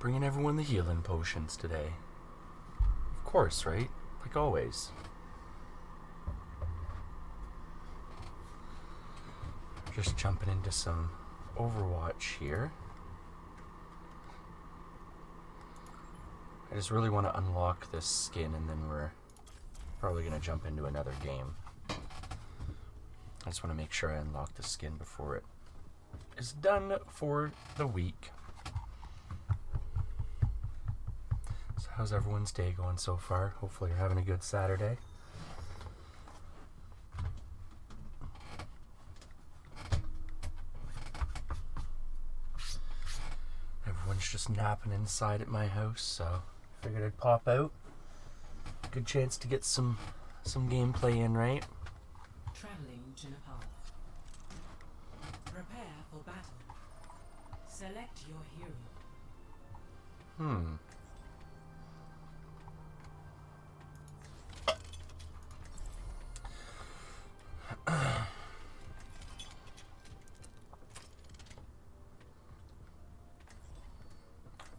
Bringing everyone the healing potions today. Of course, right? Like always. Just jumping into some Overwatch here. I just really want to unlock this skin and then we're probably going to jump into another game. I just want to make sure I unlock the skin before it is done for the week. So how's everyone's day going so far? Hopefully you're having a good Saturday. Everyone's just napping inside at my house, so figured I'd pop out. Good chance to get some gameplay in, right? Traveling to Nepal. Prepare for battle. Select your hero.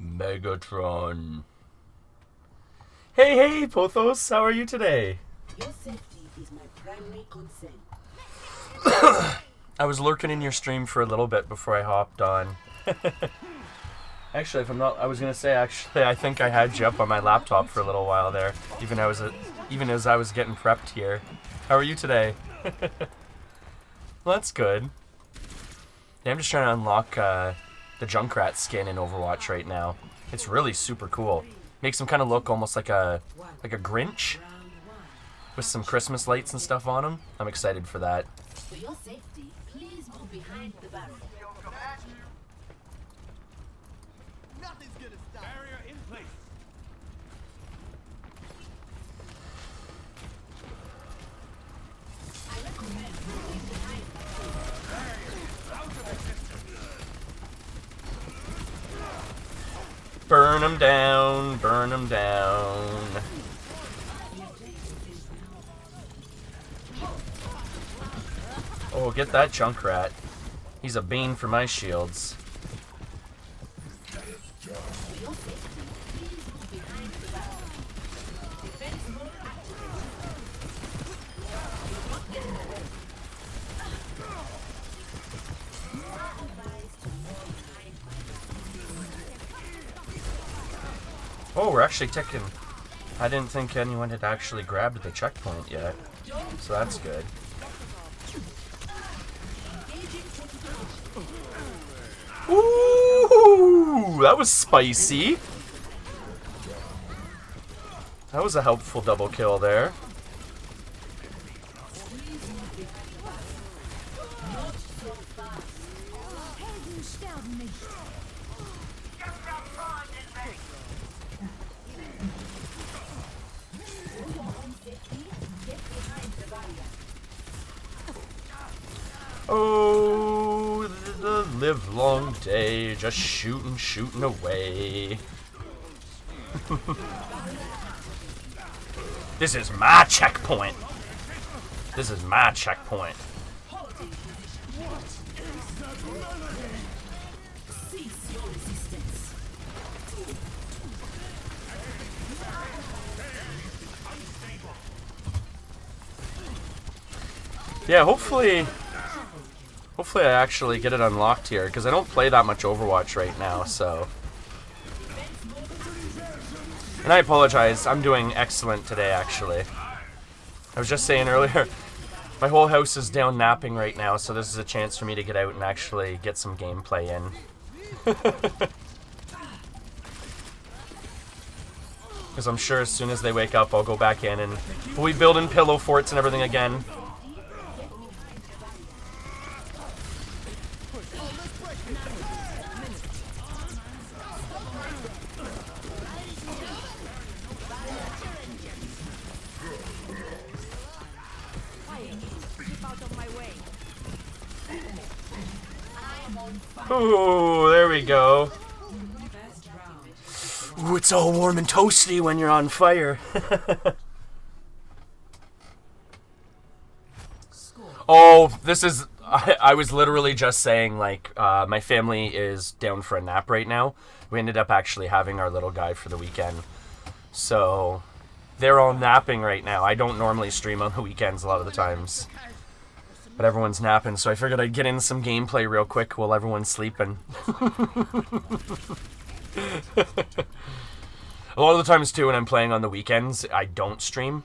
Megatron. Hey, Pothos, how are you today? Your safety is my primary concern. I was lurking in your stream for a little bit before I hopped on. Actually, if I'm not, I was gonna say actually, I think I had you up on my laptop for a little while there, even as I was getting prepped here. How are you today? Well, that's good. Yeah, I'm just trying to unlock the Junkrat skin in Overwatch right now. It's really super cool. Makes him kind of look almost like a Grinch with some Christmas lights and stuff on him. I'm excited for that. For your safety, please move behind the barrier. Nothing's gonna stop. Barrier in place. I recommend moving behind the Burn him down, burn him down. Oh, get that Junkrat. He's a bane for my shields. Oh, we're actually taking... I didn't think anyone had actually grabbed the checkpoint yet. So that's good. Ooh, that was spicy. That was a helpful double kill there. Oh, the livelong day, just shooting away. This is my checkpoint. This is my checkpoint. Yeah, hopefully I actually get it unlocked here, because I don't play that much Overwatch right now, so... And I apologize, I'm doing excellent today, actually. I was just saying earlier, my whole house is down napping right now, so this is a chance for me to get out and actually get some gameplay in. Because I'm sure as soon as they wake up, I'll go back in and we'll be building pillow forts and everything again. Ooh, there we go. Ooh, it's all warm and toasty when you're on fire. Oh, this is... I was literally just saying, like, my family is down for a nap right now. We ended up actually having our little guy for the weekend. So, they're all napping right now. I don't normally stream on the weekends a lot of the times. But everyone's napping, so I figured I'd get in some gameplay real quick while everyone's sleeping. A lot of the times, too, when I'm playing on the weekends, I don't stream.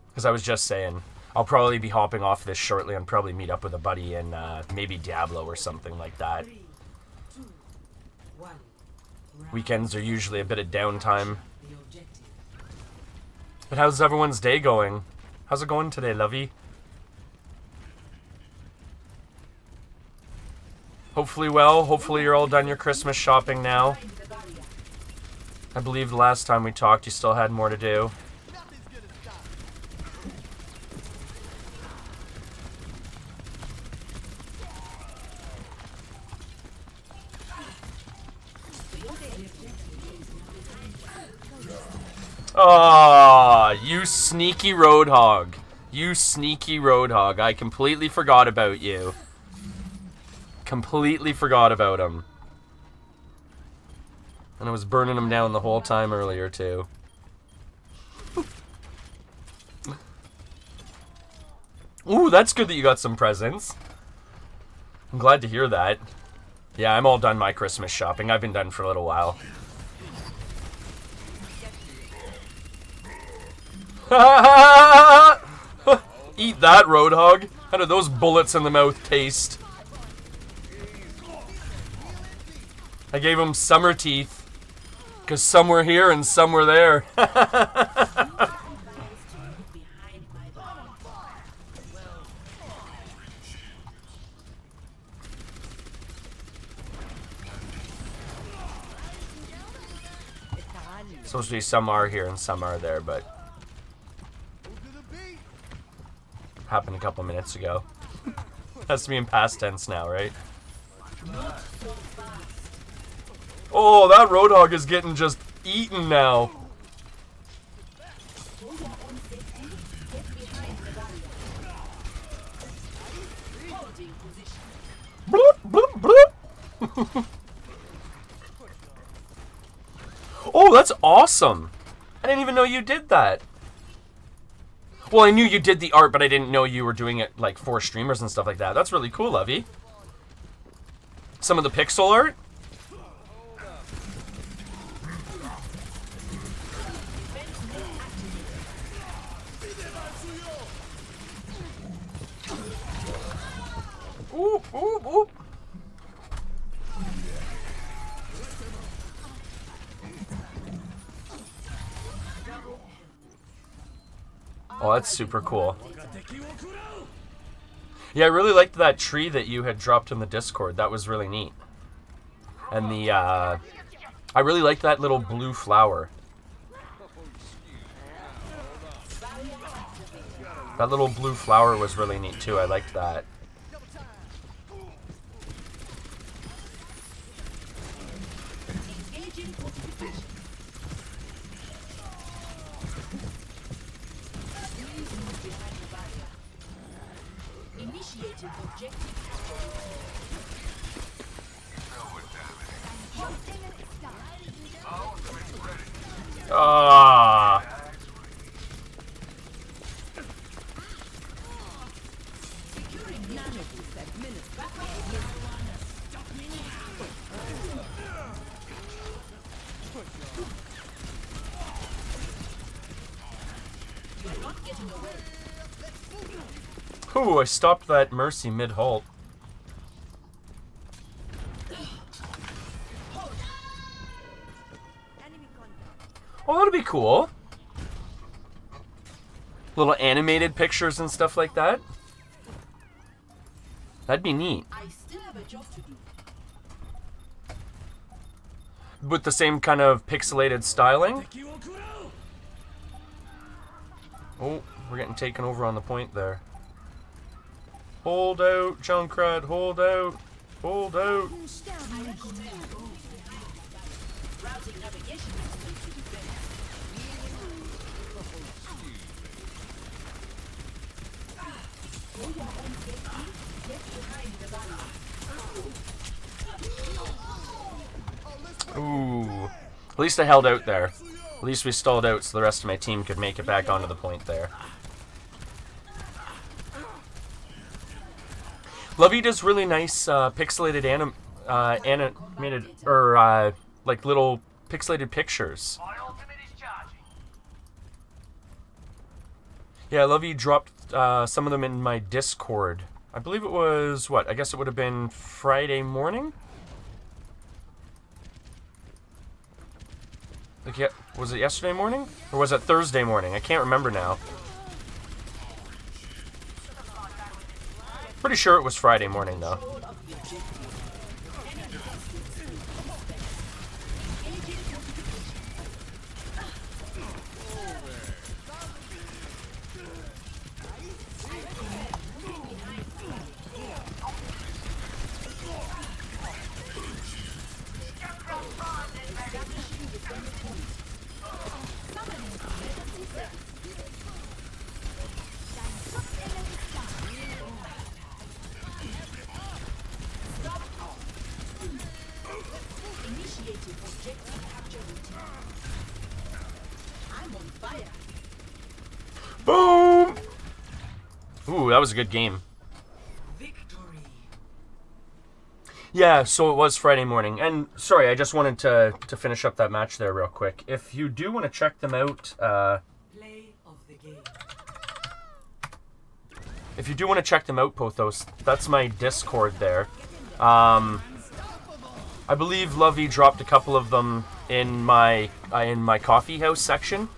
Because I was just saying, I'll probably be hopping off this shortly and probably meet up with a buddy in maybe Diablo or something like that. 3, 2, 1. Weekends are usually a bit of downtime. The objective. But how's everyone's day going? How's it going today, lovey? Hopefully well. Hopefully you're all done your Christmas shopping now. I believe the last time we talked you still had more to do. Nothing's gonna stop. Ah, you sneaky roadhog. You sneaky roadhog. I completely forgot about you. Completely forgot about him. And I was burning him down the whole time earlier, too. Ooh, that's good that you got some presents. I'm glad to hear that. Yeah, I'm all done my Christmas shopping. I've been done for a little while. Eat that, roadhog. How do those bullets in the mouth taste? I gave him summer teeth. Because some were here and some were there. Supposed to be some are here and some are there, but Move to the beat. happened a couple minutes ago. Has to be in past tense now, right? Oh, that roadhog is getting just eaten now. Bloop, bloop, bloop. Oh, that's awesome. I didn't even know you did that. Well, I knew you did the art, but I didn't know you were doing it like for streamers and stuff like that. That's really cool, Lovey. Some of the pixel art? Oop, oop, oop. Oh, that's super cool. Yeah, I really liked that tree that you had dropped in the Discord. That was really neat. And the, I really liked that little blue flower. That little blue flower was really neat too. I liked that. Initiating objective Ah. Ooh, I stopped that Mercy mid-halt. Oh, that'd be cool. Little animated pictures and stuff like that. That'd be neat. I still have a job to do. With the same kind of pixelated styling. Oh, we're getting taken over on the point there. Hold out, Junkrat, hold out. Hold out. Routing navigation systems to defense. For your own safety, get Ooh. At least I held out there. At least we stalled out so the rest of my team could make it back onto the point there. Lovey does really nice pixelated animated, or like little pixelated pictures. Yeah, Lovey dropped some of them in my Discord. I believe it was, what? I guess it would have been Friday morning? Like, yeah, was it yesterday morning? Or was it Thursday morning? I can't remember now. Pretty sure it was Friday morning, though. Boom! Ooh, that was a good game. Victory. Yeah, so it was Friday morning. And, sorry, I just wanted to finish up that match there real quick. If you do want to check them out, Play of the game. if you do want to check them out, Pothos, that's my Discord there. I believe Lovey dropped a couple of them in my coffee house section.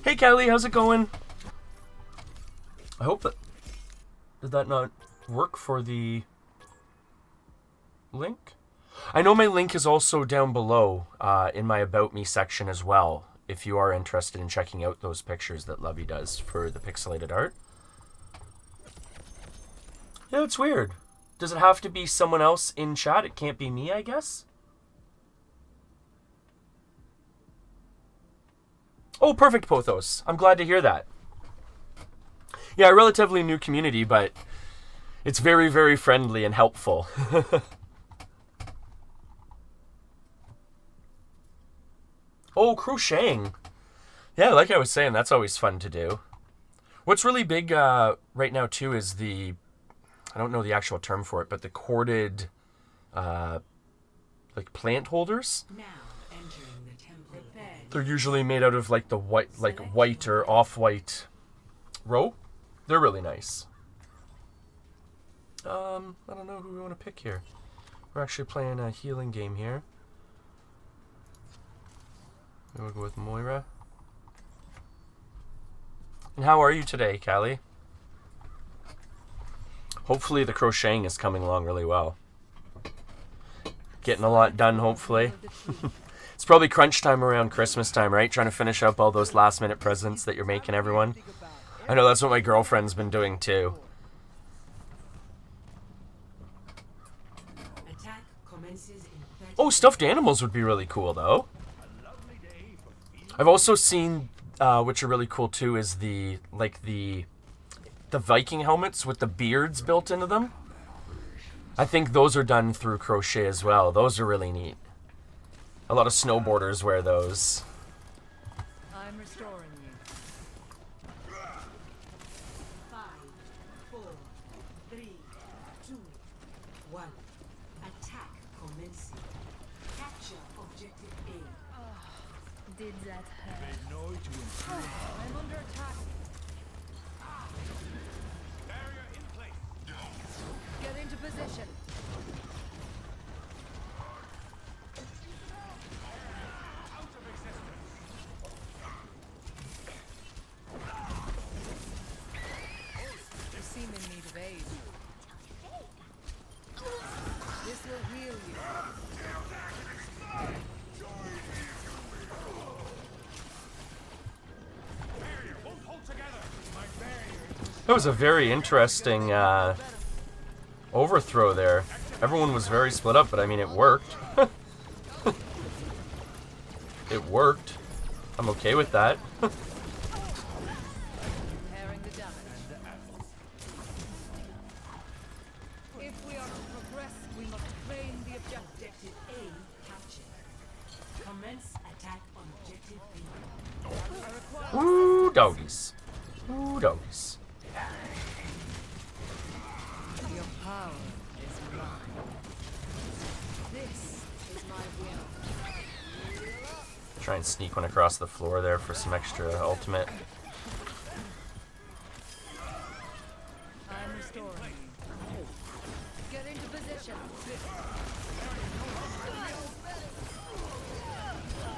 Hey, Kelly, how's it going? I hope that... Did that not work for the link? I know my link is also down below in my About Me section as well, if you are interested in checking out those pictures that Lovey does for the pixelated art. Yeah, it's weird. Does it have to be someone else in chat? It can't be me, I guess? Oh, perfect, Pothos. I'm glad to hear that. Yeah, a relatively new community, but it's very, very friendly and helpful. Oh, crocheting. Yeah, like I was saying, that's always fun to do. What's really big right now, too, is the... I don't know the actual term for it, but the corded, like, plant holders. Now entering the temple. Prepare. They're usually made out of, like, the white or off-white rope. They're really nice. I don't know who we want to pick here. We're actually playing a healing game here. We'll go with Moira. And how are you today, Callie? Hopefully the crocheting is coming along really well. Getting a lot done, hopefully. It's probably crunch time around Christmas time, right? Trying to finish up all those last minute presents that you're making everyone. I know that's what my girlfriend's been doing too. Attack commences in 30 Oh, stuffed animals would be really cool though. I've also seen, which are really cool too, is the Viking helmets with the beards built into them. I think those are done through crochet as well. Those are really neat. A lot of snowboarders wear those. I'm restoring you. 5, 4, 3, 2, 1. Attack commencing. Capture objective A. Did that hurt? Make noise to improve. I'm under attack. Barrier in place. Get into position. Out of existence. You seem in need of aid. This will heal you. Barrier won't hold together. My barrier. That was a very interesting overthrow there. Everyone was very split up, but I mean, it worked. It worked. I'm okay with that. Repairing the damage. If we are to progress, we must claim the objective. Objective A Doggies. Ooh, doggies. Your power is mine. This is my will. Try and sneak one across the floor there for some extra ultimate. I'm restoring you. Get into position.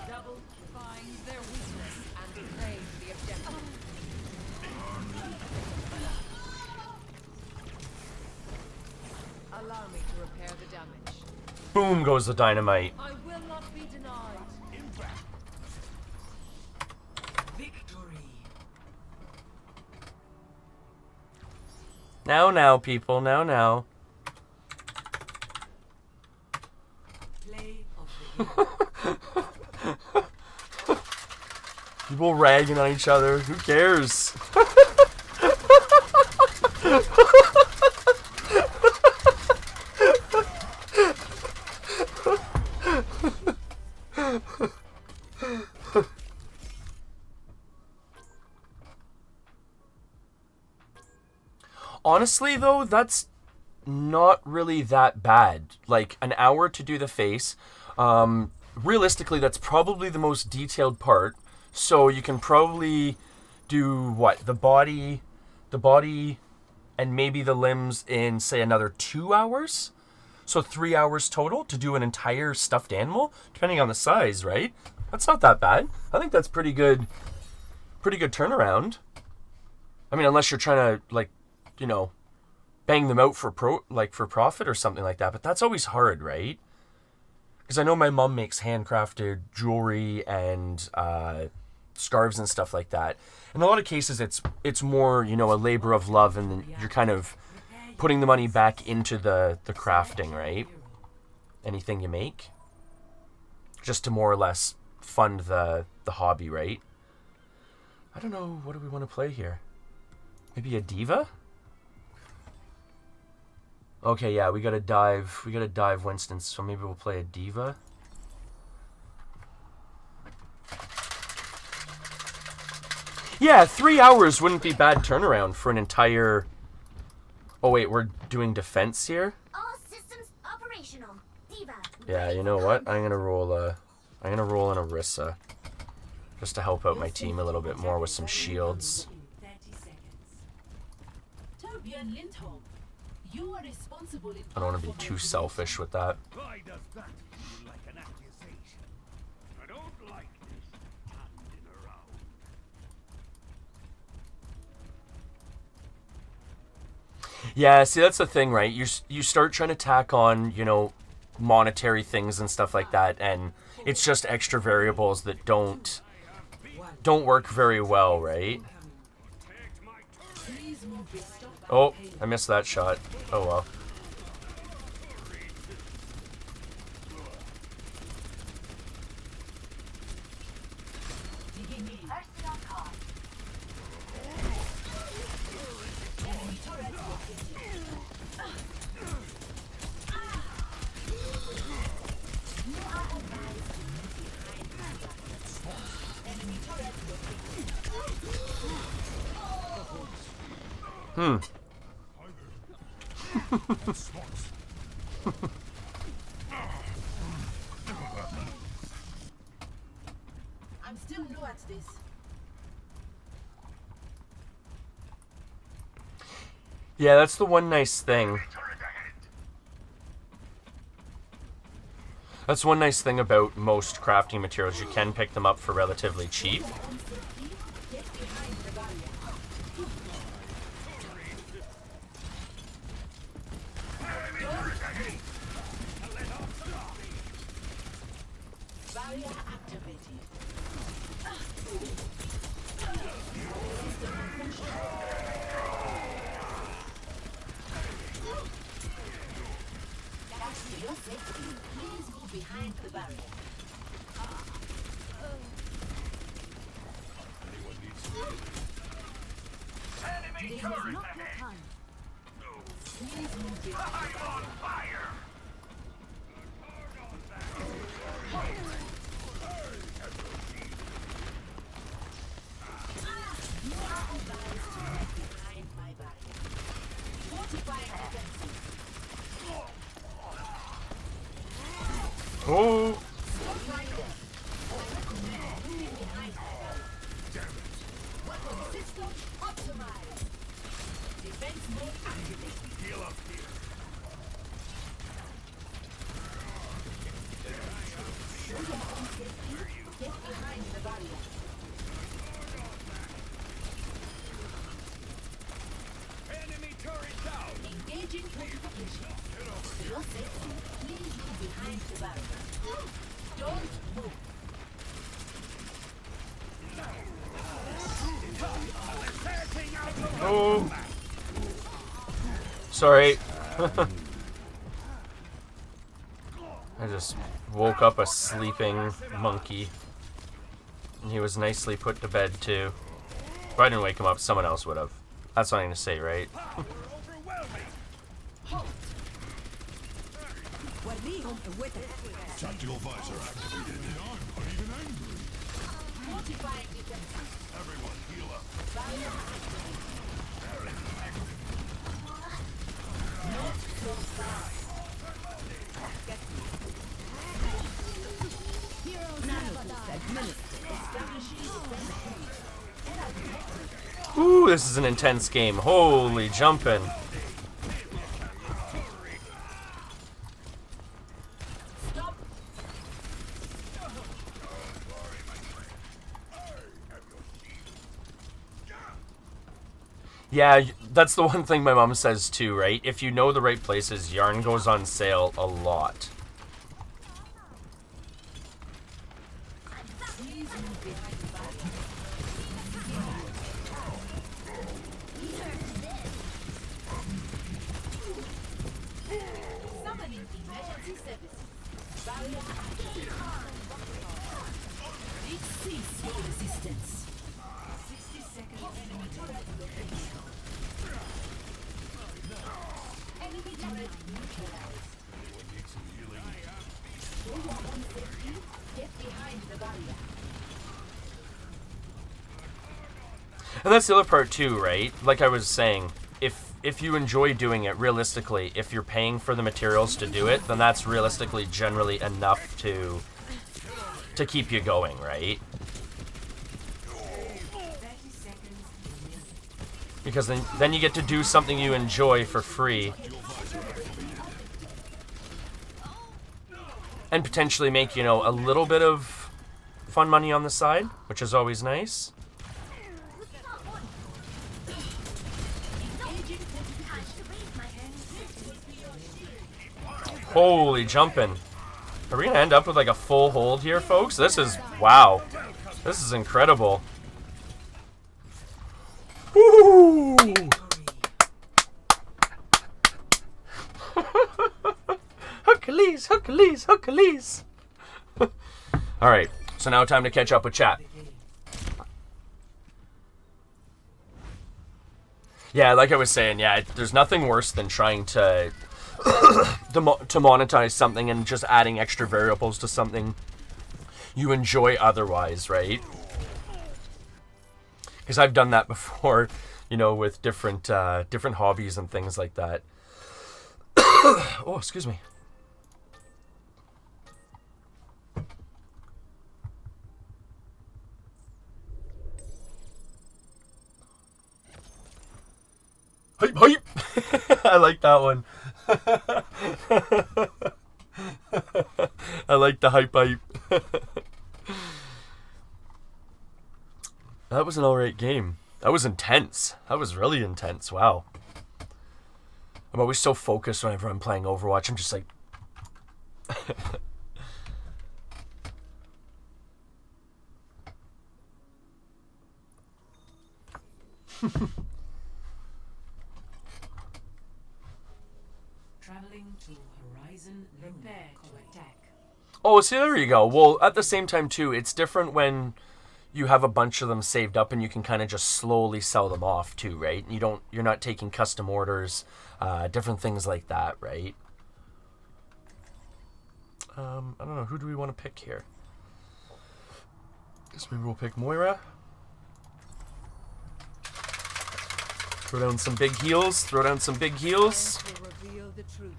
Double find their weakness and claim the objective. Allow me to repair the damage. Boom goes the dynamite. I will not be denied. Victory. Now, people. Now. Play of the game. People ragging on each other. Who cares? Honestly, though, that's not really that bad. Like, an hour to do the face. Realistically, that's probably the most detailed part. So you can probably do, what, the body, and maybe the limbs in, say, another 2 hours? So 3 hours total to do an entire stuffed animal, depending on the size, right? That's not that bad. I think that's pretty good turnaround. I mean, unless you're trying to, like, you know, bang them out for profit or something like that. But that's always hard, right? Because I know my mom makes handcrafted jewelry and scarves and stuff like that. In a lot of cases, it's more, you know, a labor of love, and then you're kind of putting the money back into the crafting, right? Anything you make, just to more or less fund the hobby, right? I don't know. What do we want to play here? Maybe a diva? Okay, yeah, we gotta dive Winston, so maybe we'll play a diva. Yeah, 3 hours wouldn't be bad turnaround for an entire... Oh wait, we're doing defense here? All systems operational. Diva. Yeah, you know what? I'm gonna roll an Orisa. Just to help out my team a little bit more with some shields. 30 seconds. Torbjorn Lindholm, you are responsible in I don't want to be too selfish with that. Why does that feel like an accusation? I don't like this handing around. Yeah, see, that's the thing, right? You start trying to tack on, you know, monetary things and stuff like that, and it's just extra variables that don't work very well, right? Oh, I missed that shot. Oh well. I'm still new at this. Yeah, that's the one nice thing. That's one nice thing about most crafting materials. You can pick them up for relatively cheap. Barrier activated. For your safety, please move behind the barrier. Enemy turret ahead! Please move behind. I'm on fire! Oh. Enemy turret down. Engaging fortification. For your safety, please move behind the barrier. Don't move. Setting out the Oh. Sorry. I just woke up a sleeping monkey. And he was nicely put to bed too. If I didn't wake him up, someone else would have. That's what I'm gonna say, right? overwhelming. Tactical visor activated. I'm not even angry. Fortifying defenses. Everyone heal up. Ooh, this is an intense game. Holy jumping. Stop. Yeah, that's the one thing my mom says too, right? If you know the right places, yarn goes on sale a lot. Summoning emergency services. Barrier activated. Cease your resistance. 60 seconds. Enemy turret location. Enemy turret neutralized. For your own safety, get behind the barrier. And that's the other part too, right? Like I was saying, if you enjoy doing it, realistically, if you're paying for the materials to do it, then that's realistically generally enough to keep you going, right? 30 seconds. Because then you get to do something you enjoy for free. And potentially make, you know, a little bit of fun money on the side, which is always nice. Holy jumping. Are we gonna end up with like a full hold here, folks? This is, wow. This is incredible. Woo! Hercules, Hercules, Hercules. Alright, so now time to catch up with chat. Yeah, like I was saying, yeah, there's nothing worse than trying to monetize something and just adding extra variables to something you enjoy otherwise, right? Because I've done that before, you know, with different hobbies and things like that. Oh, excuse me. Hype, hype! I like that one. I like the hype, hype. That was an alright game. That was intense. That was really intense. Wow. I'm always so focused whenever I'm playing Overwatch. I'm just like... Traveling to Horizon. Prepare to attack. Oh, see, there you go. Well, at the same time, too, it's different when you have a bunch of them saved up and you can kind of just slowly sell them off, too, right? You're not taking custom orders, different things like that, right? I don't know. Who do we want to pick here? Guess maybe we'll pick Moira. Throw down some big heals. Throw down some big heals. Will reveal the truth.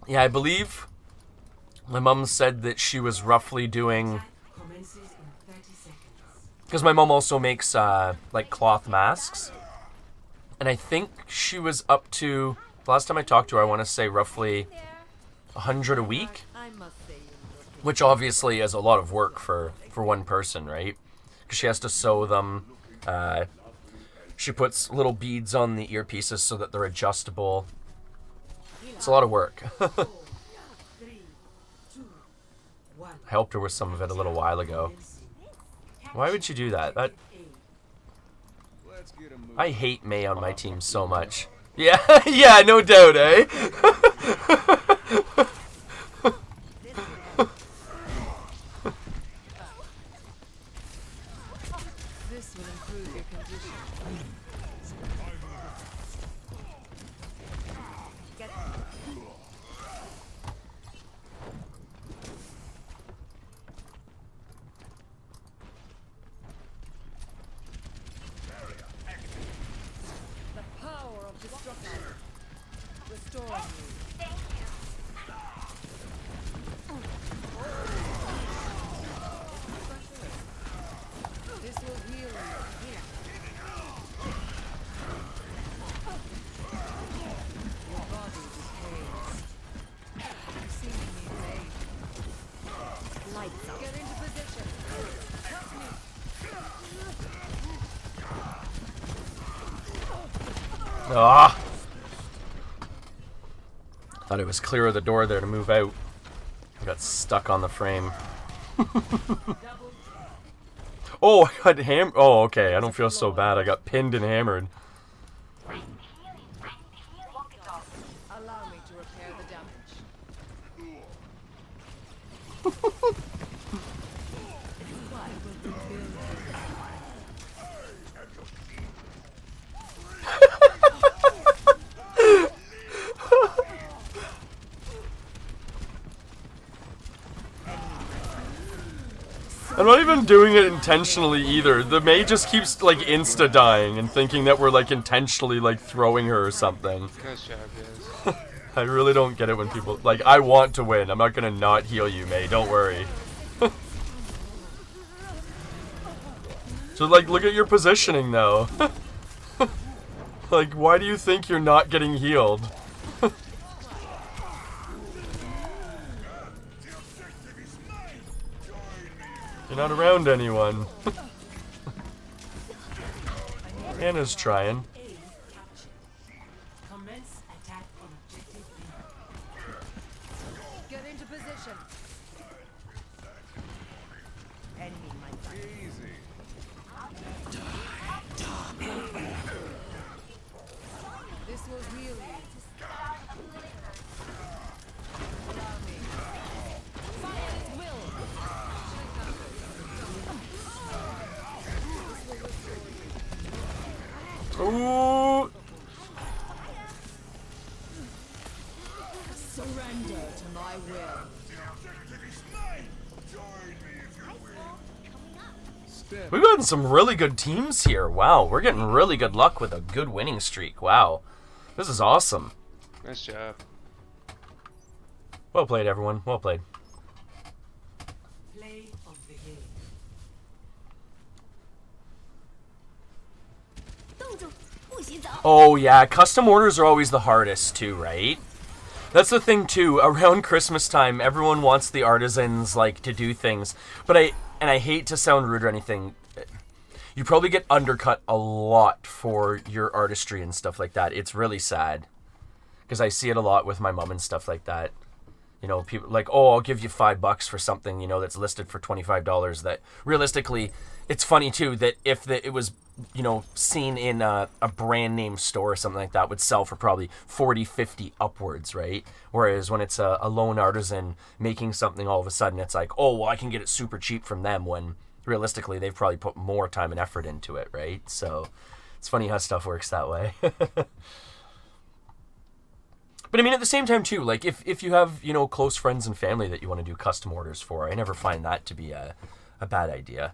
Yeah, I believe my mom said that she was roughly doing... Commences in 30 seconds. Because my mom also makes, like, cloth masks. And I think she was up to... Last time I talked to her, I want to say roughly 100 a week. I must say you look Which obviously is a lot of work for one person, right? Because she has to sew them. She puts little beads on the earpieces so that they're adjustable. It's a lot of work. 4, 3, 2, 1. I helped her with some of it a little while ago. Why would you do that? Let's get a move. I hate May on my team so much. Yeah, yeah, no doubt, eh? this will improve your condition. Get the power of destruction. Restoring you. This will heal you. Here. Your body decays. You seem to need aid. Lights out. Get into position. Help me. Ah! Thought it was clear of the door there to move out. I got stuck on the frame. Oh, I got hammered. Oh, okay. I don't feel so bad. I got pinned and hammered. Allow me to repair the damage. I'm not even doing it intentionally either. The May just keeps like insta dying and thinking that we're like intentionally like throwing her or something. Good job, guys. I really don't get it when people like I want to win. I'm not gonna not heal you, May. Don't worry. So like look at your positioning though. Like why do you think you're not getting healed? You're not around anyone. Anna's trying. A captured. Commence attack on objective B. Get into position. Enemy might die. Easy. This will heal you. Allow me. Fire at will. Ooh. Surrender to my will. Step. We've gotten some really good teams here. Wow, we're getting really good luck with a good winning streak. Wow. This is awesome. Nice job. Well played, everyone. Well played. Play of the game. 冻住，不许走。 Oh, yeah. Custom orders are always the hardest, too, right? That's the thing, too. Around Christmas time, everyone wants the artisans, like, to do things. But I hate to sound rude or anything, you probably get undercut a lot for your artistry and stuff like that. It's really sad. Because I see it a lot with my mom and stuff like that. You know, people like, oh, I'll give you $5 for something, you know, that's listed for $25. That realistically, it's funny too that if it was, you know, seen in a brand name store or something like that, would sell for probably 40, 50 upwards, right? Whereas when it's a lone artisan making something, all of a sudden it's like, oh, well, I can get it super cheap from them, when realistically they've probably put more time and effort into it, right? So it's funny how stuff works that way. But I mean, at the same time, too, like, if you have, you know, close friends and family that you want to do custom orders for, I never find that to be a bad idea.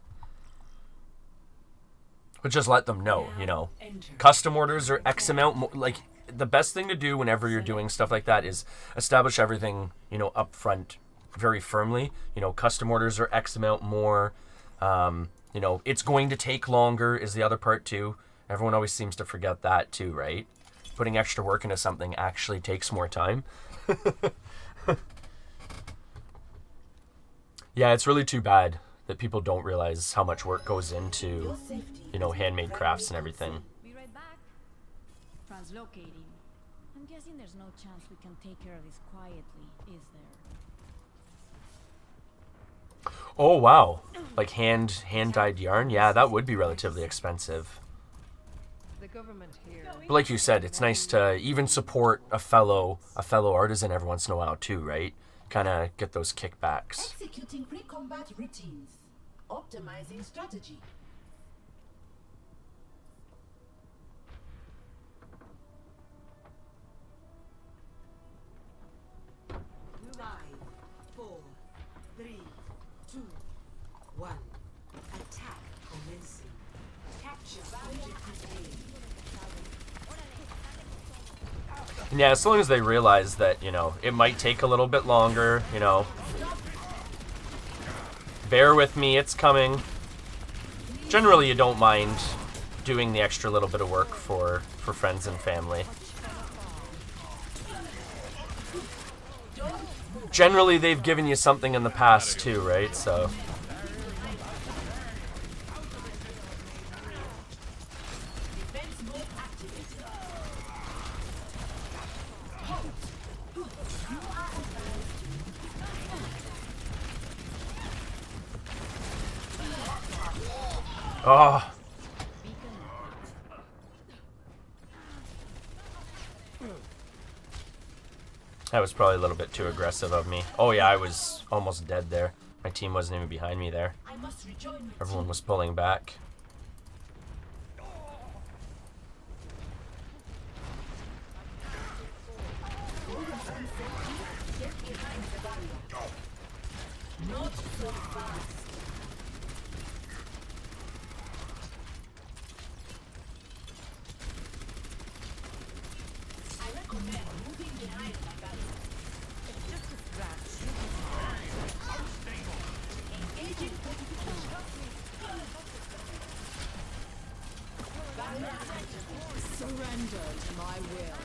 But just let them know, you know. Custom orders are X amount, like, the best thing to do whenever you're doing stuff like that is establish everything, you know, up front very firmly. You know, custom orders are X amount more. You know, it's going to take longer is the other part too. Everyone always seems to forget that too, right? Putting extra work into something actually takes more time. Yeah, it's really too bad that people don't realize how much work goes into, you know, handmade crafts and everything. Be right back. Translocating. I'm guessing there's no chance we can take care of this quietly, is there? Oh wow, like hand dyed yarn. Yeah, that would be relatively expensive. The government here. But like you said, it's nice to even support a fellow artisan every once in a while too, right? Kind of get those kickbacks. Executing pre-combat routines. Optimizing strategy. Five, 4, 3, 2, 1. Attack commencing. Capture objective A. And yeah, as long as they realize that, you know, it might take a little bit longer, you know. Bear with me, it's coming. Generally, you don't mind doing the extra little bit of work for friends and family. Generally, they've given you something in the past too, right? So. Defense mode activated. Oh. That was probably a little bit too aggressive of me. Oh yeah, I was almost dead there. My team wasn't even behind me there. I must rejoin my Everyone was pulling back. Not so fast. I recommend moving behind my barrier. Just a scratch. Engaging fortification. Barrier activated. Surrender to my will.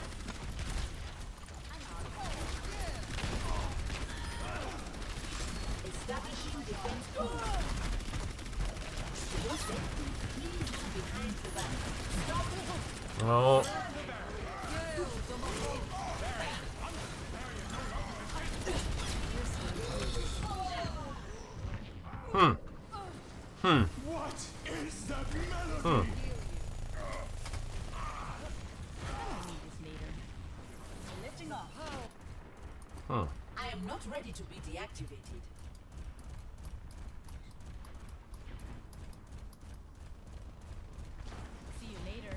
Establishing defense code. For your safety, please move behind the barrier. Oh. What is that melody? Lifting off. I am not ready to be deactivated. See you later.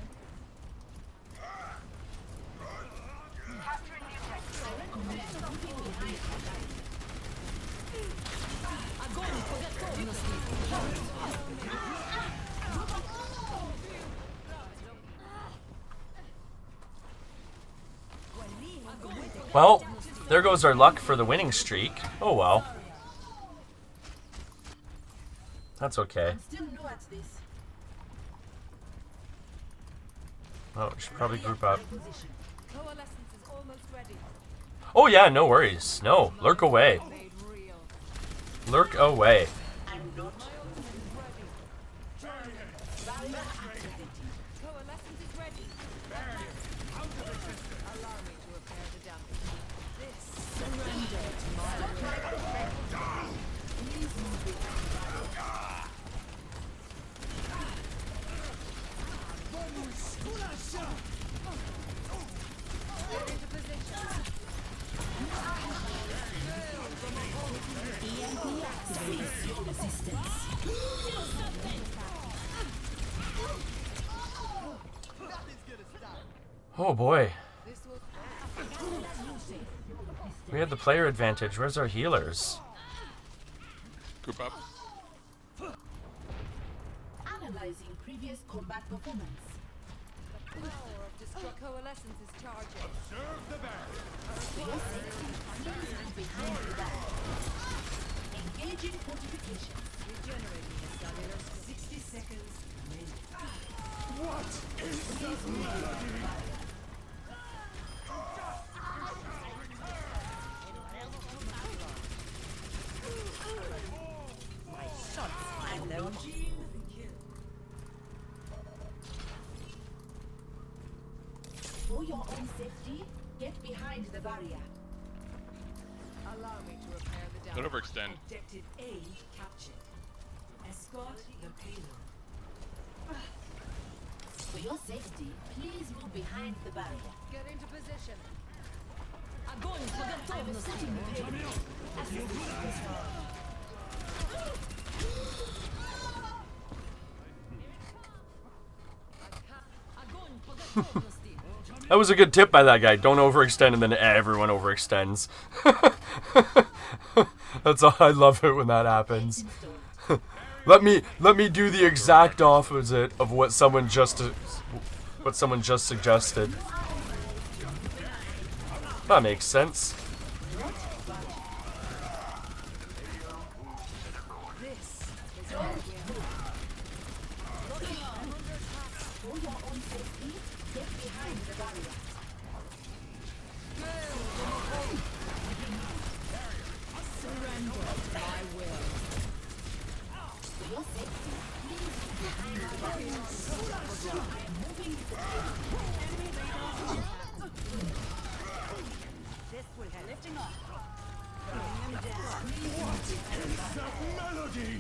I recommend moving behind my barrier. Well, there goes our luck for the winning streak. Oh well. That's okay. Still new at this. Oh, we should probably group up. Position. Coalescence is almost ready. Oh yeah, no worries. No, lurk away. Made real. Lurk away. I'm not. Barrier activated. Coalescence is ready. Allow me to repair the damage. This surrender to my will. Please move behind the barrier. Get into position. Oh boy. This will We had the player advantage. Where's our healers? Group up. Analyzing previous combat performance. power of destruct coalescence. Essence is charging. Serve the barrier. Behind the back. Engaging fortification. Regenerating the cellular system. 60 seconds remaining. What is that melody? Team kill. For your own safety, get behind the barrier. Allow me to repair the Don't damage. overextend. Objective A captured. Escort the payload. For your safety, please move behind the barrier. Get into position. I'm setting the payload. That was a good tip by that guy. Don't overextend, and then everyone overextends. That's all. I love it when that happens. let me do the exact opposite of what someone just suggested. That makes sense. For your own safety, get behind the barrier. My will. For your safety, please move behind the barrier. I am moving the This will help. Lifting off. That melody.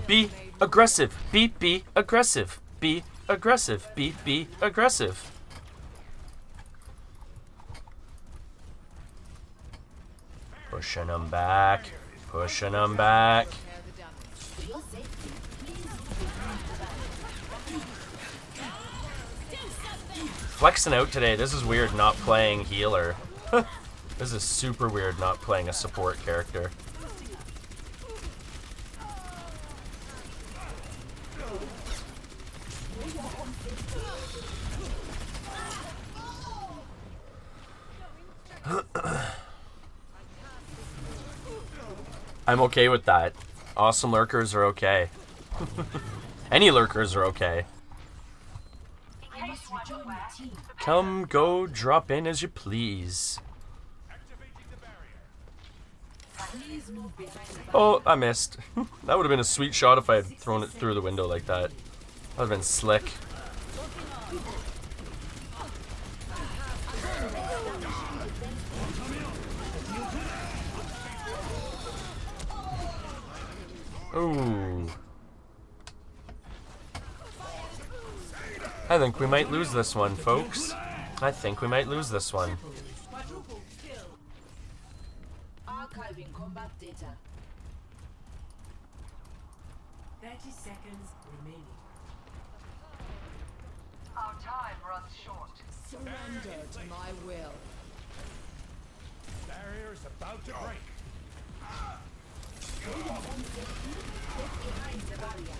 Be aggressive. Be aggressive. Be aggressive. Be aggressive. Pushing them back. Pushing them back. Repair the damage. For your safety, please move behind the barrier. Flexing out today. This is weird not playing healer. This is super weird not playing a support character. I'm okay with that. Awesome lurkers are okay. Any lurkers are okay. I must rejoin the team. Come, go, drop in as you please. Please move behind the barrier. Oh, I missed. That would have been a sweet shot if I had thrown it through the window like that. That would have been slick. Ooh. I think we might lose this one, folks. I think we might lose this one. Quadruple kill. Archiving combat data. 30 seconds remaining. Our time runs short. Surrender to my will. Barrier is about to break. For your own safety, get behind the barrier.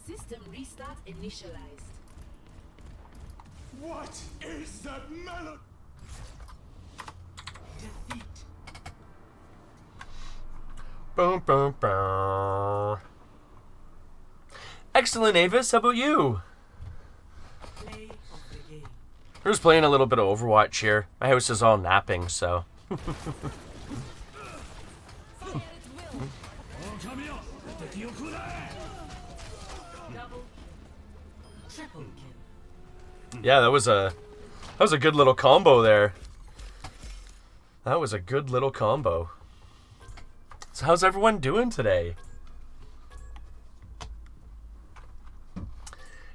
System restart initialized. What is that melody? Defeat. Boom, boom, boom. Excellent, Avis. How about you? Play of the game. We're just playing a little bit of Overwatch here. My house is all napping, so. Double. Triple kill. Yeah, that was a good little combo there. That was a good little combo. So how's everyone doing today?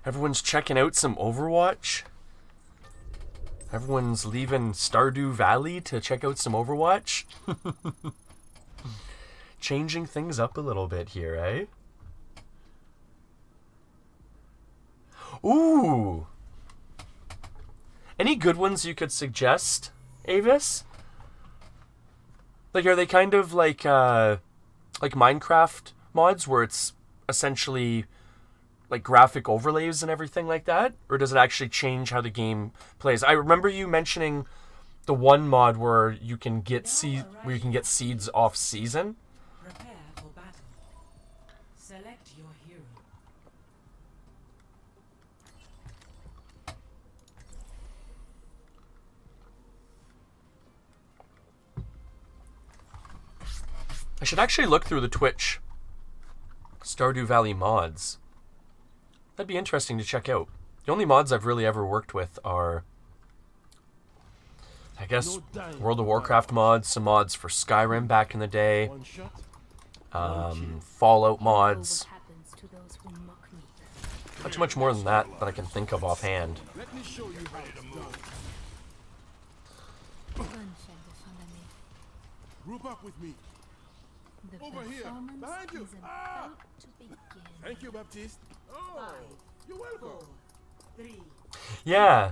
Everyone's checking out some Overwatch? Everyone's leaving Stardew Valley to check out some Overwatch? Changing things up a little bit here, eh? Ooh! Any good ones you could suggest, Avis? Like, are they kind of like Minecraft mods where it's essentially like graphic overlays and everything like that? Or does it actually change how the game plays? I remember you mentioning the one mod where you can get seeds off season. Prepare for battle. Select your hero. I should actually look through the Twitch Stardew Valley mods. That'd be interesting to check out. The only mods I've really ever worked with are, I guess, World of Warcraft mods, some mods for Skyrim back in the day, Fallout mods. Not too much more than that I can think of offhand. Let me show you how it's done. Group up with me. The Over here, performance behind you. is about to begin. Thank you, Baptiste. Oh, you're welcome. 3, Yeah,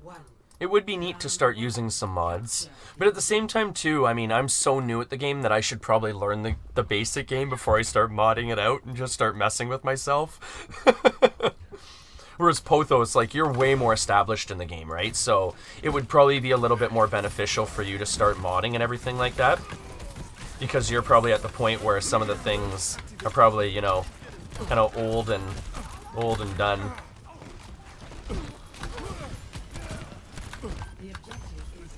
1. it would be neat to start using some mods. But at the same time, too, I mean, I'm so new at the game that I should probably learn the basic game before I start modding it out and just start messing with myself. Whereas Pothos, like, you're way more established in the game, right? So it would probably be a little bit more beneficial for you to start modding and everything like that. Because you're probably at the point where some of the things are probably, you know, kind of old and done. The objective is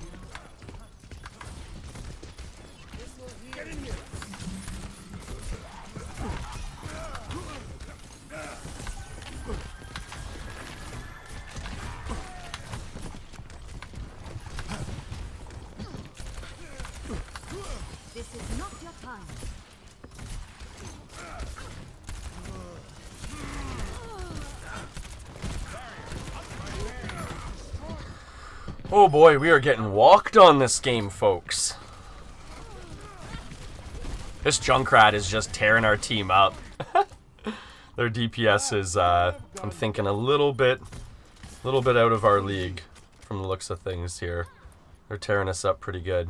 This is not your time. Oh boy, we are getting walked on this game, folks. This Junkrat is just tearing our team up. Their DPS is, I'm thinking a little bit out of our league from the looks of things here. They're tearing us up pretty good.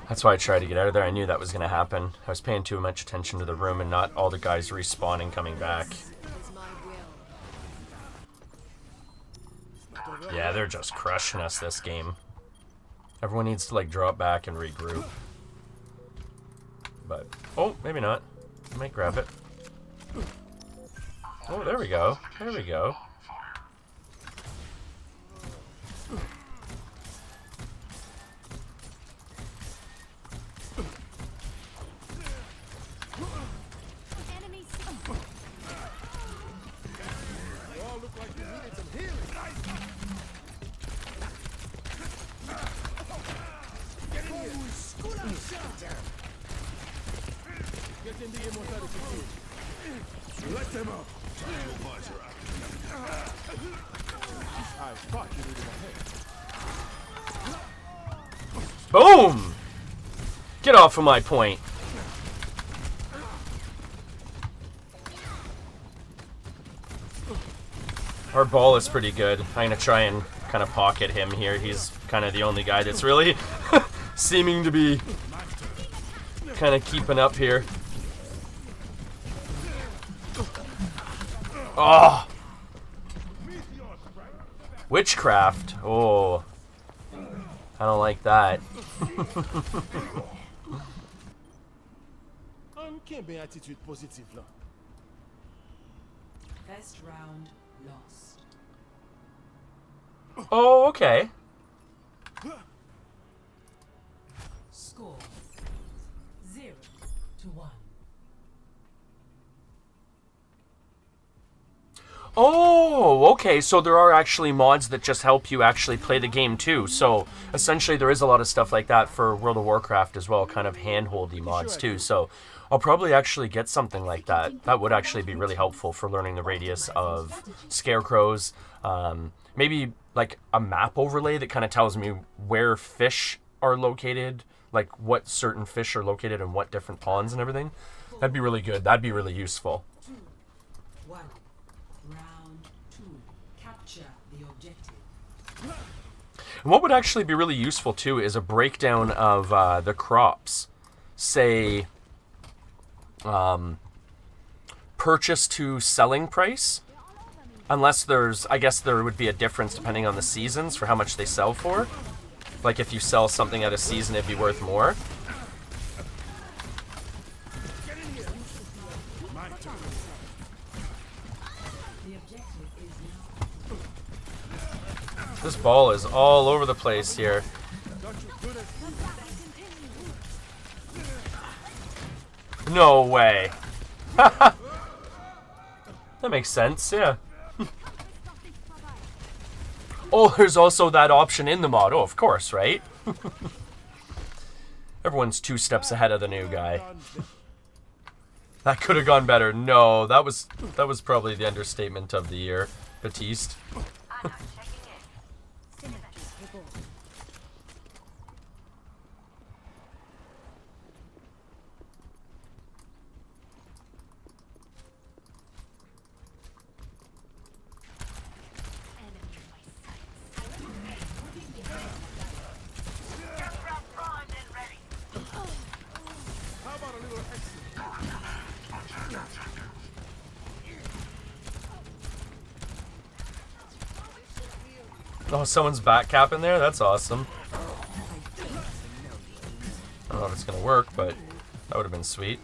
That's why I tried to get out of there. I knew that was going to happen. I was paying too much attention to the room and not all the guys respawning coming back. Yeah, they're just crushing us this game. Everyone needs to, like, drop back and regroup. But, oh, maybe not. I might grab it. Oh, there we go. There we go. Let them up. I thought you needed a head. Boom! Get off of my point. Our ball is pretty good. I'm gonna try and kind of pocket him here. He's kind of the only guy that's really seeming to be kind of keeping up here. Oh! Witchcraft. Oh. I don't like that. First round lost. Oh, okay. Score 0-1. Oh, okay, so there are actually mods that just help you actually play the game too. So essentially there is a lot of stuff like that for World of Warcraft as well, kind of handholdy mods too. So I'll probably actually get something like that. That would actually be really helpful for learning the radius of scarecrows. Maybe like a map overlay that kind of tells me where fish are located, like what certain fish are located in what different ponds and everything. That'd be really good. That'd be really useful. 2-1. Round 2. Capture the objective. And what would actually be really useful too is a breakdown of the crops. Say, purchase to selling price. Unless there's, I guess there would be a difference depending on the seasons for how much they sell for. Like if you sell something at a season, it'd be worth more. The objective is now. This ball is all over the place here. No way. That makes sense, yeah. Oh, there's also that option in the mod. Oh, of course, right? Everyone's 2 steps ahead of the new guy. That could have gone better. No, that was probably the understatement of the year. Batiste. Oh, someone's back cap in there? That's awesome. I don't know if it's gonna work, but that would have been sweet.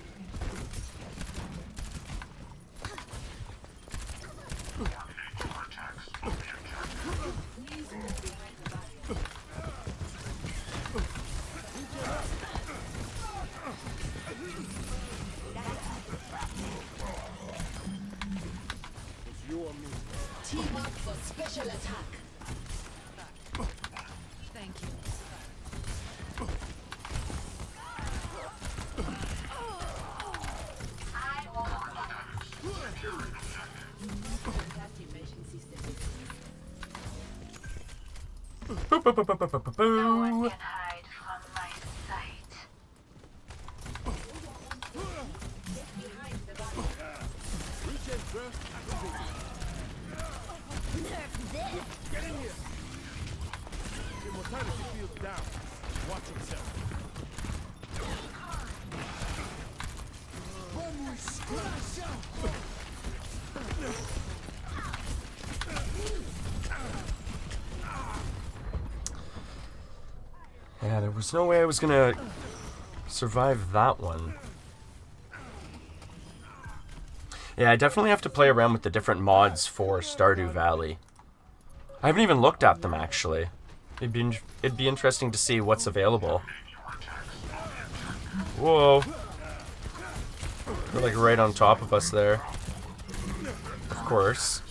Team up for special attack. Thank you. Boop, boop, boop, boop, boop, boop, boo. Hide from my sight. Yeah, there was no way I was gonna survive that one. Yeah, I definitely have to play around with the different mods for Stardew Valley. I haven't even looked at them, actually. It'd be interesting to see what's available. Whoa. They're like right on top of us there. Of course.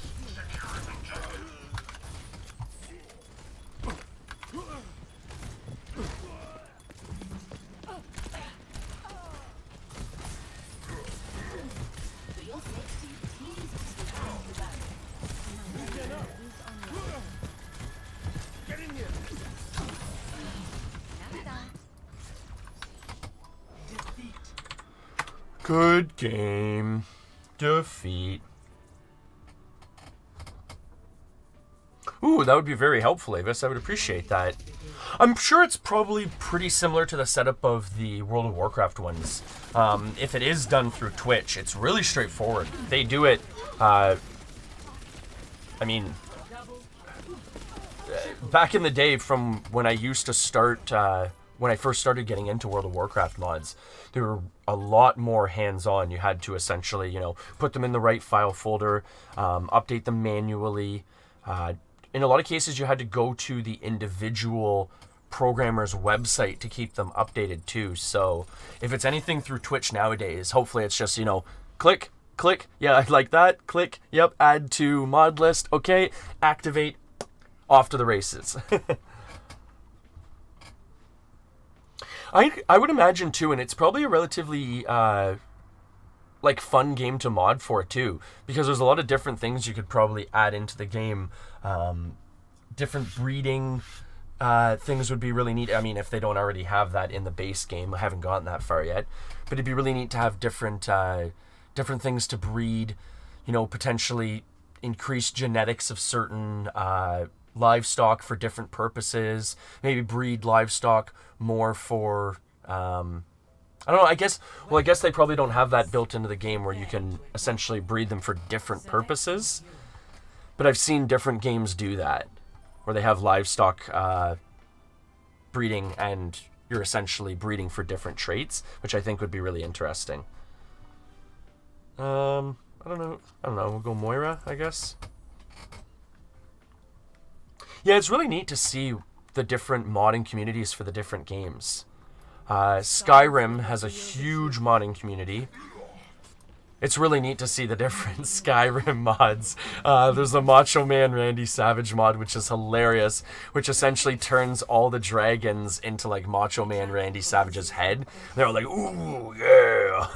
Good game. Defeat. Ooh, Ooh, that would be very helpful, Avis. I would appreciate that. I'm sure it's probably pretty similar to the setup of the World of Warcraft ones. If it is done through Twitch, it's really straightforward. They do it, I mean, back in the day from when I used to start, when I first started getting into World of Warcraft mods, they were a lot more hands-on. You had to essentially, you know, put them in the right file folder, update them manually. In a lot of cases, you had to go to the individual programmer's website to keep them updated too. So if it's anything through Twitch nowadays, hopefully it's just, you know, click, click, yeah, I like that, click, yep, add to mod list, okay, activate, off to the races. I would imagine too, and it's probably a relatively like fun game to mod for too, because there's a lot of different things you could probably add into the game. Different breeding things would be really neat. I mean, if they don't already have that in the base game, I haven't gotten that far yet, but it'd be really neat to have different different things to breed. You know, potentially increase genetics of certain livestock for different purposes. Maybe breed livestock more for I don't know, I guess they probably don't have that built into the game where you can essentially breed them for different purposes. But I've seen different games do that, where they have livestock breeding and you're essentially breeding for different traits, which I think would be really interesting. I don't know, we'll go Moira, I guess. Yeah, it's really neat to see the different modding communities for the different games. Skyrim has a huge modding community. It's really neat to see the different Skyrim mods. There's the Macho Man Randy Savage mod, which is hilarious, which essentially turns all the dragons into like Macho Man Randy Savage's head. They're all like, ooh, yeah.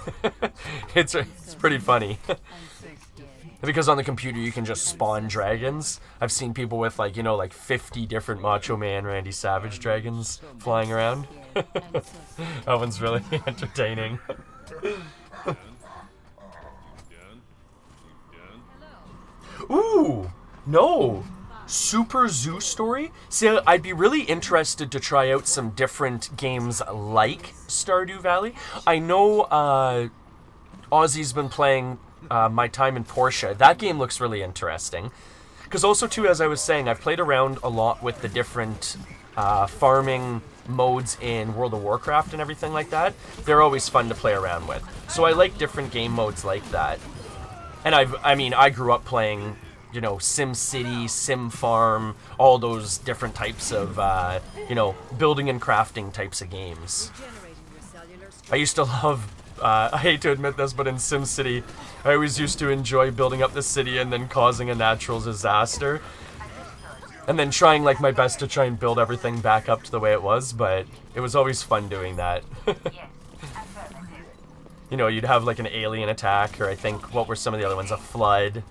It's pretty funny. Because on the computer you can just spawn dragons. I've seen people with like, you know, like 50 different Macho Man Randy Savage dragons flying around. That one's really entertaining. Ooh, no. Super Zoo Story? See, I'd be really interested to try out some different games like Stardew Valley. I know Ozzy's been playing My Time in Portia. That game looks really interesting. Because also, too, as I was saying, I've played around a lot with the different farming modes in World of Warcraft and everything like that. They're always fun to play around with. So I like different game modes like that. And I grew up playing, you know, Sim City, Sim Farm, all those different types of, you know, building and crafting types of games. I used to love, I hate to admit this, but in Sim City, I always used to enjoy building up the city and then causing a natural disaster. And then trying, like, my best to try and build everything back up to the way it was, but it was always fun doing that. You know, you'd have like an alien attack, or I think, what were some of the other ones? A flood.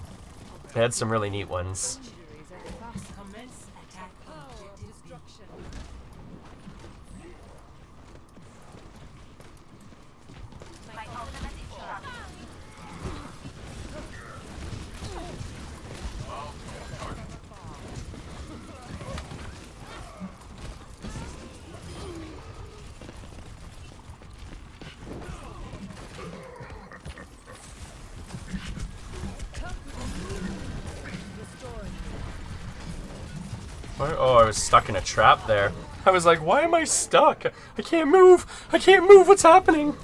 They had some really neat ones. Commence attack destruction. My ultimate is up. Oh, I was stuck in a trap there. I was like, why am I stuck? I can't move! I can't move! What's happening?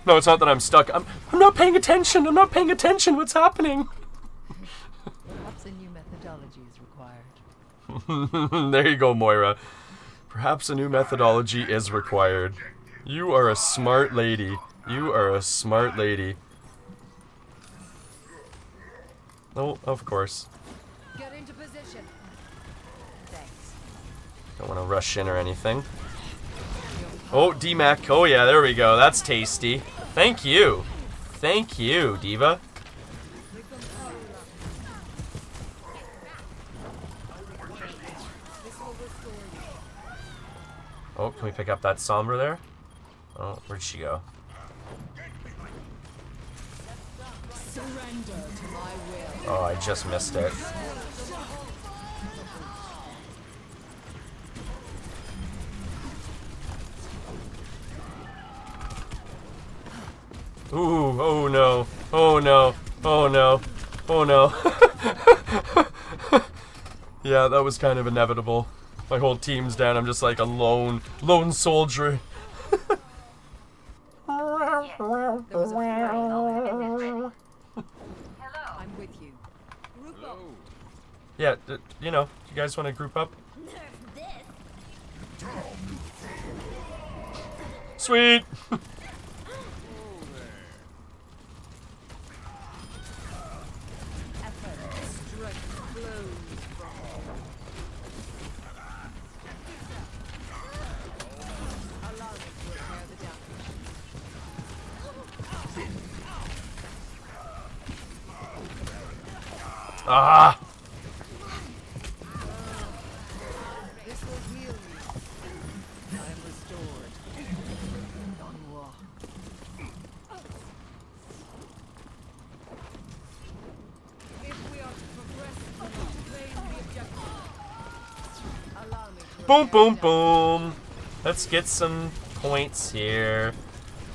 No, it's not that I'm stuck. I'm not paying attention! I'm not paying attention! What's happening? Perhaps a new methodology is required. There you go, Moira. Perhaps a new methodology is required. You are a smart lady. You are a smart lady. Oh, of course. Get into position. Thanks. Don't want to rush in or anything. Oh, D-Mac. Oh, yeah, there we go. That's tasty. Thank you. Thank you, Diva. Oh, can we pick up that Sombra there? Oh, where'd she go? Surrender to my will. Oh, I just missed it. Ooh, oh no, oh no, oh no, oh no. Yeah, that was kind of inevitable. My whole team's down, I'm just like a lone soldier. Yes. There was a fray. Hello. I'm with you. Group up. Yeah, you know, you guys want to group up? Nerf this. Sweet! Effort, strength flows from allow me to repair the damage. Ah! This will heal me. I am restored. Onwa. If we are to progress, we must claim the objective. Allow me to Boom, repair boom, the boom. Let's get some points here.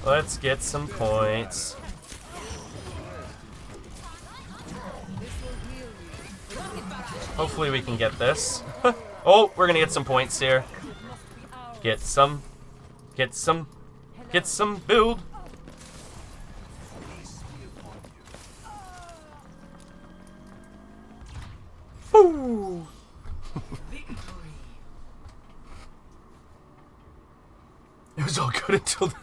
Let's get some points. This will heal me. Hopefully we can get this. Oh, we're gonna get some points here. Get some build. Woo! It was all good until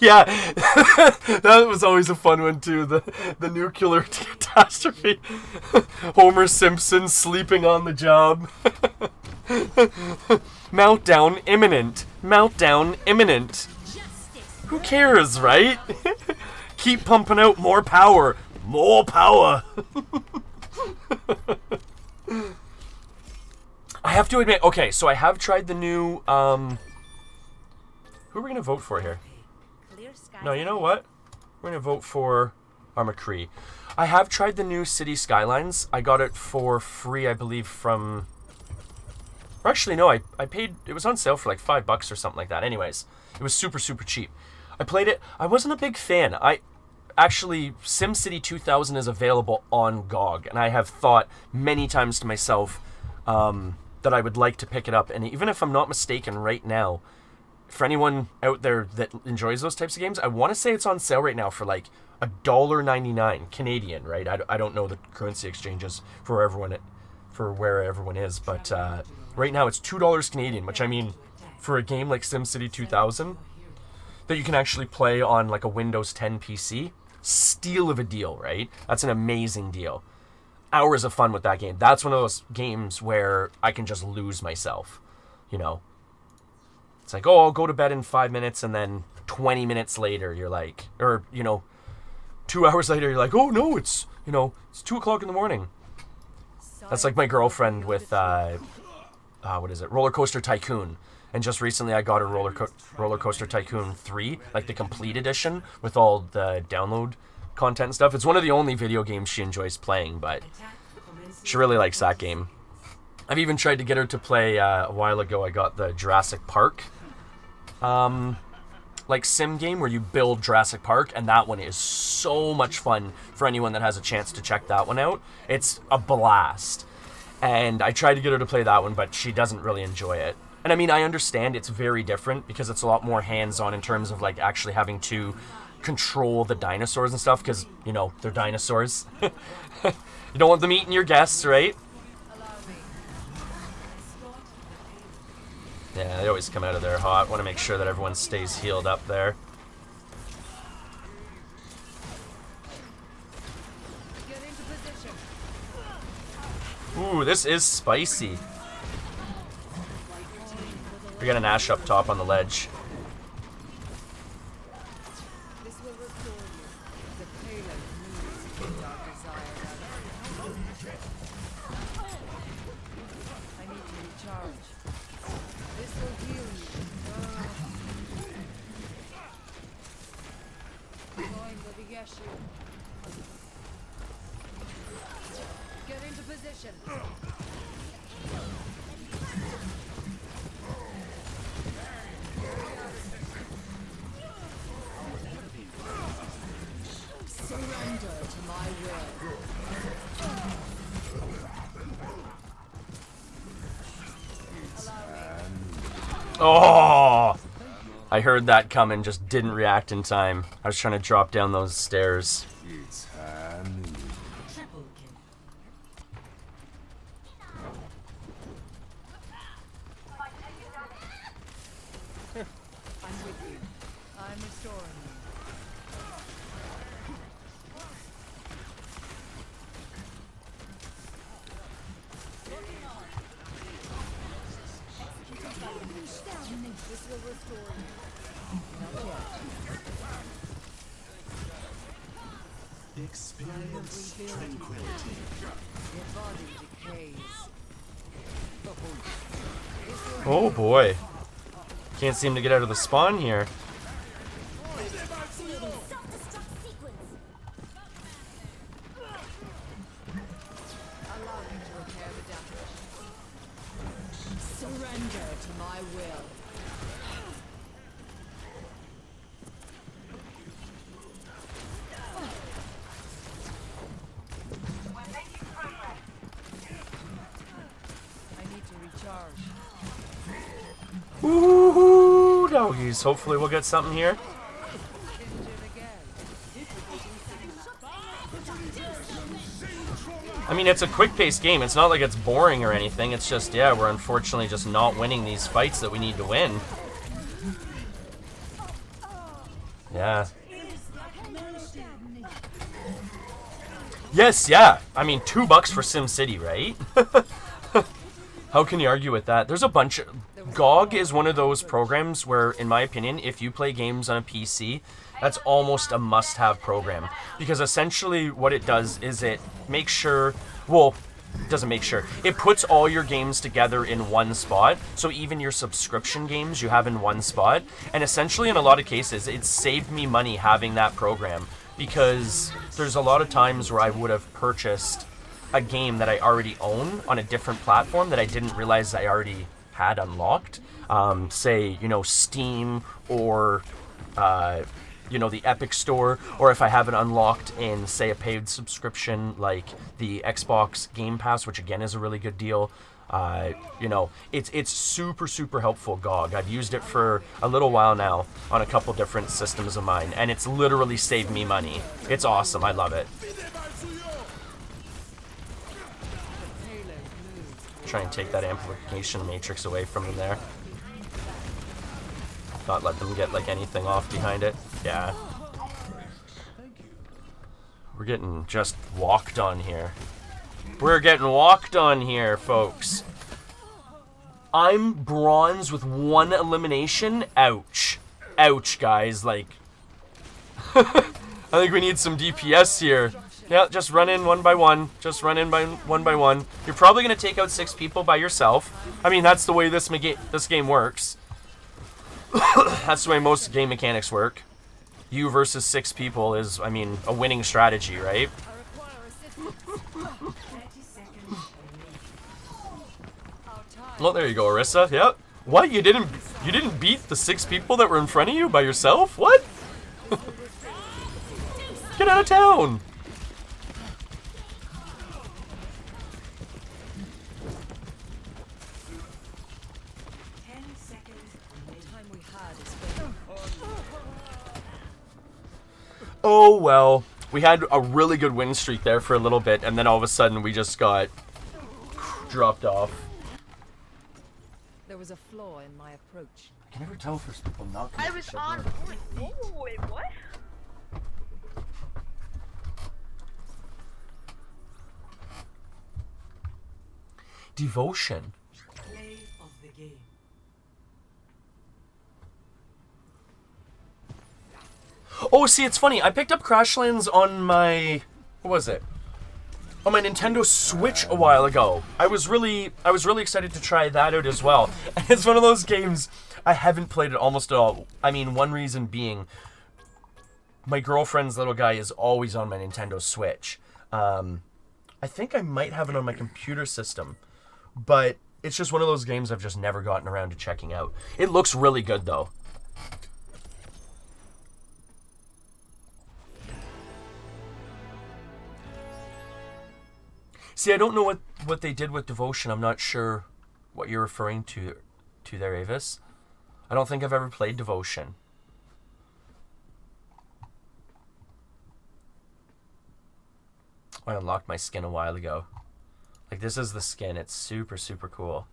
yeah, that was always a fun one too. The nuclear catastrophe. Homer Simpson sleeping on the job. Meltdown imminent. Meltdown imminent. Who cares, right? Keep pumping out more power. More power. I have to admit, okay, so I have tried the new who are we gonna vote for here? Clear skies. No, you know what? We're gonna vote for our McCree. I have tried the new City Skylines. I got it for free, I believe, from... Or actually, no, I paid... It was on sale for like $5 or something like that. Anyways, it was super, super cheap. I played it. I wasn't a big fan. Actually, SimCity 2000 is available on GOG, and I have thought many times to myself that I would like to pick it up. And even if I'm not mistaken right now, for anyone out there that enjoys those types of games, I want to say it's on sale right now for like $1.99 Canadian, right? I don't know the currency exchanges for where everyone is, but right now it's $2 Canadian, which I mean, for a game like SimCity 2000 that you can actually play on like a Windows 10 PC, steal of a deal, right? That's an amazing deal. Hours of fun with that game. That's one of those games where I can just lose myself, you know? It's like, oh, I'll go to bed in 5 minutes, and then 20 minutes later, you're like, or, 2 hours later, you're like, oh, no, it's 2 o'clock in the morning. That's like my girlfriend with, what is it, Roller Coaster Tycoon. And just recently I got a Roller Coaster Tycoon 3, like the complete edition, with all the download content and stuff. It's one of the only video games she enjoys playing, but she really likes that game. I've even tried to get her to play, a while ago I got the Jurassic Park like sim game where you build Jurassic Park, and that one is so much fun for anyone that has a chance to check that one out. It's a blast. And I tried to get her to play that one, but she doesn't really enjoy it. And I mean, I understand it's very different because it's a lot more hands-on in terms of like actually having to control the dinosaurs and stuff because, they're dinosaurs. You don't want them eating your guests, right? Yeah, they always come out of there hot. Want to make sure that everyone stays healed up there. Get into position. Ooh, this is spicy. We got an Ash up top on the ledge. This will restore you. The payload needs to get our desired outcome. I need to recharge. This will heal you. Join the Yeshu. position. Surrender to my will. Oh! I heard that come and just didn't react in time. I was trying to drop down those stairs. Triple kill. I'm with you. I'm restoring you. This will restore you. Not yet. Experience tranquility. Your body decays. Oh boy. Can't seem to get out of the spawn here. Activating self-destruct sequence. Allow me to repair the damage. Surrender to my will. I need to recharge. Ooh, doggies. Hopefully we'll get something here. Injured again. I mean, it's a quick-paced game. It's not like it's boring or anything. It's just, yeah, we're unfortunately just not winning these fights that we need to win. Yeah. Yes, yeah. I mean, $2 for SimCity, right? How can you argue with that? There's a bunch of... GOG is one of those programs where, in my opinion, if you play games on a PC, that's almost a must-have program. Because essentially what it does is it makes sure... Well, it doesn't make sure. It puts all your games together in one spot. So even your subscription games you have in one spot. And essentially, in a lot of cases, it saved me money having that program. Because there's a lot of times where I would have purchased a game that I already own on a different platform that I didn't realize I already had unlocked. Say, you know, Steam or, you know, the Epic Store, or if I have it unlocked in, say, a paid subscription like the Xbox Game Pass, which again is a really good deal. You know, it's super, super helpful, GOG. I've used it for a little while now on a couple different systems of mine, and it's literally saved me money. It's awesome. I love it. Try and take that amplification matrix away from them there. Not let them get like anything off behind it. Yeah. We're getting just walked on here. We're getting walked on here, folks. I'm bronze with 1 elimination. Ouch. Ouch, guys. Like, I think we need some DPS here. Yeah, just run in one by one. Just run in by one by one. You're probably going to take out 6 people by yourself. I mean, that's the way this game works. That's the way most game mechanics work. You versus 6 people is, I mean, a winning strategy, right? I require assistance. 30 seconds. Well, there you go, Orisa. Yep. What? You didn't beat the 6 people that were in front of you by yourself? What? Get out of town. Oh, well, we had a really good win streak there for a little bit, and then all of a sudden we just got dropped off. There was a flaw in my approach. I can never tell if there's people knocking. I was on. Oh, wait, what? Devotion. Play of the game. Oh, see, it's funny. I picked up Crashlands on my... What was it? On my Nintendo Switch a while ago. I was really excited to try that out as well. And it's one of those games I haven't played it almost at all. I mean, one reason being my girlfriend's little guy is always on my Nintendo Switch. And I think I might have it on my computer system, but it's just one of those games I've just never gotten around to checking out. It looks really good, though. See, I don't know what they did with Devotion. I'm not sure what you're referring to there, Avis. I don't think I've ever played Devotion. I unlocked my skin a while ago. Like, this is the skin. It's super, super cool.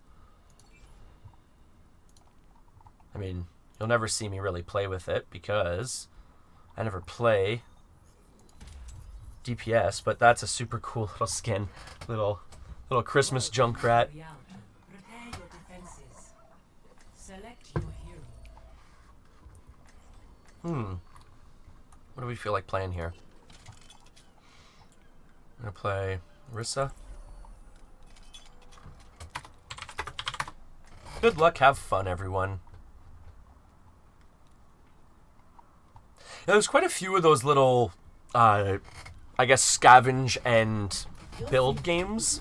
I mean, you'll never see me really play with it because I never play DPS, but that's a super cool little skin. Little Christmas Junkrat. Prepare your defenses. Select your hero. What do we feel like playing here? I'm gonna play Rissa. Good luck, have fun, everyone. Yeah, there's quite a few of those little, I guess, scavenge and build games.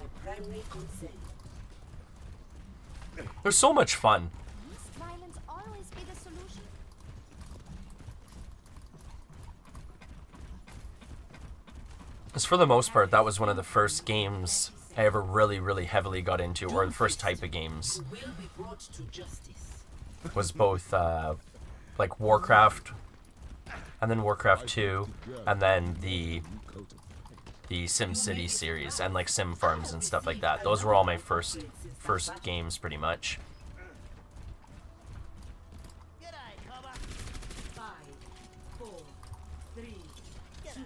They're so much fun. Must violence always be the solution? Because for the most part, that was one of the first games I ever really, really heavily got into, or the first type of games. Was both, like Warcraft, and then Warcraft 2, and then the SimCity series, and like Sim Farms and stuff like that. Those were all my first games, pretty much. 5, 4, 3, 2,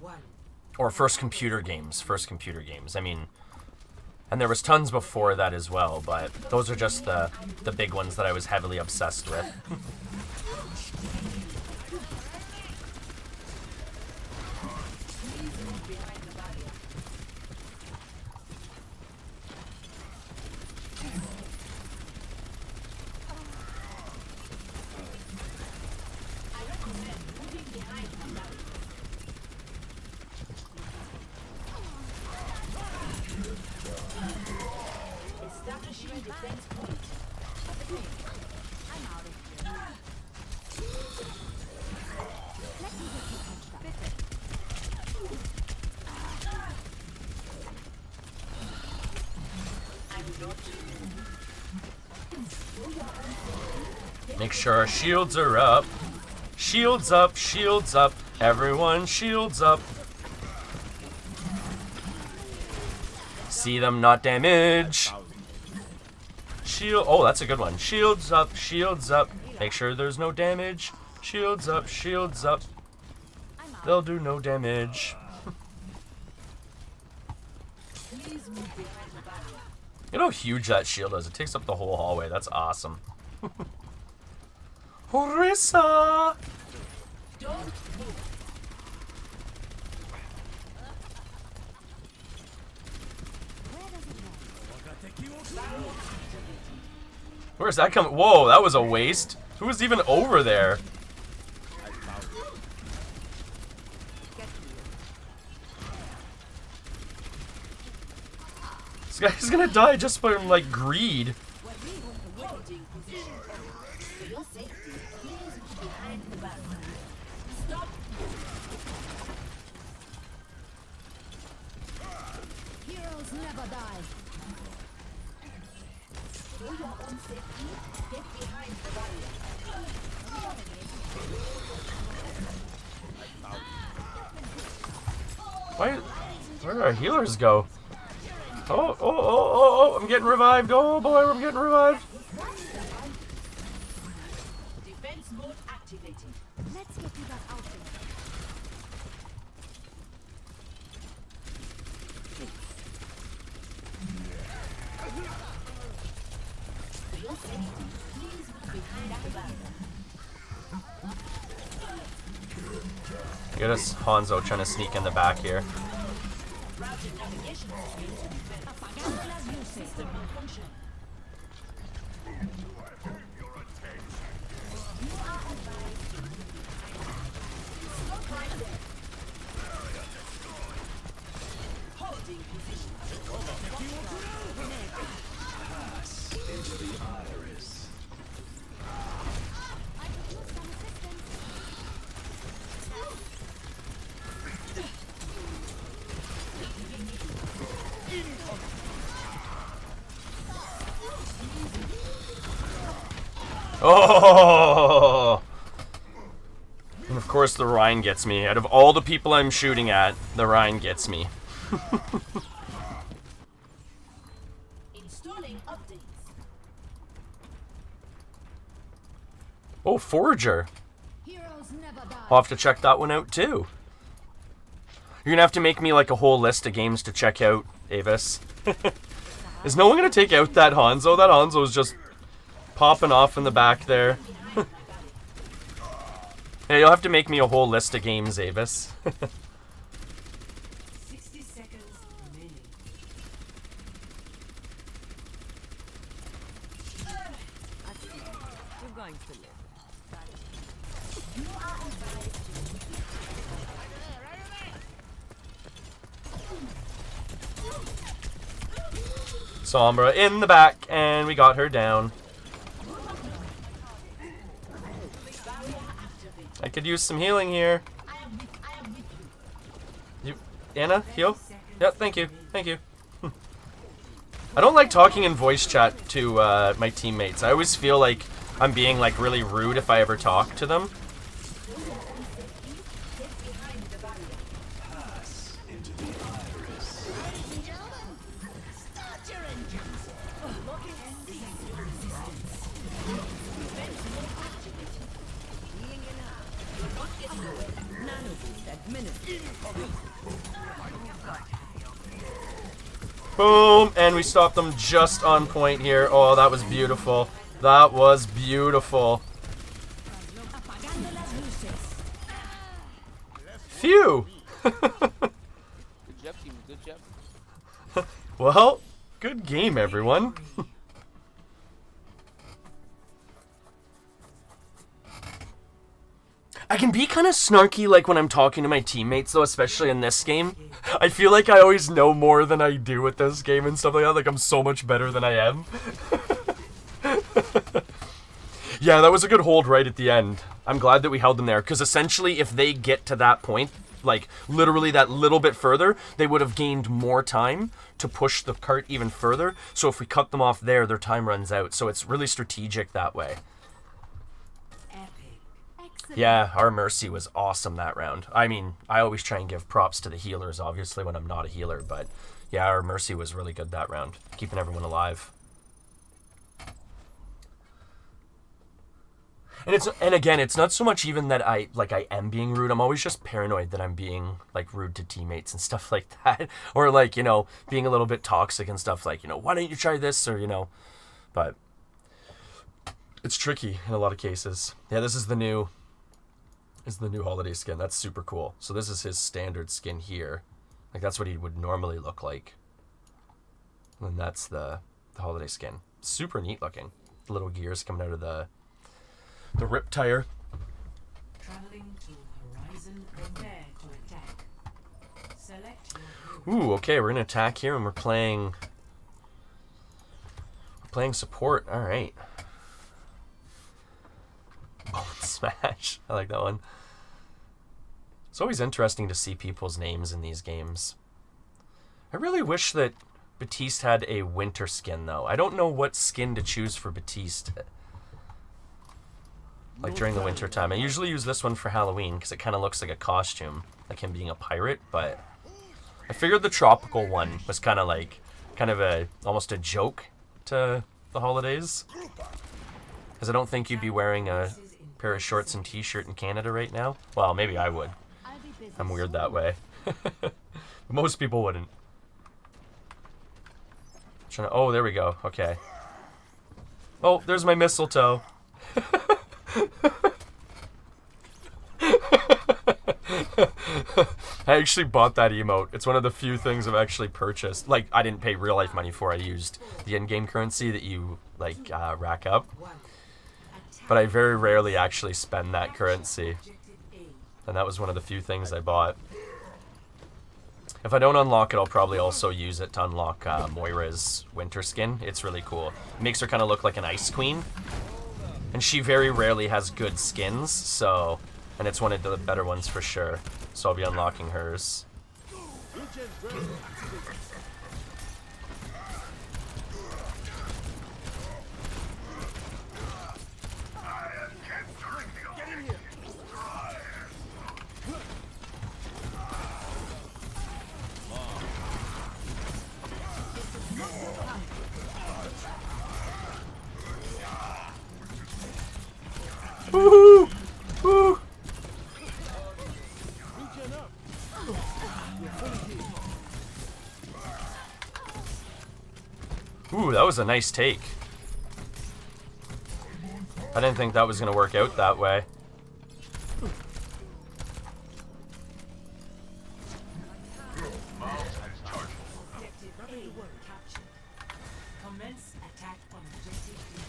1. Or first computer games. I mean, and there was tons before that as well, but those are just the big ones that I was heavily obsessed with. Make sure our shields are up. Shields up, shields up. Everyone, shields up. See them not damage. Shield. Oh, that's a good one. Shields up, shields up. Make sure there's no damage. Shields up, shields up. They'll do no damage. You know how huge that shield is? It takes up the whole hallway. That's awesome. Orisa! Where's that coming? Whoa, that was a waste. Who was even over there? This guy's gonna die just from, like, greed. Heroes never die. Where did our healers go? Oh, I'm getting revived. Oh boy, I'm getting revived. Defense mode activated. Let's get you back out there. Get us Hanzo trying to sneak in the back here. Oh! And of course the Rhine gets me. Out of all the people I'm shooting at, the Rhine gets me. Installing updates. Oh, Forager. Heroes never die. I'll have to check that one out too. You're gonna have to make me like a whole list of games to check out, Avis. Is no one gonna take out that Hanzo? That Hanzo is just popping off in the back there. Hey, you'll have to make me a whole list of games, Avis. 60 seconds remaining. You're going to live. Sombra in the back, and we got her down. I could use some healing here. You, Anna, heal? Yep, thank you, thank you. I don't like talking in voice chat to my teammates. I always feel like I'm being like really rude if I ever talk to them. Boom, and we stopped them just on point here. Oh, that was beautiful. That was beautiful. Phew. Good job, team. Good job. Well, good game, everyone. I can be kind of snarky like when I'm talking to my teammates though, especially in this game. I feel like I always know more than I do with this game and stuff like that. Like I'm so much better than I am. Yeah, that was a good hold right at the end. I'm glad that we held them there because essentially if they get to that point, like literally that little bit further, they would have gained more time to push the cart even further. So if we cut them off there, their time runs out. So it's really strategic that way. Yeah, our Mercy was awesome that round. I mean, I always try and give props to the healers, obviously, when I'm not a healer. But yeah, our Mercy was really good that round, keeping everyone alive. And again, it's not so much even that I am being rude. I'm always just paranoid that I'm being like rude to teammates and stuff like that, or like, you know, being a little bit toxic and stuff like, you know, why don't you try this, or you know, but it's tricky in a lot of cases. Yeah, this is the new holiday skin. That's super cool. So this is his standard skin here. Like that's what he would normally look like. And that's the holiday skin. Super neat looking. The little gears coming out of the rip tire. Traveling to horizon, prepare to attack. Select your hero. Ooh, okay, we're gonna attack here and we're playing support. Alright. Bone Smash. I like that one. It's always interesting to see people's names in these games. I really wish that Baptiste had a winter skin, though. I don't know what skin to choose for Baptiste. Like during the winter time. I usually use this one for Halloween because it kind of looks like a costume, like him being a pirate, but I figured the tropical one was kind of almost a joke to the holidays. Because I don't think you'd be wearing a pair of shorts and t-shirt in Canada right now. Well, maybe I would. I'm weird that way. But most people wouldn't. Oh, there we go. Okay. Oh, there's my mistletoe. I actually bought that emote. It's one of the few things I've actually purchased. Like, I didn't pay real life money for it. I used the in-game currency that you, like, rack up. But I very rarely actually spend that currency. And that was one of the few things I bought. If I don't unlock it, I'll probably also use it to unlock Moira's winter skin. It's really cool. It makes her kind of look like an ice queen. And she very rarely has good skins, so... And it's one of the better ones for sure. So I'll be unlocking hers. Woohoo! Woo! Ooh, that was a nice take. I didn't think that was going to work out that way. Objective A captured. Commence attack on objective B.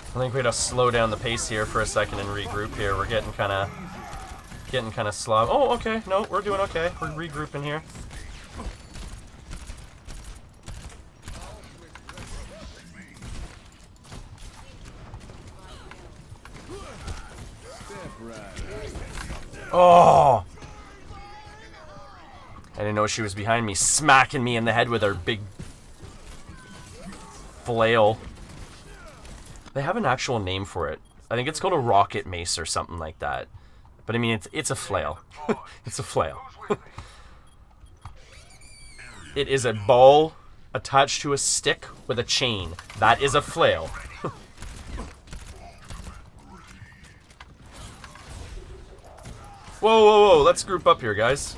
I think we gotta slow down the pace here for a second and regroup here. We're getting kind of slow. Oh, okay. No, we're doing okay. We're regrouping here. Oh! I didn't know she was behind me, smacking me in the head with her big flail. They have an actual name for it. I think it's called a rocket mace or something like that. But I mean, it's a flail. It's a flail. It is a ball attached to a stick with a chain. That is a flail. Whoa, whoa, whoa. Let's group up here, guys.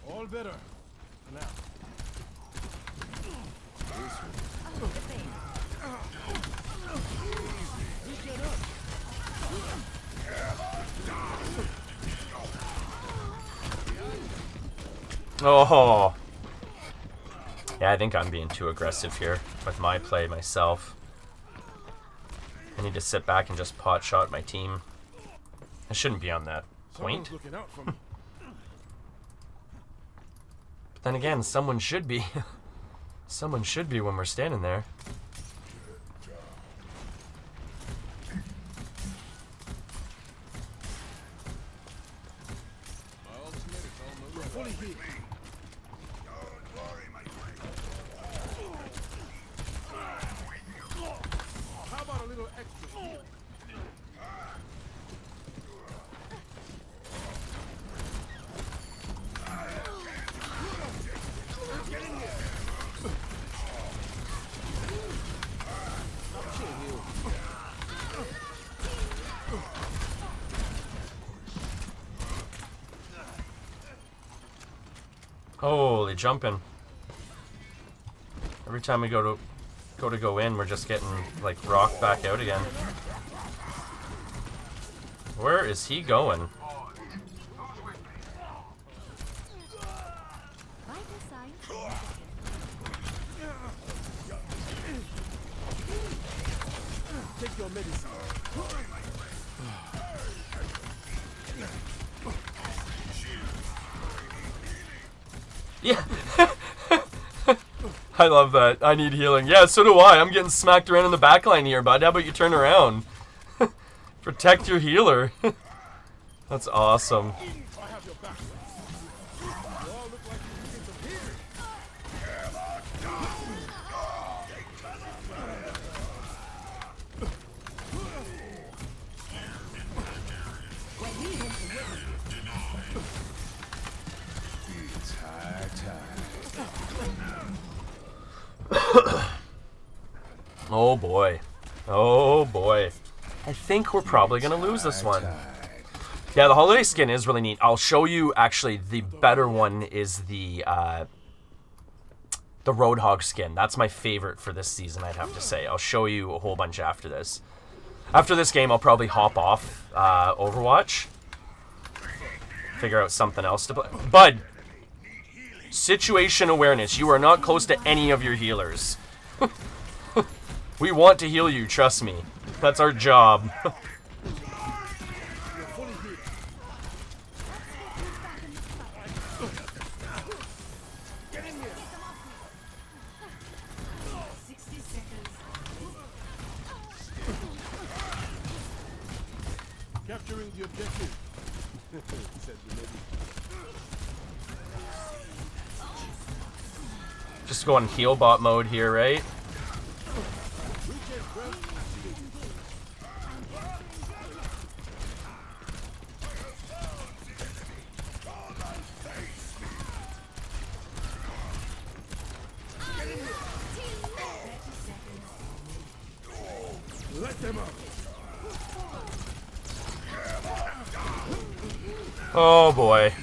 All better. Now. Oh. Yeah, I think I'm being too aggressive here with my play myself. I need to sit back and just pot shot my team. I shouldn't be on that point. Someone's looking out for me. But then again, someone should be. Someone should be when we're standing there. Fully healed. How about a little extra heal? Holy jumping. Every time we go in, we're just getting like rocked back out again. Where is he going? Take your medicine. Yeah. I love that. I need healing. Yeah, so do I. I'm getting smacked around in the backline here, bud. How about you turn around? Protect your healer. That's awesome. I have your back. You all look like you needed some healing. Oh boy. Oh boy. I think we're probably going to lose this one. Yeah, the holiday skin is really neat. I'll show you, actually, the better one is the Roadhog skin. That's my favorite for this season, I'd have to say. I'll show you a whole bunch after this. After this game, I'll probably hop off Overwatch. Figure out something else to play. Bud, situation awareness. You are not close to any of your healers. We want to heal you, trust me. That's our job. You're fully healed. 60 seconds. Capturing the objective. Said the lady. Just go on heal bot mode here, right? Recharge grant activated. Let them out. Oh boy.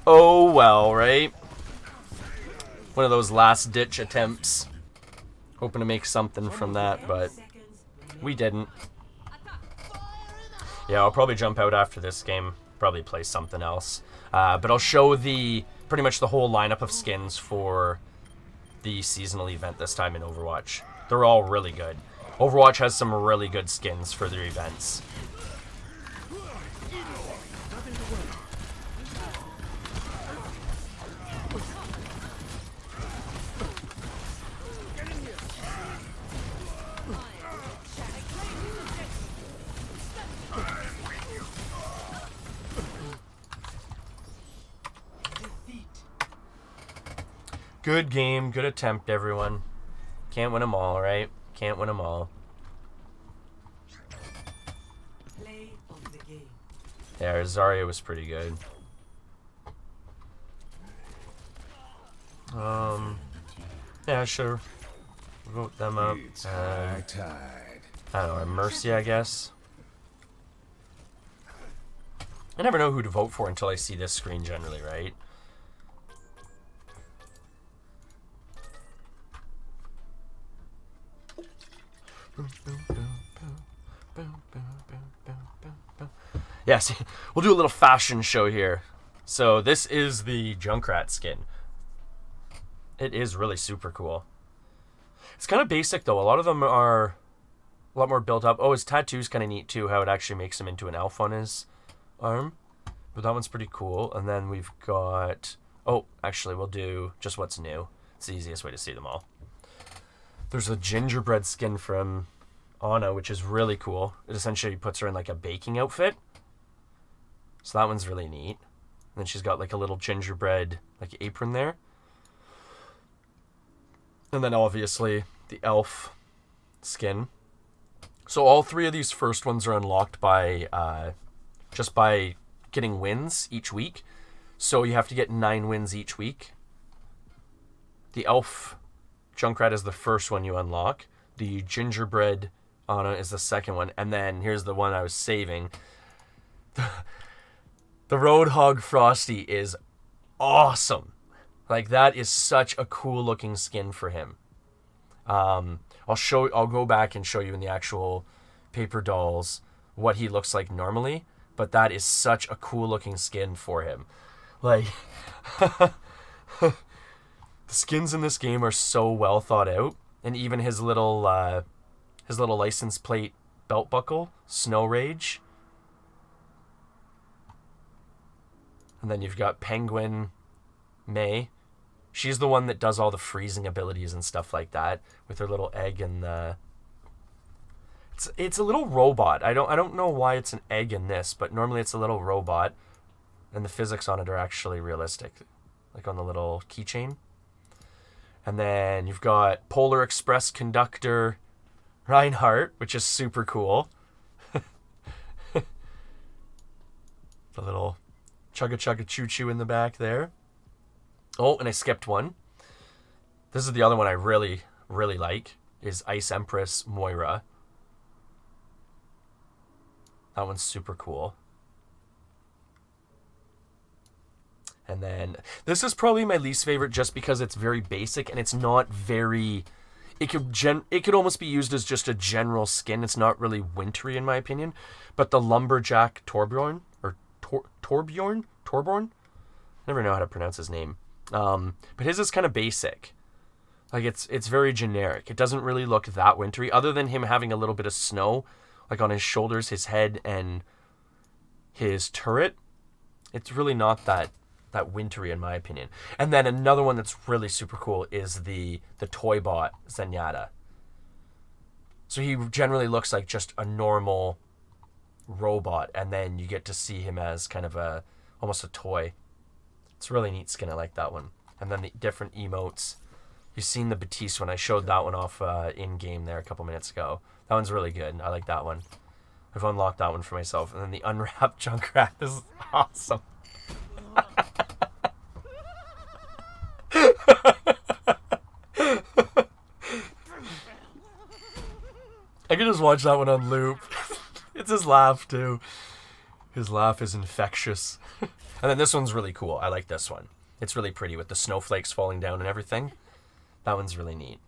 Oh well, right? One of those last ditch attempts. Hoping to make something from that, but we didn't. Yeah, I'll probably jump out after this game. Probably play something else. But I'll show pretty much the whole lineup of skins for the seasonal event this time in Overwatch. They're all really good. Overwatch has some really good skins for their events. Good game, good attempt, everyone. Can't win them all, right? Can't win them all. Play of the game. Yeah, Zarya was pretty good. Yeah, sure. Vote them up. I don't know, Mercy, I guess. I never know who to vote for until I see this screen generally, right? Yes, we'll do a little fashion show here. So this is the Junkrat skin. It is really super cool. It's kind of basic though. A lot of them are a lot more built up. Oh, his tattoo's kind of neat too, how it actually makes him into an elf on his arm. But that one's pretty cool. And then we've got... Oh, actually, we'll do just what's new. It's the easiest way to see them all. There's a gingerbread skin from Ana, which is really cool. It essentially puts her in like a baking outfit. So that one's really neat. And then she's got like a little gingerbread like apron there. And then obviously the elf skin. So all three of these first ones are unlocked by just by getting wins each week. So you have to get 9 wins each week. The elf Junkrat is the first one you unlock. The gingerbread Ana is the second one. And then here's the one I was saving. The Roadhog Frosty is awesome. Like, that is such a cool looking skin for him. I'll go back and show you in the actual paper dolls what he looks like normally, but that is such a cool looking skin for him. Like, the skins in this game are so well thought out, and even his little license plate belt buckle, Snow Rage. And then you've got Penguin May. She's the one that does all the freezing abilities and stuff like that with her little egg and the... It's a little robot. I don't know why it's an egg in this, but normally it's a little robot, and the physics on it are actually realistic, like on the little keychain. And then you've got Polar Express conductor Reinhardt, which is super cool. The little chugga chugga choo choo in the back there. Oh, and I skipped one. This is the other one I really, really like, is Ice Empress Moira. That one's super cool. And then this is probably my least favorite just because it's very basic and it's not very... It could almost be used as just a general skin. It's not really wintry in my opinion. But the Lumberjack Torbjorn, or Torbjorn? I never know how to pronounce his name. But his is kind of basic. Like, it's very generic. It doesn't really look that wintry, other than him having a little bit of snow, like on his shoulders, his head, and his turret. It's really not that wintry, in my opinion. And then another one that's really super cool is the toy bot Zenyatta. So he generally looks like just a normal robot, and then you get to see him as kind of almost a toy. It's a really neat skin. I like that one. And then the different emotes. You've seen the Batiste one. I showed that one off in-game there a couple minutes ago. That one's really good. I like that one. I've unlocked that one for myself. And then the unwrapped Junkrat is awesome. I can just watch that one on loop. It's his laugh, too. His laugh is infectious. And then this one's really cool. I like this one. It's really pretty with the snowflakes falling down and everything. That one's really neat.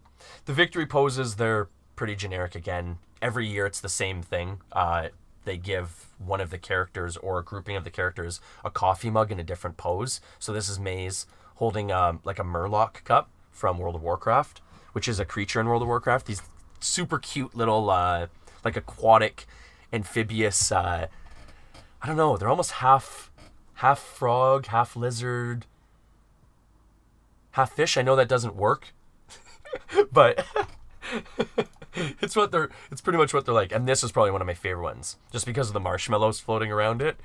The victory poses, they're pretty generic again. Every year it's the same thing. They give one of the characters or a grouping of the characters a coffee mug in a different pose. So this is Maze holding like a Murloc cup from World of Warcraft, which is a creature in World of Warcraft. These super cute little like aquatic amphibious I don't know, they're almost half frog, half lizard, half fish. I know that doesn't work. But it's pretty much what they're like. And this is probably one of my favorite ones, just because of the marshmallows floating around it.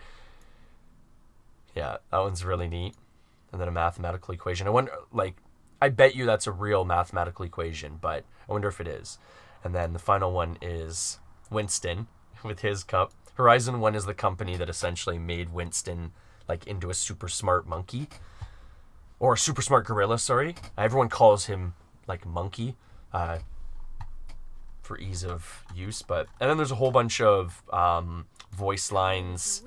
Yeah, that one's really neat. And then a mathematical equation. I wonder, like, I bet you that's a real mathematical equation, but I wonder if it is. And then the final one is Winston with his cup. Horizon 1 is the company that essentially made Winston like into a super smart monkey. Or a super smart gorilla, sorry. Everyone calls him like monkey for ease of use. And then there's a whole bunch of voice lines.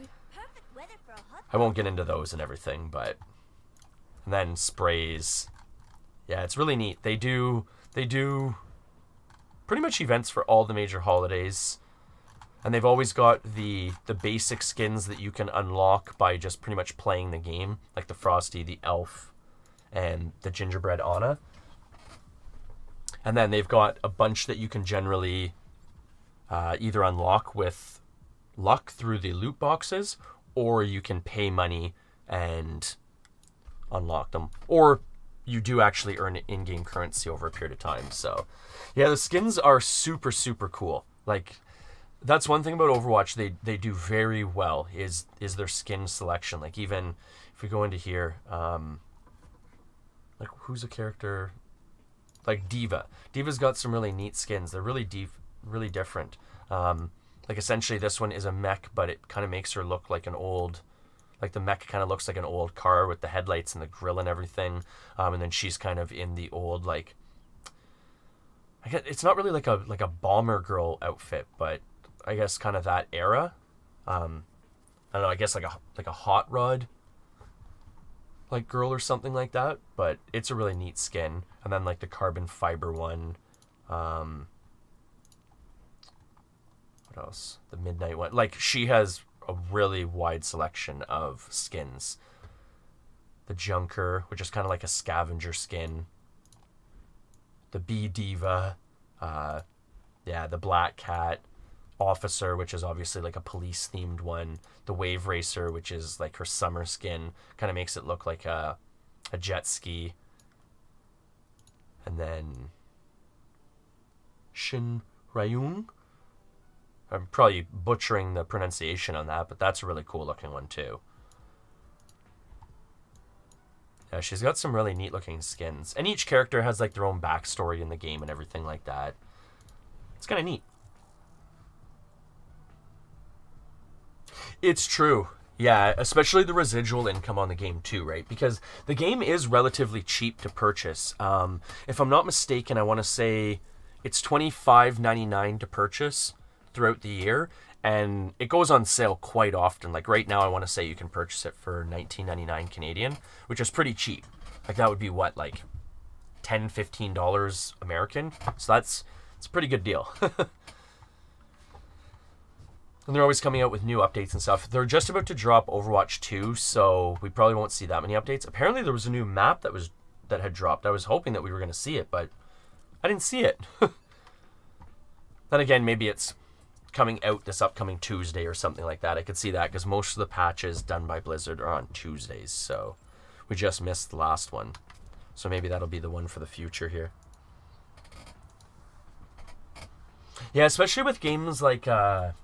I won't get into those and everything, and then sprays. Yeah, it's really neat. They do pretty much events for all the major holidays. And they've always got the basic skins that you can unlock by just pretty much playing the game, like the Frosty, the Elf, and the Gingerbread Anna. And then they've got a bunch that you can generally either unlock with luck through the loot boxes, or you can pay money and unlock them. Or you do actually earn in-game currency over a period of time. So, yeah, the skins are super, super cool. Like, that's one thing about Overwatch they do very well is their skin selection. Like, even if we go into here, like, who's a character like Diva? Diva's got some really neat skins. They're really deep, really different. Like, essentially this one is a mech, but it kind of makes her look like an old, like, the mech kind of looks like an old car with the headlights and the grill and everything. And then she's kind of in the old, like, I guess it's not really like a bomber girl outfit, but I guess kind of that era. I don't know, I guess like a hot rod like girl or something like that, but it's a really neat skin. And then like the carbon fiber one, what else? The midnight one. Like, she has a really wide selection of skins. The Junker, which is kind of like a scavenger skin. The Bee Diva, the Black Cat. Officer, which is obviously like a police themed one. The Wave Racer, which is like her summer skin, kind of makes it look like a jet ski. And then Shin Ryung. I'm probably butchering the pronunciation on that, but that's a really cool looking one too. Yeah, she's got some really neat looking skins. And each character has like their own backstory in the game and everything like that. It's kind of neat. It's true. Yeah, especially the residual income on the game too, right? Because the game is relatively cheap to purchase. If I'm not mistaken, I want to say it's $25.99 to purchase throughout the year, and it goes on sale quite often. Like right now, I want to say you can purchase it for $19.99 Canadian, which is pretty cheap. Like that would be what, like $10, $15 American? So it's a pretty good deal. And they're always coming out with new updates and stuff. They're just about to drop Overwatch 2, so we probably won't see that many updates. Apparently there was a new map that had dropped. I was hoping that we were going to see it, but I didn't see it. Then again, maybe it's coming out this upcoming Tuesday or something like that. I could see that because most of the patches done by Blizzard are on Tuesdays, so we just missed the last one. So maybe that'll be the one for the future here. Yeah, especially with games like Fortnite.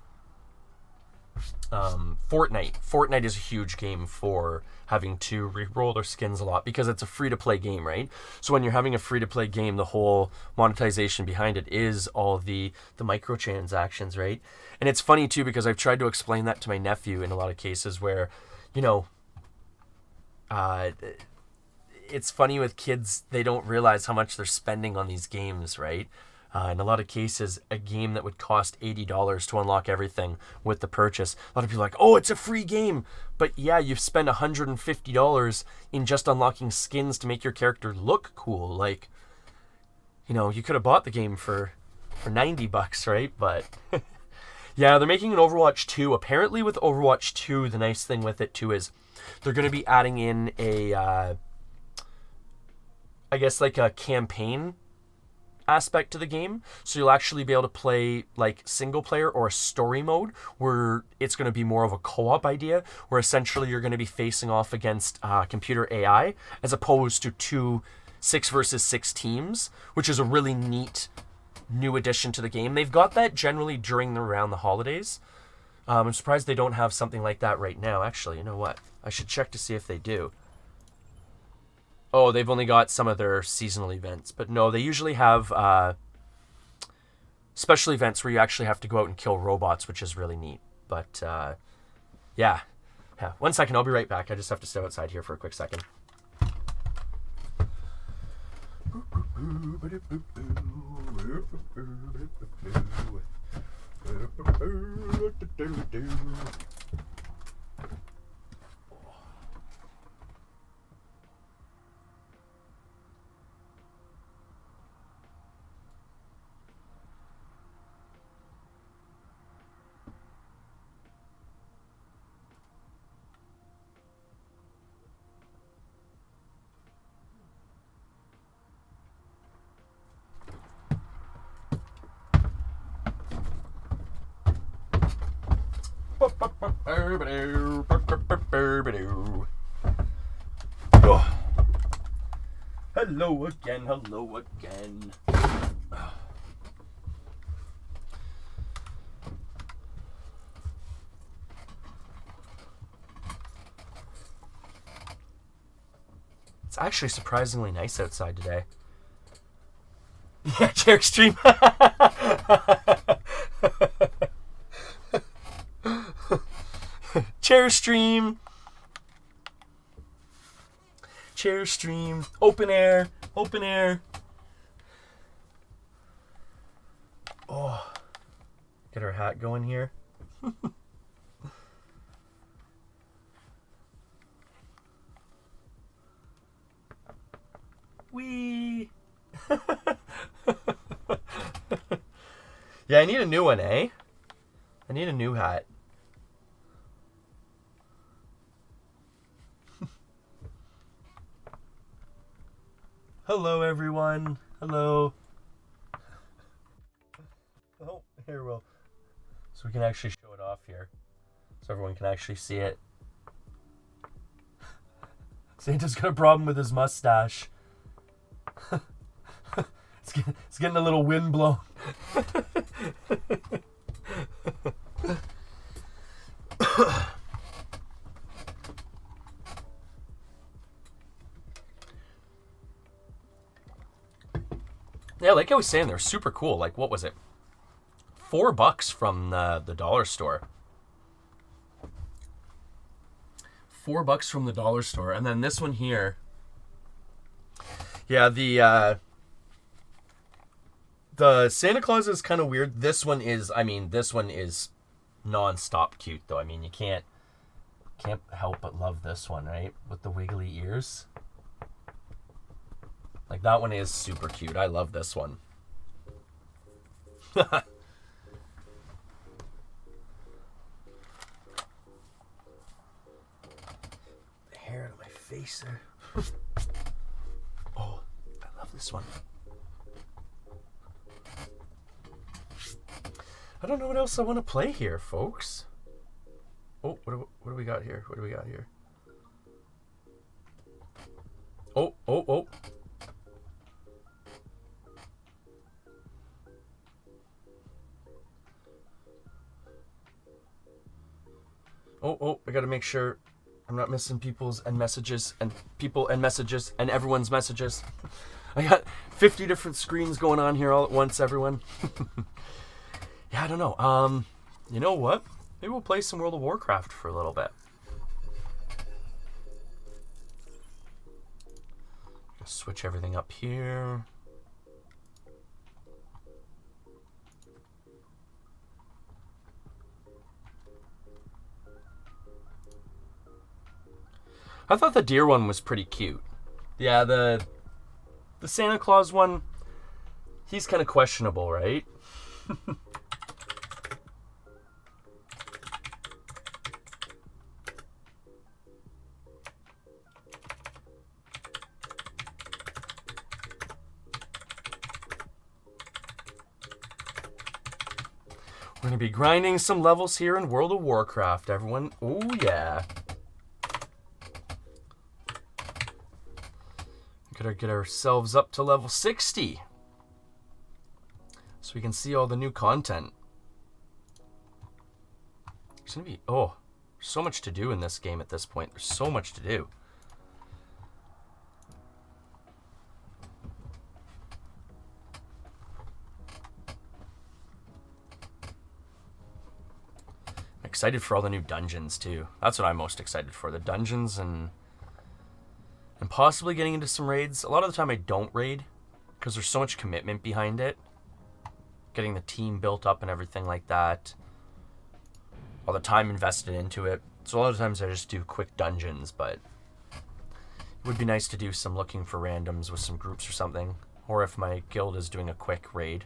Fortnite is a huge game for having to re-roll their skins a lot because it's a free-to-play game, right? So when you're having a free-to-play game, the whole monetization behind it is all the microtransactions, right? And it's funny, too, because I've tried to explain that to my nephew in a lot of cases where, you know, it's funny with kids, they don't realize how much they're spending on these games, right? In a lot of cases, a game that would cost $80 to unlock everything with the purchase, a lot of people are like, oh, it's a free game. But yeah, you've spent $150 in just unlocking skins to make your character look cool. Like, you know, you could have bought the game for $90, right? But yeah, they're making an Overwatch 2. Apparently with Overwatch 2, the nice thing with it too is they're going to be adding in a, I guess like a campaign aspect to the game, so you'll actually be able to play like single player or a story mode where it's going to be more of a co-op idea where essentially you're going to be facing off against computer AI as opposed to 2 6 versus 6 teams, which is a really neat new addition to the game. They've got that generally around the holidays. I'm surprised they don't have something like that right now. Actually, you know what, I should check to see if they do. Oh, they've only got some of their seasonal events. But no, they usually have special events where you actually have to go out and kill robots, which is really neat. But, yeah. 1 second, I'll be right back. I just have to step outside here for a quick second. Oh. Hello again, hello again. It's actually surprisingly nice outside today. Yeah, ShedStream. ShedStream. ShedStream. Open air. Open air. Oh. Get our hat going here. Wee. Yeah, I need a new one, eh? I need a new hat. Hello, everyone. Hello. Oh, here we'll. So we can actually show it off here. So everyone can actually see it. Santa's got a problem with his mustache. It's getting a little wind blown. Yeah, like I was saying, they're super cool. Like, what was it? $4 from the dollar store. $4 from the dollar store. And then this one here. Yeah, the Santa Claus is kind of weird. This one is non-stop cute, though. I mean, you can't help but love this one, right? With the wiggly ears. Like, that one is super cute. I love this one. The hair out of my face there. Oh, I love this one. I don't know what else I want to play here, folks. Oh, what do we got here? What do we got here? Oh. Oh, I gotta make sure I'm not missing people's and messages and people and messages and everyone's messages. I got 50 different screens going on here all at once, everyone. Yeah, I don't know. You know what? Maybe we'll play some World of Warcraft for a little bit. Switch everything up here. I thought the deer one was pretty cute. Yeah, the Santa Claus one, he's kind of questionable, right? We're going to be grinding some levels here in World of Warcraft, everyone. Oh, yeah. Gotta get ourselves up to level 60. So we can see all the new content. There's going to be... Oh, so much to do in this game at this point. There's so much to do. Excited for all the new dungeons too. That's what I'm most excited for. The dungeons and possibly getting into some raids. A lot of the time I don't raid because there's so much commitment behind it. Getting the team built up and everything like that. All the time invested into it. So a lot of times I just do quick dungeons, but it would be nice to do some looking for randoms with some groups or something. Or if my guild is doing a quick raid.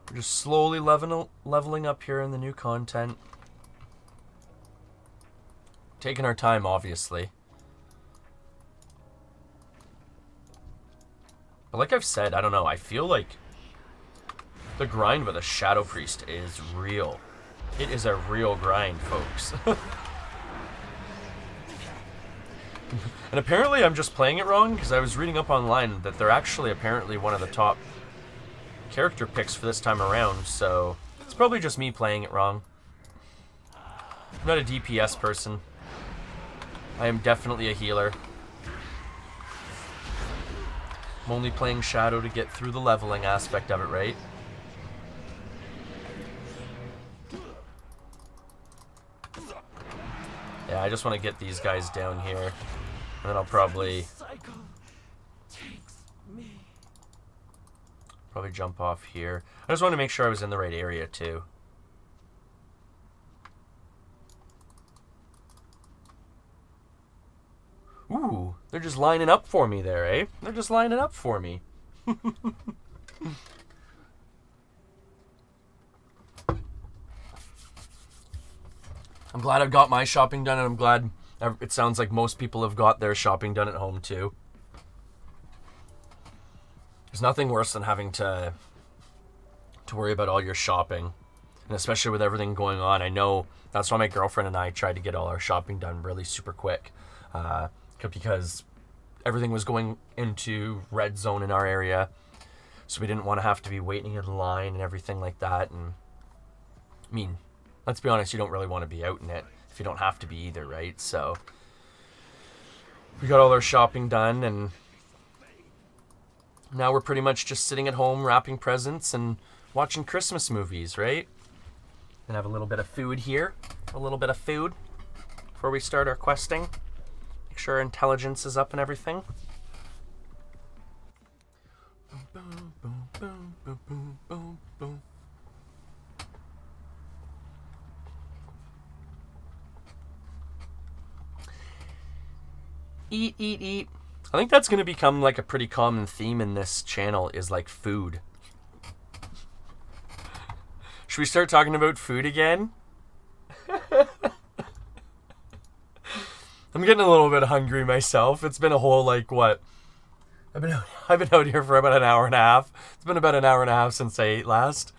We're just slowly leveling up here in the new content. Taking our time, obviously. But like I've said, I don't know, I feel like the grind with a Shadow Priest is real. It is a real grind, folks. And apparently I'm just playing it wrong, because I was reading up online that they're actually apparently one of the top character picks for this time around, so it's probably just me playing it wrong. I'm not a DPS person. I am definitely a healer. I'm only playing Shadow to get through the leveling aspect of it, right? Yeah, I just want to get these guys down here, and then I'll probably jump off here. I just want to make sure I was in the right area too. Ooh, they're just lining up for me there, eh? They're just lining up for me. I'm glad I've got my shopping done, and I'm glad it sounds like most people have got their shopping done at home too. There's nothing worse than having to worry about all your shopping, and especially with everything going on. I know that's why my girlfriend and I tried to get all our shopping done really super quick, because everything was going into red zone in our area, so we didn't want to have to be waiting in line and everything like that. And I mean, let's be honest, you don't really want to be out in it if you don't have to be either, right? So we got all our shopping done, and now we're pretty much just sitting at home wrapping presents and watching Christmas movies, right? And have a little bit of food here. A little bit of food before we start our questing. Make sure our intelligence is up and everything. Boom, boom, boom, boom, boom, boom, boom. Eat, eat, eat. I think that's going to become like a pretty common theme in this channel, is like food. Should we start talking about food again? I'm getting a little bit hungry myself. It's been a whole, like, what? I've been out here for about an hour and a half. It's been about an hour and a half since I ate last.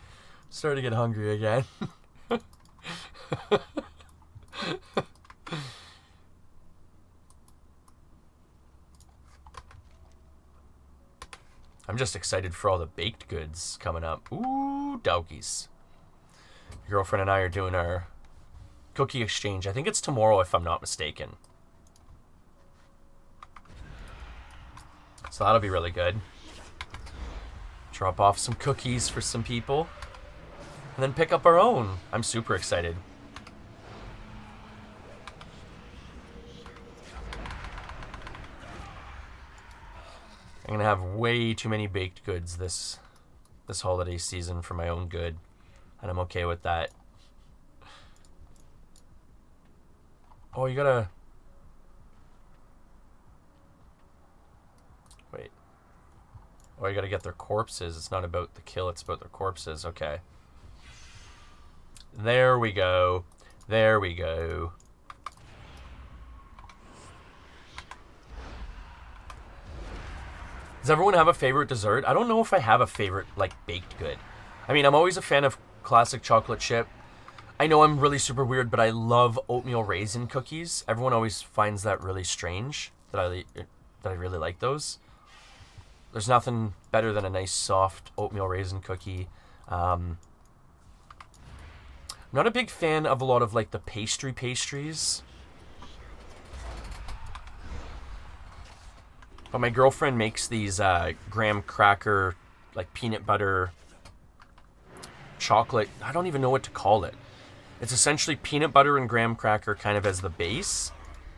Starting to get hungry again. I'm just excited for all the baked goods coming up. Ooh, doggies. My girlfriend and I are doing our cookie exchange. I think it's tomorrow, if I'm not mistaken. So that'll be really good. Drop off some cookies for some people. And then pick up our own. I'm super excited. I'm gonna have way too many baked goods this holiday season for my own good. And I'm okay with that. Oh, you gotta... Wait. Oh, you gotta get their corpses. It's not about the kill, it's about their corpses. Okay. There we go. There we go. Does everyone have a favorite dessert? I don't know if I have a favorite, like, baked good. I mean, I'm always a fan of classic chocolate chip. I know I'm really super weird, but I love oatmeal raisin cookies. Everyone always finds that really strange, that I really like those. There's nothing better than a nice soft oatmeal raisin cookie. I'm not a big fan of a lot of, like, the pastries. But my girlfriend makes these graham cracker, like, peanut butter chocolate. I don't even know what to call it. It's essentially peanut butter and graham cracker kind of as the base,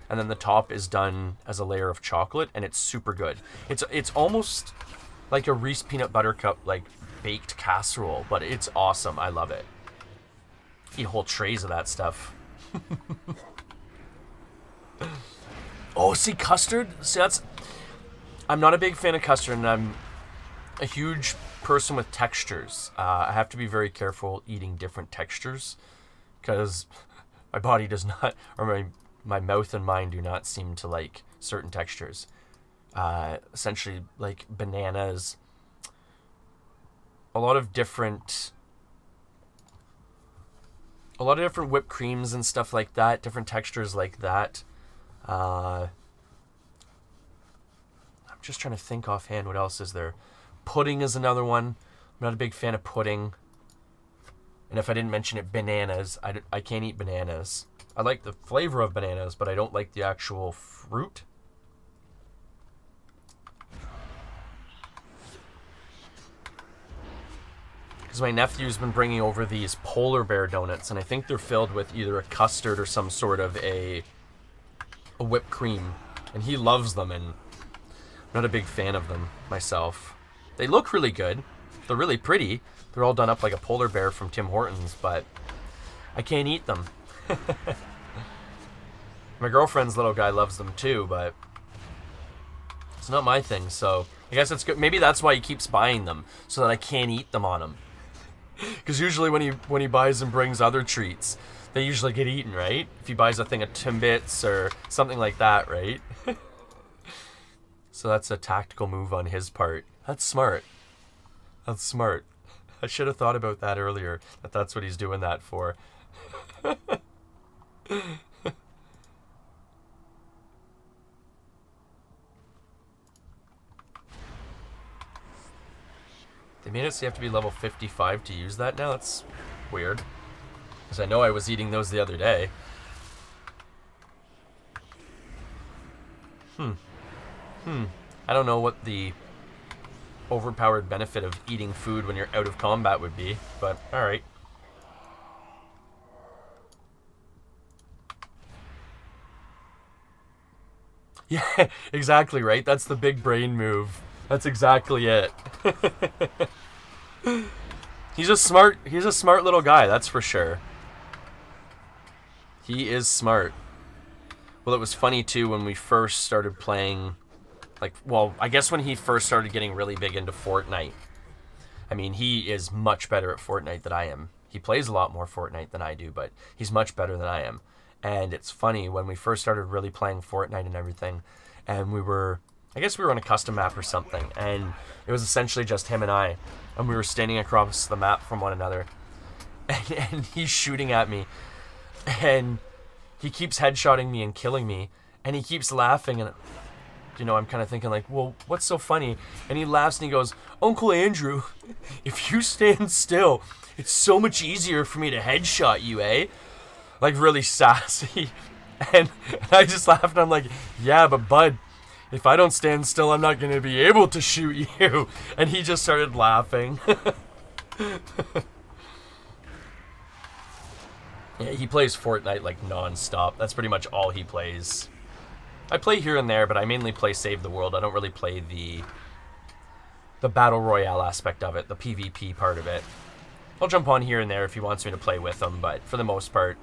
and then the top is done as a layer of chocolate, and it's super good. It's almost like a Reese peanut butter cup, like, baked casserole, but it's awesome. I love it. Eat whole trays of that stuff. Oh, see, custard? See, I'm not a big fan of custard, and I'm a huge person with textures. I have to be very careful eating different textures, because my body does not, or my mouth and mind do not seem to like certain textures. Essentially, like bananas, a lot of different whipped creams and stuff like that, different textures like that. I'm just trying to think offhand, what else is there? Pudding is another one. I'm not a big fan of pudding. And if I didn't mention it, bananas. I can't eat bananas. I like the flavor of bananas, but I don't like the actual fruit. Because my nephew's been bringing over these polar bear donuts, and I think they're filled with either a custard or some sort of a whipped cream. And he loves them, and I'm not a big fan of them myself. They look really good. They're really pretty. They're all done up like a polar bear from Tim Hortons, but I can't eat them. My girlfriend's little guy loves them too, but it's not my thing, so I guess it's good. Maybe that's why he keeps buying them, so that I can't eat them on him. Because usually when he buys and brings other treats, they usually get eaten, right? If he buys a thing of Timbits or something like that, right? So that's a tactical move on his part. That's smart. That's smart. I should have thought about that earlier, that's what he's doing that for. They made it so you have to be level 55 to use that now? That's weird. Because I know I was eating those the other day. I don't know what the overpowered benefit of eating food when you're out of combat would be, but alright. Yeah, exactly, right? That's the big brain move. That's exactly it. He's a smart little guy, that's for sure. He is smart. Well, it was funny too when we first started playing, I guess when he first started getting really big into Fortnite. I mean, he is much better at Fortnite than I am. He plays a lot more Fortnite than I do, but he's much better than I am. And it's funny, when we first started really playing Fortnite and everything, and I guess we were on a custom map or something, and it was essentially just him and I, and we were standing across the map from one another, and he's shooting at me, and he keeps headshotting me and killing me, and he keeps laughing, and I'm kind of thinking like, well, what's so funny? And he laughs and he goes, Uncle Andrew, if you stand still, it's so much easier for me to headshot you, eh? Like, really sassy. And I just laughed, and I'm like, yeah, but bud, if I don't stand still, I'm not going to be able to shoot you. And he just started laughing. Yeah, he plays Fortnite like non-stop. That's pretty much all he plays. I play here and there, but I mainly play Save the World. I don't really play the Battle Royale aspect of it, the PvP part of it. I'll jump on here and there if he wants me to play with him, but for the most part,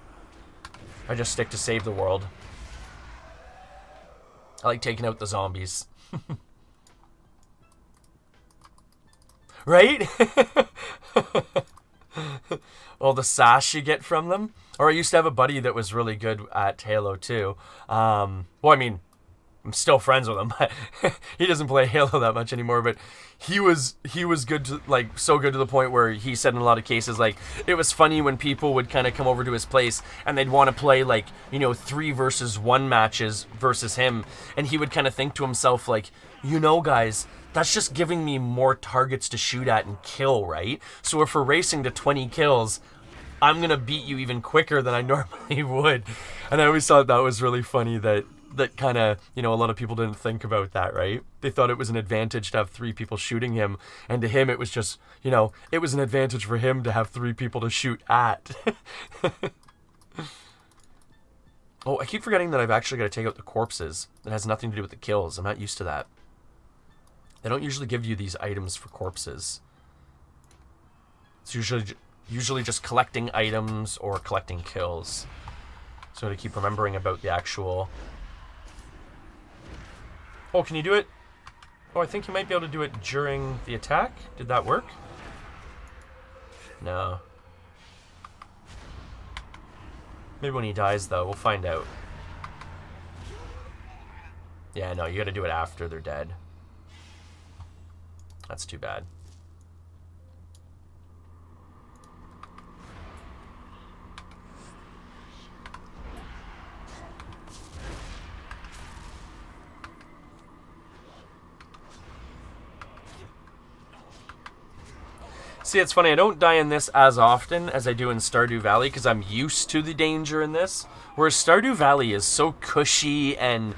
I just stick to Save the World. I like taking out the zombies. Right? All the sass you get from them. Or I used to have a buddy that was really good at Halo too. Well, I mean, I'm still friends with him, but he doesn't play Halo that much anymore. But he was good to, like, so good to the point where he said in a lot of cases, like, it was funny when people would kind of come over to his place and they'd want to play, like, 3 versus 1 matches versus him, and he would kind of think to himself, like, guys, that's just giving me more targets to shoot at and kill, right? So if we're racing to 20 kills, I'm gonna beat you even quicker than I normally would. And I always thought that was really funny that kind of, a lot of people didn't think about that, right? They thought it was an advantage to have 3 people shooting him, and to him it was just, it was an advantage for him to have 3 people to shoot at. Oh, I keep forgetting that I've actually got to take out the corpses. That has nothing to do with the kills. I'm not used to that. They don't usually give you these items for corpses. It's usually just collecting items or collecting kills. So to keep remembering about the actual... Oh, can you do it? Oh, I think you might be able to do it during the attack. Did that work? No. Maybe when he dies, though. We'll find out. Yeah, no, you gotta do it after they're dead. That's too bad. See, it's funny, I don't die in this as often as I do in Stardew Valley because I'm used to the danger in this. Whereas Stardew Valley is so cushy and,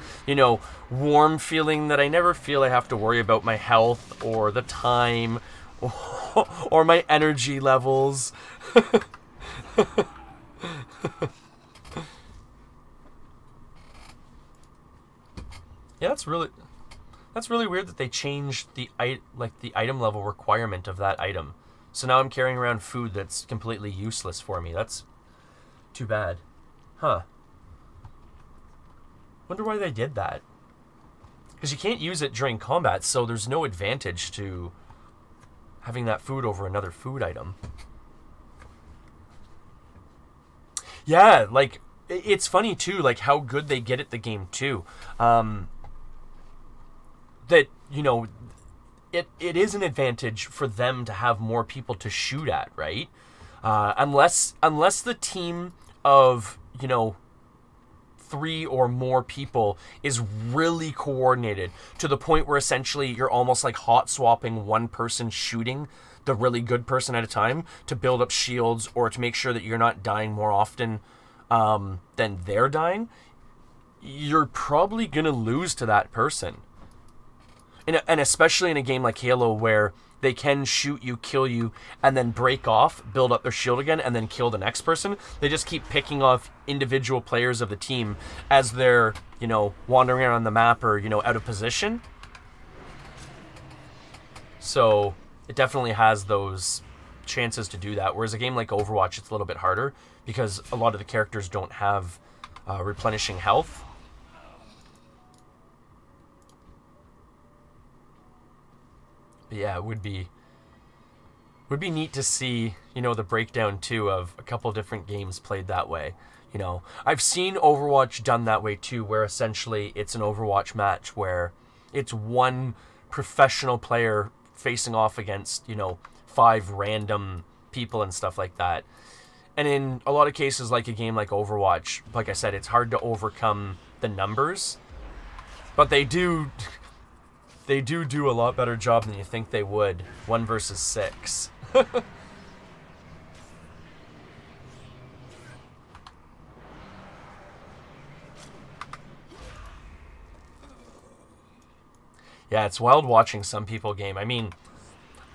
warm feeling that I never feel I have to worry about my health or the time or my energy levels. Yeah, that's really weird that they changed the item level requirement of that item. So now I'm carrying around food that's completely useless for me. That's too bad. Huh. Wonder why they did that. Because you can't use it during combat, so there's no advantage to having that food over another food item. Yeah, like, it's funny too, like how good they get at the game too. That, it is an advantage for them to have more people to shoot at, right? Unless the team of, 3 or more people is really coordinated to the point where essentially you're almost like hot swapping one person shooting the really good person at a time to build up shields or to make sure that you're not dying more often than they're dying, you're probably gonna lose to that person. And especially in a game like Halo where they can shoot you, kill you, and then break off, build up their shield again, and then kill the next person. They just keep picking off individual players of the team as they're, wandering around the map or, out of position. So it definitely has those chances to do that. Whereas a game like Overwatch, it's a little bit harder because a lot of the characters don't have replenishing health. But yeah, it would be neat to see, the breakdown too of a couple different games played that way. You know, I've seen Overwatch done that way too, where essentially it's an Overwatch match where it's one professional player facing off against, you know, 5 random people and stuff like that. And in a lot of cases, like a game like Overwatch, like I said, it's hard to overcome the numbers. But they do a lot better job than you think they would. 1 versus 6. Yeah, it's wild watching some people game. I mean,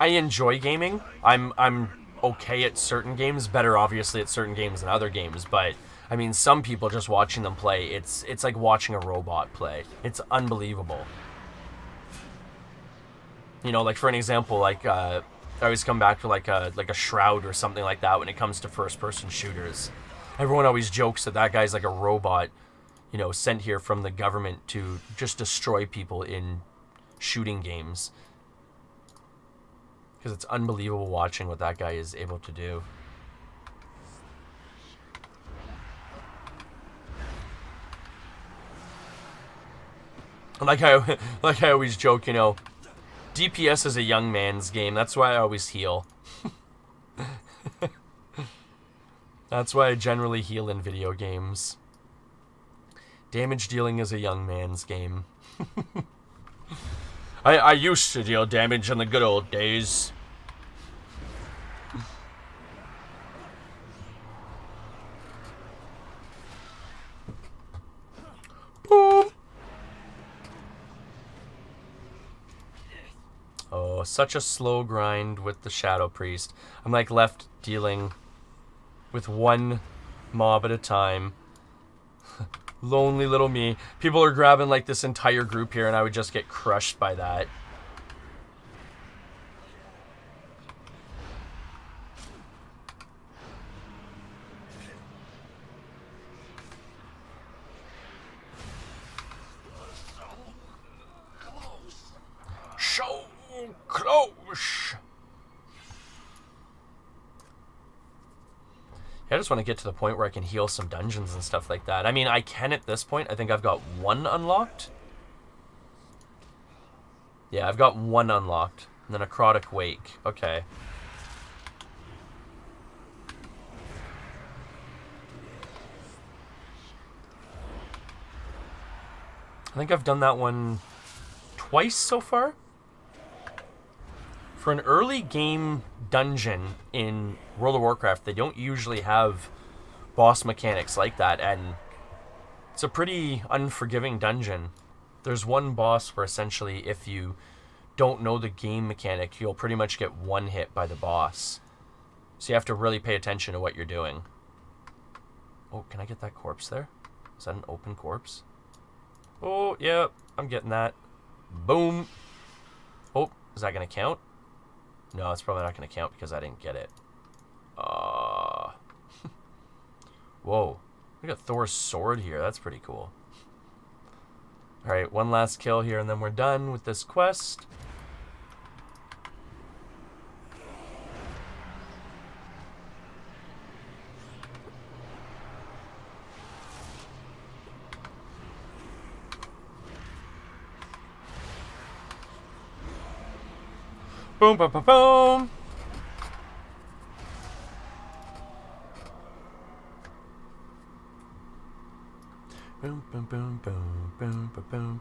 I enjoy gaming. I'm okay at certain games, better obviously at certain games than other games, but I mean, some people just watching them play, it's like watching a robot play. It's unbelievable. You know, like for an example, like I always come back to like a Shroud or something like that when it comes to first-person shooters. Everyone always jokes that guy's like a robot, you know, sent here from the government to just destroy people in shooting games. Because it's unbelievable watching what that guy is able to do. Like I always joke, you know, DPS is a young man's game. That's why I always heal. That's why I generally heal in video games. Damage dealing is a young man's game. I used to deal damage in the good old days. Boom. Oh, such a slow grind with the Shadow Priest. I'm like left dealing with 1 mob at a time. Lonely little me. People are grabbing like this entire group here and I would just get crushed by that. So close. I just want to get to the point where I can heal some dungeons and stuff like that. I mean, I can at this point. I think I've got 1 unlocked. Yeah, I've got 1 unlocked. And then Necrotic Wake. Okay. I think I've done that one twice so far. For an early game dungeon in World of Warcraft, they don't usually have boss mechanics like that, and it's a pretty unforgiving dungeon. There's one boss where essentially if you don't know the game mechanic, you'll pretty much get 1 hit by the boss. So you have to really pay attention to what you're doing. Oh, can I get that corpse there? Is that an open corpse? Oh, yeah, I'm getting that. Boom. Oh, is that going to count? No, it's probably not going to count because I didn't get it. Whoa. We got Thor's sword here. That's pretty cool. Alright, 1 last kill here and then we're done with this quest. Boom, boom, boom, boom. Boom, boom, boom, boom, boom, boom, boom, boom,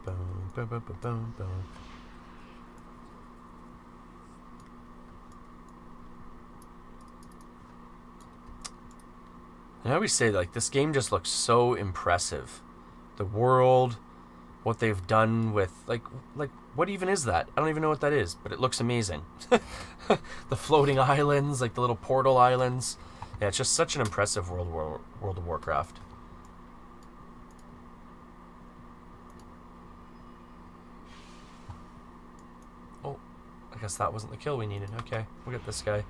boom, boom, boom, boom, boom. I always say, like, this game just looks so impressive. The world, what they've done with, like, what even is that? I don't even know what that is, but it looks amazing. The floating islands, like the little portal islands. Yeah, it's just such an impressive World of Warcraft. Oh, I guess that wasn't the kill we needed. Okay, we'll get this guy.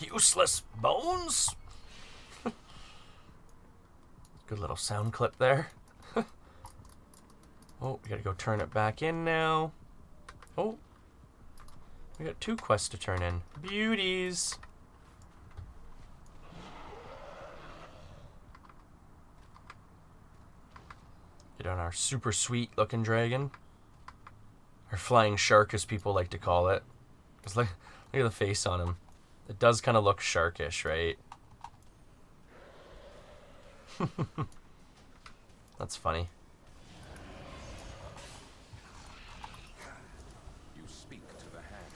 Useless bones? Good little sound clip there. Oh, we gotta go turn it back in now. Oh, we got 2 quests to turn in. Beauties. Get on our super sweet looking dragon. Or flying shark, as people like to call it. Just look at the face on him. It does kind of look sharkish, right? That's funny. You speak to the hand.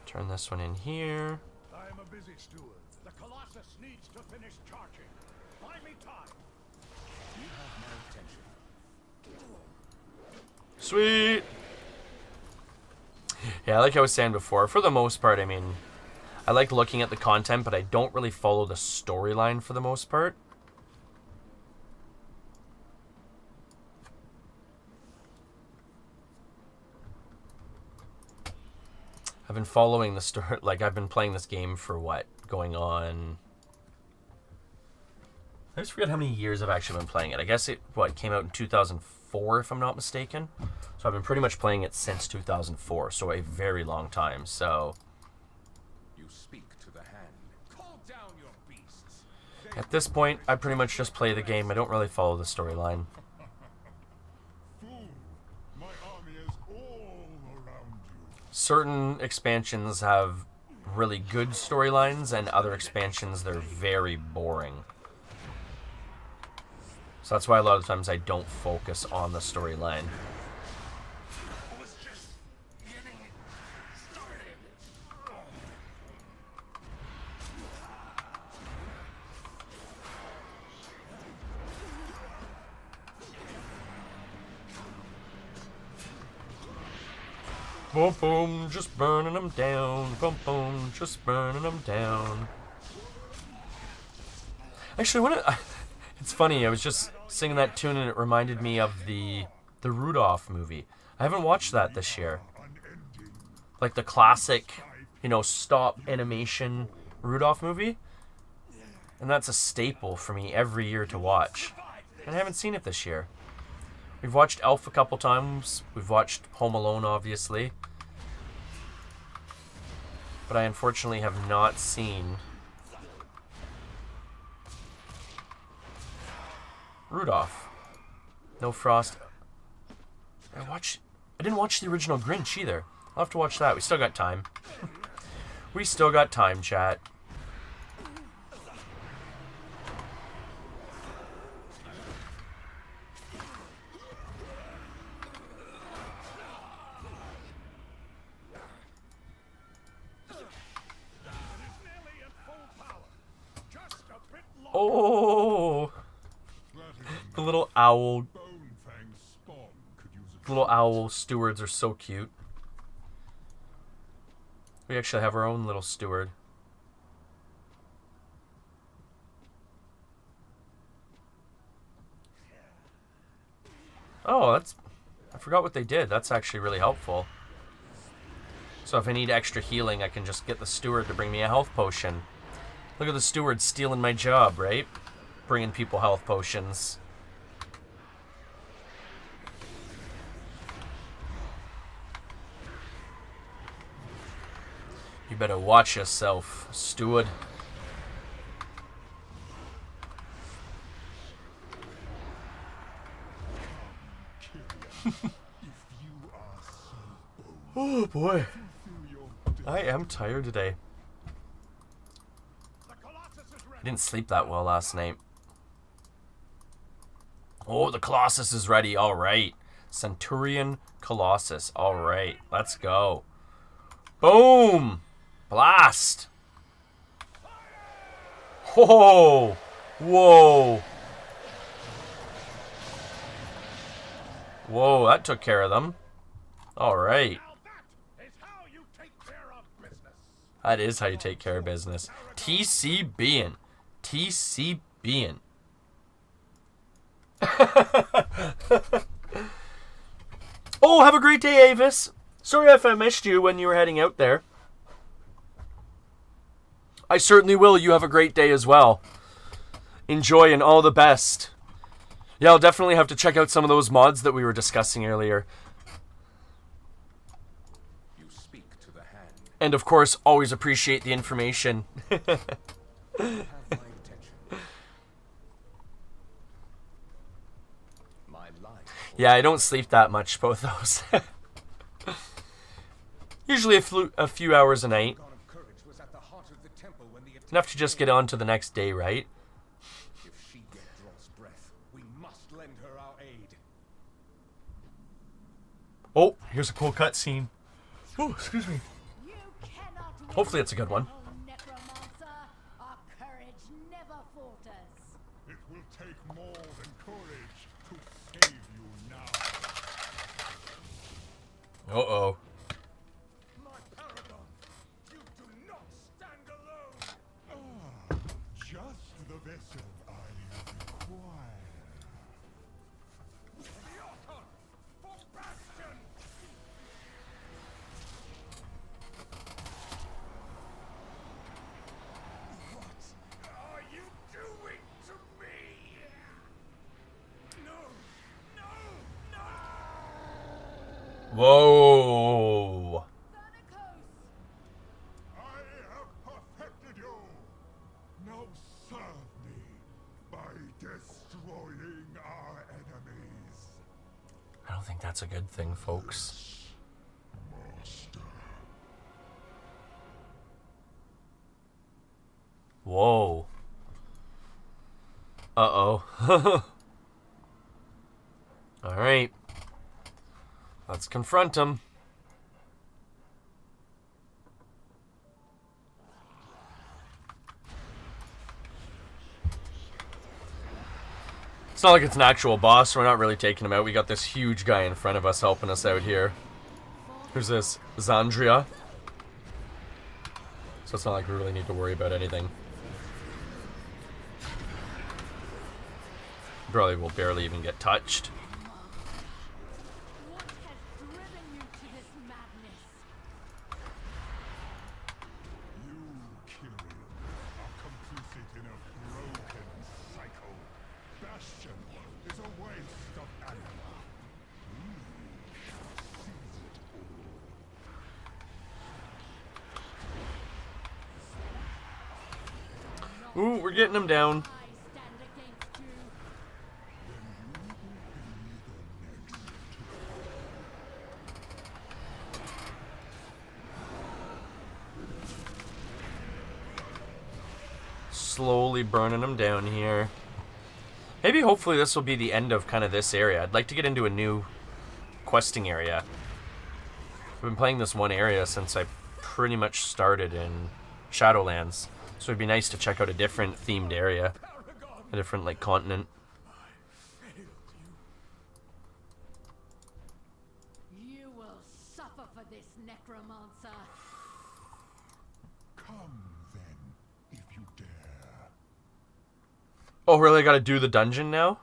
Turn this one in here. I am a busy steward. The Colossus needs to finish charging. Buy me time. You have my attention. Sweet! Yeah, like I was saying before, for the most part, I mean, I like looking at the content, but I don't really follow the storyline for the most part. I've been following the story, like I've been playing this game for what? Going on... I just forget how many years I've actually been playing it. I guess it, came out in 2004 if I'm not mistaken. So I've been pretty much playing it since 2004, so a very long time, so... You speak to the hand. Call down your beasts. At this point, I pretty much just play the game. I don't really follow the storyline. Fool, my army is all around you. Certain expansions have really good storylines, and other expansions, they're very boring. So that's why a lot of times I don't focus on the storyline. Boom, boom, just burning them down. Boom, boom, just burning them down. Actually, it's funny, I was just singing that tune and it reminded me of the Rudolph movie. I haven't watched that this year. Like the classic, you know, stop animation Rudolph movie. And that's a staple for me every year to watch. And I haven't seen it this year. We've watched Elf a couple times. We've watched Home Alone, obviously. But I unfortunately have not seen Rudolph. No Frost. I didn't watch the original Grinch either. I'll have to watch that. We still got time. We still got time, chat. Oh, the little owl, stewards are so cute. We actually have our own little steward. Oh, I forgot what they did. That's actually really helpful. So if I need extra healing, I can just get the steward to bring me a health potion. Look at the steward stealing my job, right? Bringing people health potions. You better watch yourself, steward. Oh boy. I am tired today. I didn't sleep that well last night. Oh, the Colossus is ready. All right. Centurion Colossus. All right. Let's go. Boom. Blast. Whoa. Whoa. Whoa, that took care of them. All right. That is how you take care of business. TCBing. TCBing. Oh, have a great day, Avis. Sorry if I missed you when you were heading out there. I certainly will. You have a great day as well. Enjoy and all the best. Yeah, I'll definitely have to check out some of those mods that we were discussing earlier. You speak to the hand. And of course, always appreciate the information. You have my attention. My life. Yeah, I don't sleep that much, both those. Usually a few hours a night. God of courage was at the heart of the temple when the Enough to just get on to the next day, right? If she yet draws breath, we must lend her our aid. Oh, here's a cool cutscene. Oh, excuse me. You cannot Hopefully it's a good one. win, necromancer. Our courage never falters. It will take more than courage to save you now. Uh-oh. My paragon, you do not stand alone. Just the vessel I require. The Archon for Bastion. What are you doing to me? No, no, no! Whoa. I have perfected you. Now serve me by destroying our enemies. I don't think that's a good thing, folks. Master. Whoa. Uh-oh. Alright. Let's confront him. It's not like it's an actual boss. We're not really taking him out. We got this huge guy in front of us helping us out here. Who's this? Zandria. So it's not like we really need to worry about anything. Probably will barely even get touched. What has driven you to this madness? You, Kyrian, are complicit in a broken cycle. Bastion is a waste of anima. We shall seize it all. Ooh, we're getting him down. I stand against you. Slowly burning him down here. Maybe hopefully this will be the end of kind of this area. I'd like to get into a new questing area. I've been playing this one area since I pretty much started in Shadowlands. So it'd be nice to check out a different themed area. A different, like, continent. You will suffer for this, necromancer. Come then, if you dare. Oh, really? I gotta do the dungeon now?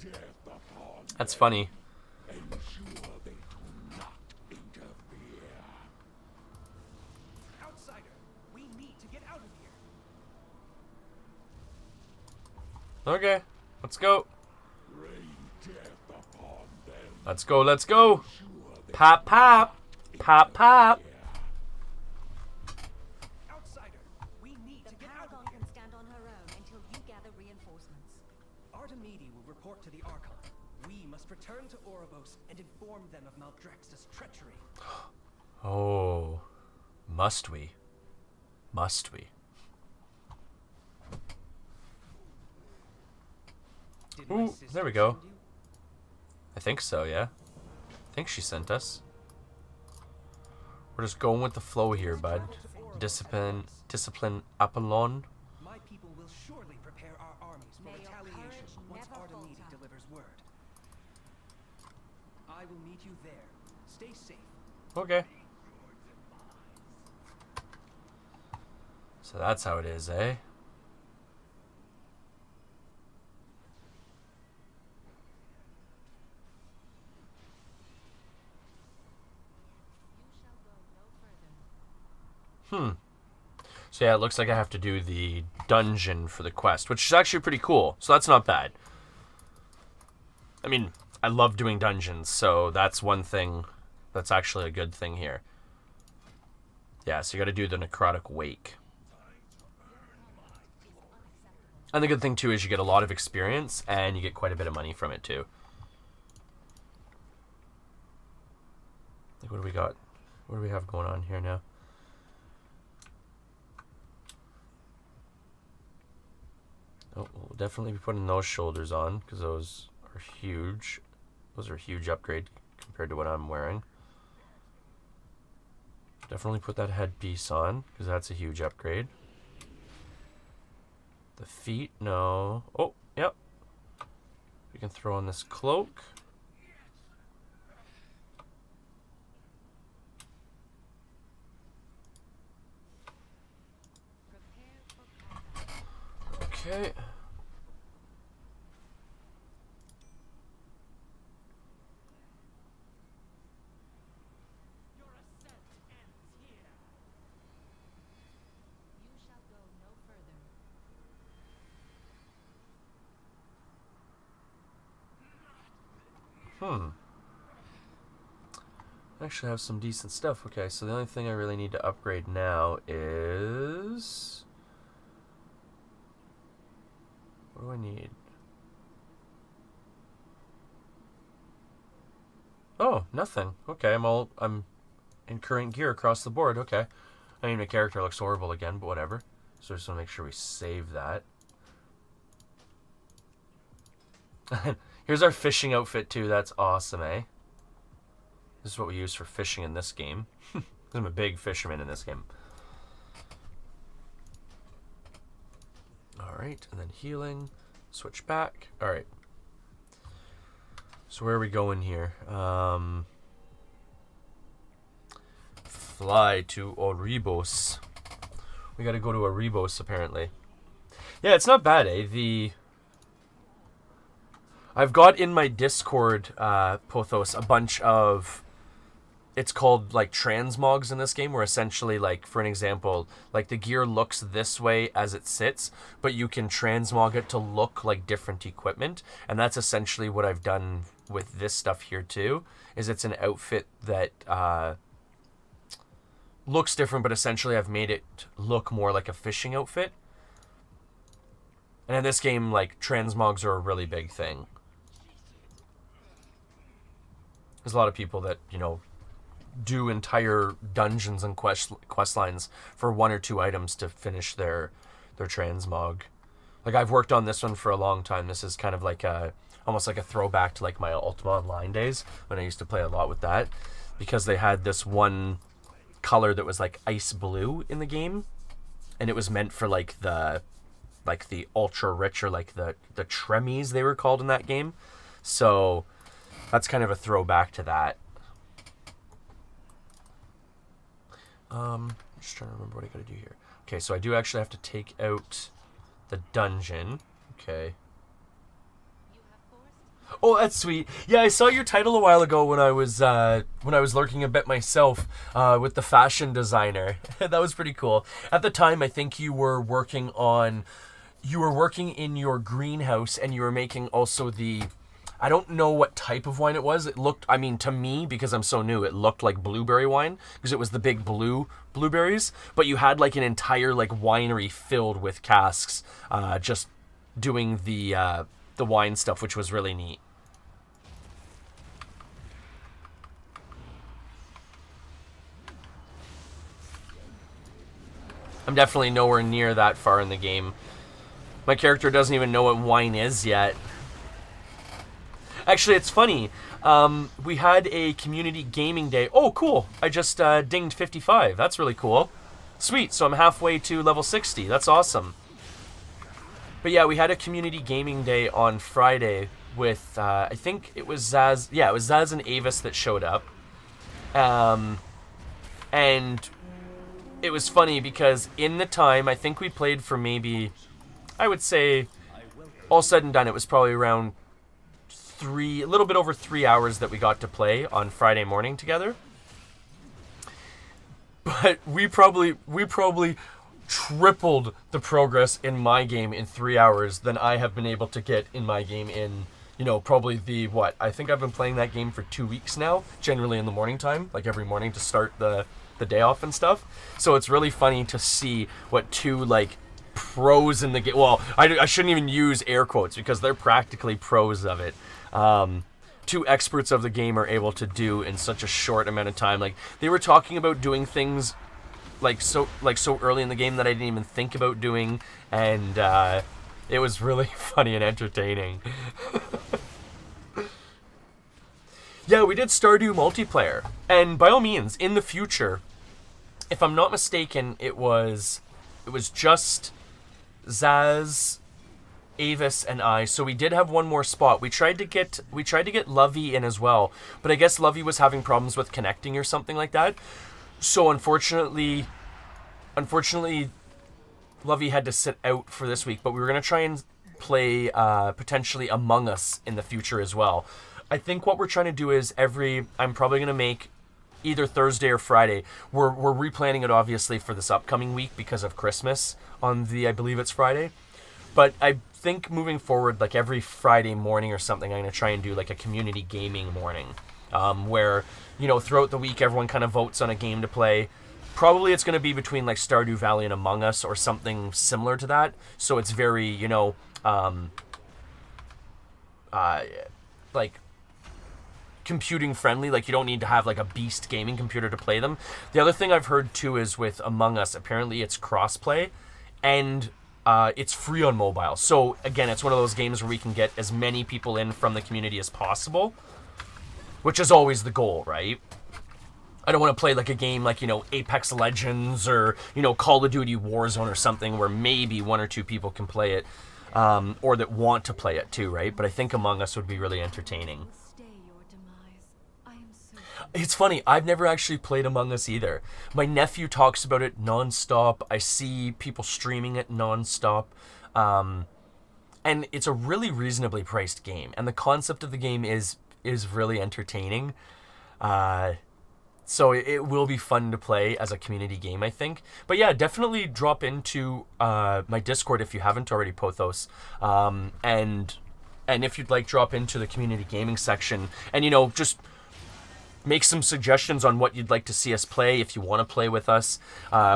Death upon That's funny. ensure they do not interfere. Outsider, we need to get out of here. Okay, let's go. Rain death upon them. Let's go, let's go. Pop, pop. Pop, pop. Outsider, we need to The get out of Paragon here. can stand on her own until you gather reinforcements. Artemide will report to the Archon. We must return to Oribos and inform them of Maldrex's treachery. Oh, must we? Must we? Did my Ooh, sister there we go. send you? I think so, yeah. I think she sent us. We're just going with the flow here, bud. Discipline Apollon. My people will surely prepare our armies for May your retaliation courage once never Artemide falter. delivers word. I will meet you there. Stay safe. Okay. So that's how it is, eh? You shall go no further. So yeah, it looks like I have to do the dungeon for the quest, which is actually pretty cool. So that's not bad. I mean, I love doing dungeons, so that's one thing that's actually a good thing here. Yeah, so you gotta do the necrotic wake. And the good thing too is you get a lot of experience and you get quite a bit of money from it too. Like, what do we got? What do we have going on here now? Oh, we'll definitely be putting those shoulders on because those are huge. Those are a huge upgrade compared to what I'm wearing. Definitely put that headpiece on because that's a huge upgrade. The feet, no. Oh, yep. We can throw on this cloak. Okay. You shall go no further. Actually have some decent stuff. Okay, so the only thing I really need to upgrade now is... What do I need? Oh, nothing. Okay, I'm in current gear across the board. Okay. I mean, my character looks horrible again, but whatever. So just want to make sure we save that. Here's our fishing outfit too. That's awesome, eh? This is what we use for fishing in this game. I'm a big fisherman in this game. Alright, and then healing. Switch back. Alright. So where are we going here? Fly to Oribos. We gotta go to Oribos, apparently. Yeah, it's not bad, eh? I've got in my Discord, Pothos, a bunch of... It's called, like, transmogs in this game, where essentially, like, for an example, like, the gear looks this way as it sits, but you can transmog it to look like different equipment, and that's essentially what I've done with this stuff here, too, is it's an outfit that, looks different, but essentially I've made it look more like a fishing outfit. And in this game, like, transmogs are a really big thing. There's a lot of people that, you know, do entire dungeons and quest lines for 1 or 2 items to finish their transmog. Like, I've worked on this one for a long time. This is kind of like almost like a throwback to like my Ultima Online days when I used to play a lot with that, because they had this one color that was like ice blue in the game, and it was meant for like the ultra rich, or like the tremies they were called in that game. So that's kind of a throwback to that. I'm just trying to remember what I gotta do here. Okay, so I do actually have to take out the dungeon. Okay. Oh, that's sweet. Yeah, I saw your title a while ago when I was lurking a bit myself with the fashion designer. That was pretty cool. At the time, I think you were working in your greenhouse, and you were making also the... I don't know what type of wine it was. It looked, I mean, to me, because I'm so new, it looked like blueberry wine, because it was the big blueberries. But you had like an entire like winery filled with casks, just doing the wine stuff, which was really neat. I'm definitely nowhere near that far in the game. My character doesn't even know what wine is yet. Actually, it's funny. We had a community gaming day. Oh, cool. I just dinged 55. That's really cool. Sweet. So I'm halfway to level 60. That's awesome. But yeah, we had a community gaming day on Friday with, I think it was Zaz. Yeah, it was Zaz and Avis that showed up. And it was funny because in the time, I think we played for maybe, I would say, all said and done, it was probably around a little bit over 3 hours that we got to play on Friday morning together. But we probably tripled the progress in my game in 3 hours than I have been able to get in my game in, probably I think I've been playing that game for 2 weeks now, generally in the morning time, like every morning to start the day off and stuff. So it's really funny to see what two, like, pros in the game, well, I shouldn't even use air quotes because they're practically pros of it. Two experts of the game are able to do in such a short amount of time. Like, they were talking about doing things so early in the game that I didn't even think about doing, and it was really funny and entertaining. Yeah, we did Stardew multiplayer, and by all means, in the future, if I'm not mistaken, it was just Zaz, Avis, and I. So we did have one more spot. We tried to get Lovey in as well, but I guess Lovey was having problems with connecting or something like that. So unfortunately, Lovey had to sit out for this week, but we were going to try and play potentially Among Us in the future as well. I think what we're trying to do is I'm probably going to make either Thursday or Friday. We're replanning it obviously for this upcoming week because of Christmas on I believe it's Friday. But I think moving forward, like every Friday morning or something, I'm going to try and do like a community gaming morning where, throughout the week, everyone kind of votes on a game to play. Probably it's going to be between like Stardew Valley and Among Us or something similar to that. So it's very, like computing friendly. Like you don't need to have like a beast gaming computer to play them. The other thing I've heard too is with Among Us, apparently it's crossplay and it's free on mobile. So again, it's one of those games where we can get as many people in from the community as possible, which is always the goal, right? I don't want to play like a game like, Apex Legends or, Call of Duty Warzone or something where maybe one or two people can play it, or that want to play it too, right? But I think Among Us would be really entertaining. It's funny, I've never actually played Among Us either. My nephew talks about it nonstop. I see people streaming it nonstop. And it's a really reasonably priced game. And the concept of the game is really entertaining. So it will be fun to play as a community game, I think. But yeah, definitely drop into my Discord if you haven't already, Pothos. And if you'd like, drop into the community gaming section. And, just make some suggestions on what you'd like to see us play if you want to play with us.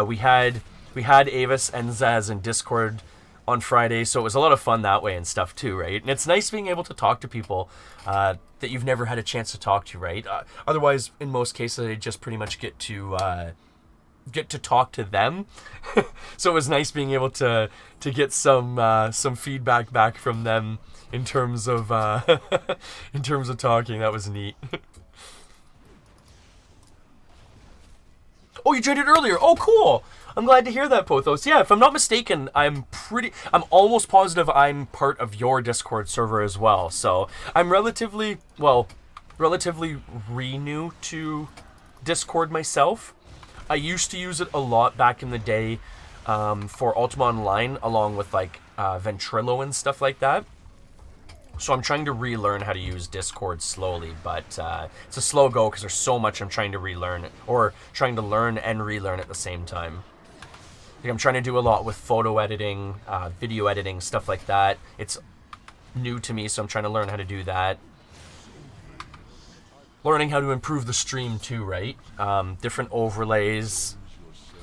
We had Avis and Zaz in Discord on Friday, so it was a lot of fun that way and stuff too, right? And it's nice being able to talk to people that you've never had a chance to talk to, right? Otherwise, in most cases, I just pretty much get to talk to them. So it was nice being able to get some feedback back from them in terms of talking. That was neat. Oh, you joined it earlier. Oh, cool. I'm glad to hear that, Pothos. Yeah, if I'm not mistaken, I'm almost positive I'm part of your Discord server as well. So I'm relatively new to Discord myself. I used to use it a lot back in the day for Ultima Online, along with like Ventrilo and stuff like that. So I'm trying to relearn how to use Discord slowly, but it's a slow go because there's so much I'm trying to relearn, or trying to learn and relearn at the same time. Like I'm trying to do a lot with photo editing, video editing, stuff like that. It's new to me, so I'm trying to learn how to do that. Learning how to improve the stream too, right? Different overlays.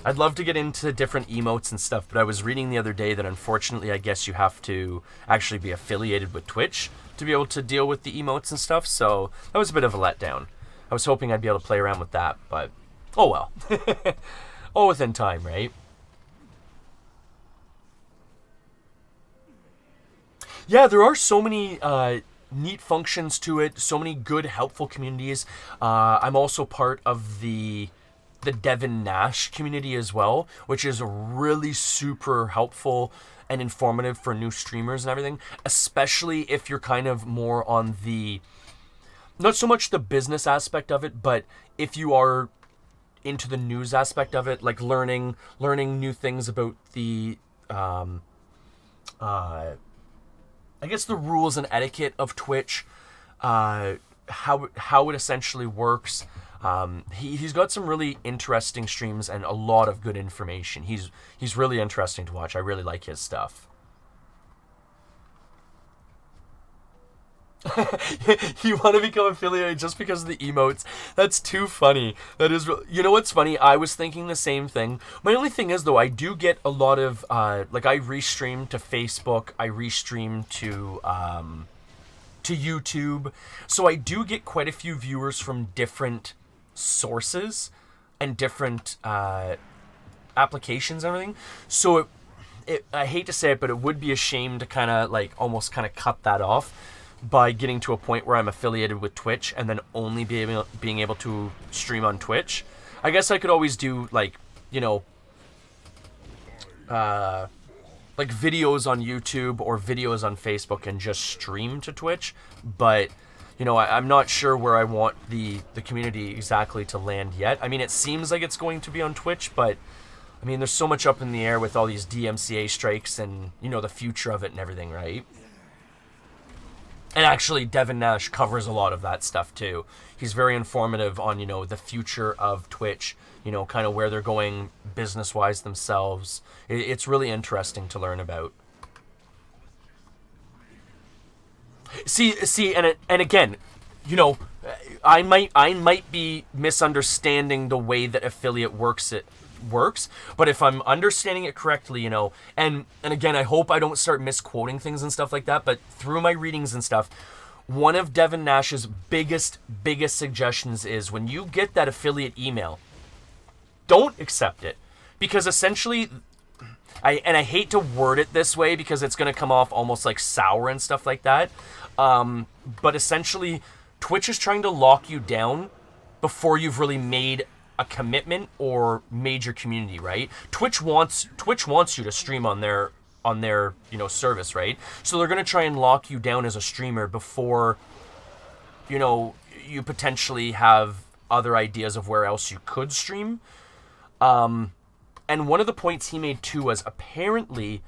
I'd love to get into different emotes and stuff, but I was reading the other day that unfortunately I guess you have to actually be affiliated with Twitch to be able to deal with the emotes and stuff, so that was a bit of a letdown. I was hoping I'd be able to play around with that, but oh well. All within time, right? Yeah, there are so many neat functions to it, so many good, helpful communities. I'm also part of the Devin Nash community as well, which is really super helpful and informative for new streamers and everything, especially if you're kind of more on the, not so much the business aspect of it, but if you are into the news aspect of it, like learning new things about the, I guess the rules and etiquette of Twitch, how it essentially works, He's got some really interesting streams and a lot of good information. He's really interesting to watch. I really like his stuff. You want to become affiliated just because of the emotes? That's too funny. That is, you know what's funny? I was thinking the same thing. My only thing is though, I do get a lot of like I restream to Facebook, I restream to YouTube, so I do get quite a few viewers from different sources and different applications and everything. So I hate to say it, but it would be a shame to kind of like almost kind of cut that off by getting to a point where I'm affiliated with Twitch and then only being able to stream on Twitch. I guess I could always do like, you know, like videos on YouTube or videos on Facebook and just stream to Twitch. But, you know, I'm not sure where I want the community exactly to land yet. I mean, it seems like it's going to be on Twitch, but I mean, there's so much up in the air with all these DMCA strikes and, you know, the future of it and everything, right? And actually, Devin Nash covers a lot of that stuff, too. He's very informative on, you know, the future of Twitch, you know, kind of where they're going business-wise themselves. It's really interesting to learn about. See, and again, you know, I might be misunderstanding the way that affiliate works, but if I'm understanding it correctly, you know, and again, I hope I don't start misquoting things and stuff like that, but through my readings and stuff, one of Devin Nash's biggest suggestions is when you get that affiliate email, don't accept it, because essentially, I hate to word it this way because it's going to come off almost like sour and stuff like that, but essentially, Twitch is trying to lock you down before you've really made a commitment or major community, right? Twitch wants you to stream on their you know, service, right? So they're going to try and lock you down as a streamer before, you know, you potentially have other ideas of where else you could stream. And one of the points he made too was apparently,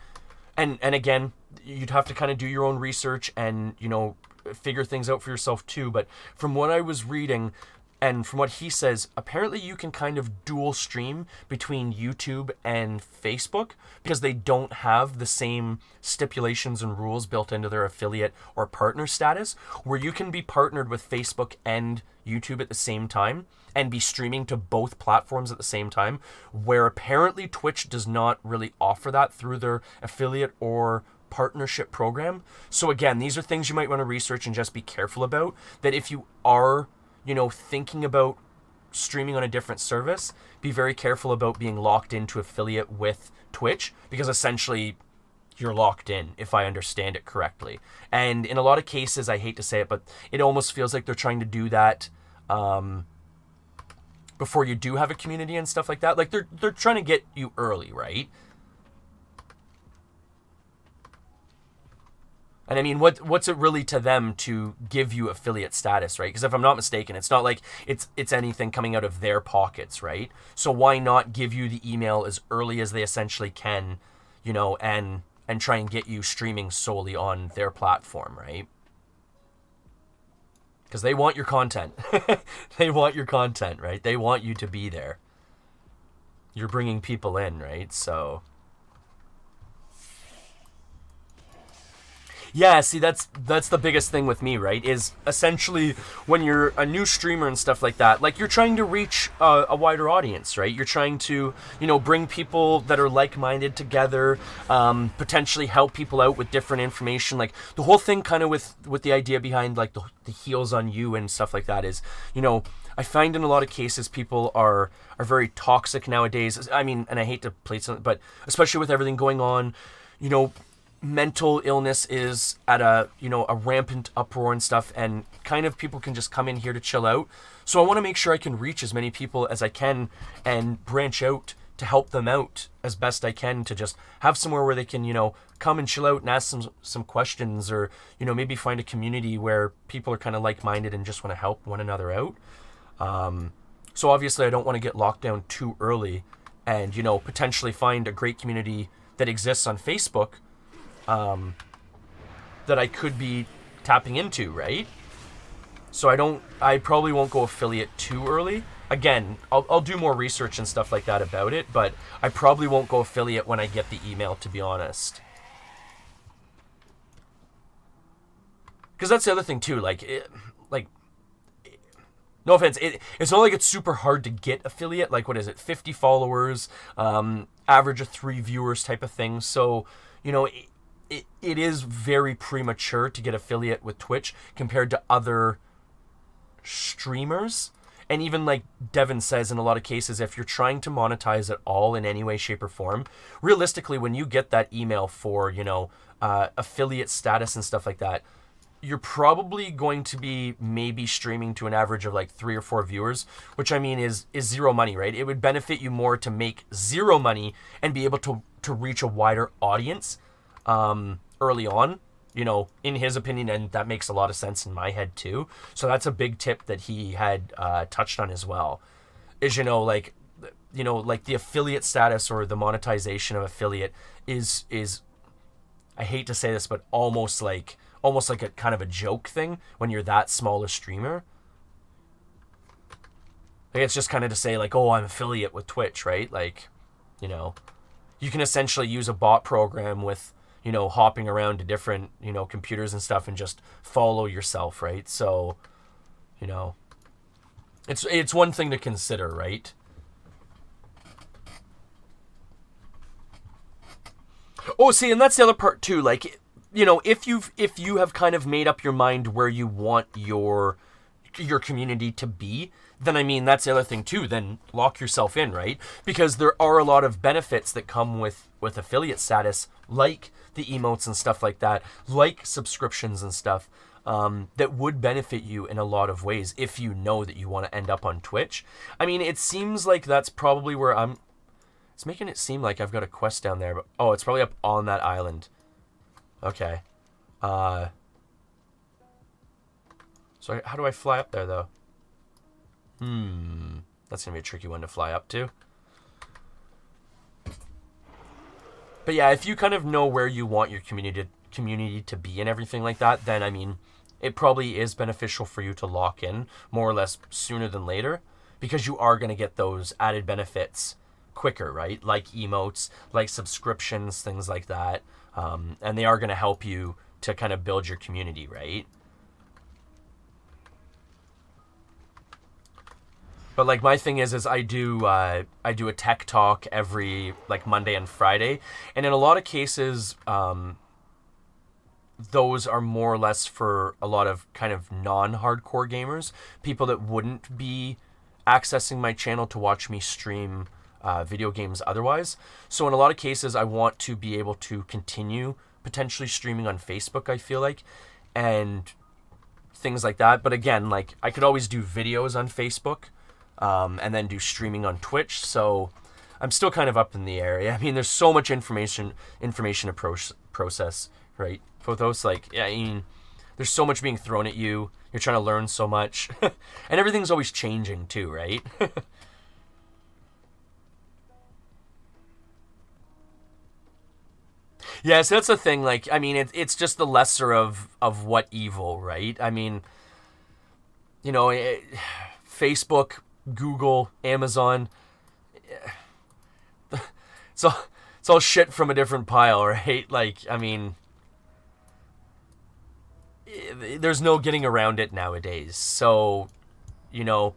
and again, you'd have to kind of do your own research and, you know, figure things out for yourself too, but from what I was reading, and from what he says, apparently you can kind of dual stream between YouTube and Facebook because they don't have the same stipulations and rules built into their affiliate or partner status, where you can be partnered with Facebook and YouTube at the same time and be streaming to both platforms at the same time, where apparently Twitch does not really offer that through their affiliate or partnership program. So again, these are things you might want to research and just be careful about, that if you are, you know, thinking about streaming on a different service, be very careful about being locked into affiliate with Twitch, because essentially you're locked in, if I understand it correctly. And in a lot of cases, I hate to say it, but it almost feels like they're trying to do that before you do have a community and stuff like that. Like they're trying to get you early, right? And I mean, what's it really to them to give you affiliate status, right? Because if I'm not mistaken, it's not like it's anything coming out of their pockets, right? So why not give you the email as early as they essentially can, you know, and try and get you streaming solely on their platform, right? Because they want your content. They want your content, right? They want you to be there. You're bringing people in, right? So yeah, see, that's the biggest thing with me, right? Is essentially when you're a new streamer and stuff like that, like you're trying to reach a wider audience, right? You're trying to, you know, bring people that are like-minded together, potentially help people out with different information. Like the whole thing kind of with the idea behind like the heels on you and stuff like that is, you know, I find in a lot of cases people are very toxic nowadays. I mean, and I hate to play something, but especially with everything going on, you know, mental illness is at a rampant uproar and stuff, and kind of people can just come in here to chill out. So I want to make sure I can reach as many people as I can and branch out to help them out as best I can, to just have somewhere where they can, you know, come and chill out and ask some questions, or, you know, maybe find a community where people are kind of like-minded and just want to help one another out. So obviously I don't want to get locked down too early and, you know, potentially find a great community that exists on Facebook that I could be tapping into, right? So I probably won't go affiliate too early. Again, I'll do more research and stuff like that about it, but I probably won't go affiliate when I get the email, to be honest. Because that's the other thing too, no offense, it's not like it's super hard to get affiliate. Like, what is it, 50 followers, average of 3 viewers type of thing. So, it is very premature to get affiliate with Twitch compared to other streamers. And even like Devin says, in a lot of cases, if you're trying to monetize at all in any way, shape, or form, realistically, when you get that email for, affiliate status and stuff like that, you're probably going to be maybe streaming to an average of like 3 or 4 viewers, which I mean is zero money, right? It would benefit you more to make zero money and be able to reach a wider audience early on, in his opinion, and that makes a lot of sense in my head too. So that's a big tip that he had touched on as well, is, like the affiliate status or the monetization of affiliate is I hate to say this, but almost like a kind of a joke thing when you're that small a streamer. Like, it's just kind of to say like, oh, I'm affiliate with Twitch, right? Like, you can essentially use a bot program with, hopping around to different, computers and stuff and just follow yourself, right? So, it's one thing to consider, right? Oh, see, and that's the other part too. Like, if you have kind of made up your mind where you want your community to be, then I mean, that's the other thing too. Then lock yourself in, right? Because there are a lot of benefits that come with affiliate status, like the emotes and stuff like that, like subscriptions and stuff, that would benefit you in a lot of ways if you know that you want to end up on Twitch. I mean, it seems like that's probably where it's making it seem like I've got a quest down there, but oh, it's probably up on that island. Okay. So how do I fly up there, though? That's going to be a tricky one to fly up to. But yeah, if you kind of know where you want your community to be and everything like that, then, I mean, it probably is beneficial for you to lock in more or less sooner than later, because you are going to get those added benefits quicker, right? Like emotes, like subscriptions, things like that. And they are going to help you to kind of build your community, right? But like, my thing is I do a tech talk every like Monday and Friday, and in a lot of cases, those are more or less for a lot of kind of non-hardcore gamers, people that wouldn't be accessing my channel to watch me stream video games otherwise. So in a lot of cases, I want to be able to continue potentially streaming on Facebook, I feel like, and things like that. But again, like, I could always do videos on Facebook, and then do streaming on Twitch. So I'm still kind of up in the air. I mean, there's so much information to process, right? Photos, like, yeah, I mean, there's so much being thrown at you. You're trying to learn so much, and everything's always changing too, right? Yeah, so that's the thing. Like, I mean, it's just the lesser of what evil, right? I mean, Facebook, Google, Amazon, it's all shit from a different pile, right? Like, I mean, there's no getting around it nowadays. So, you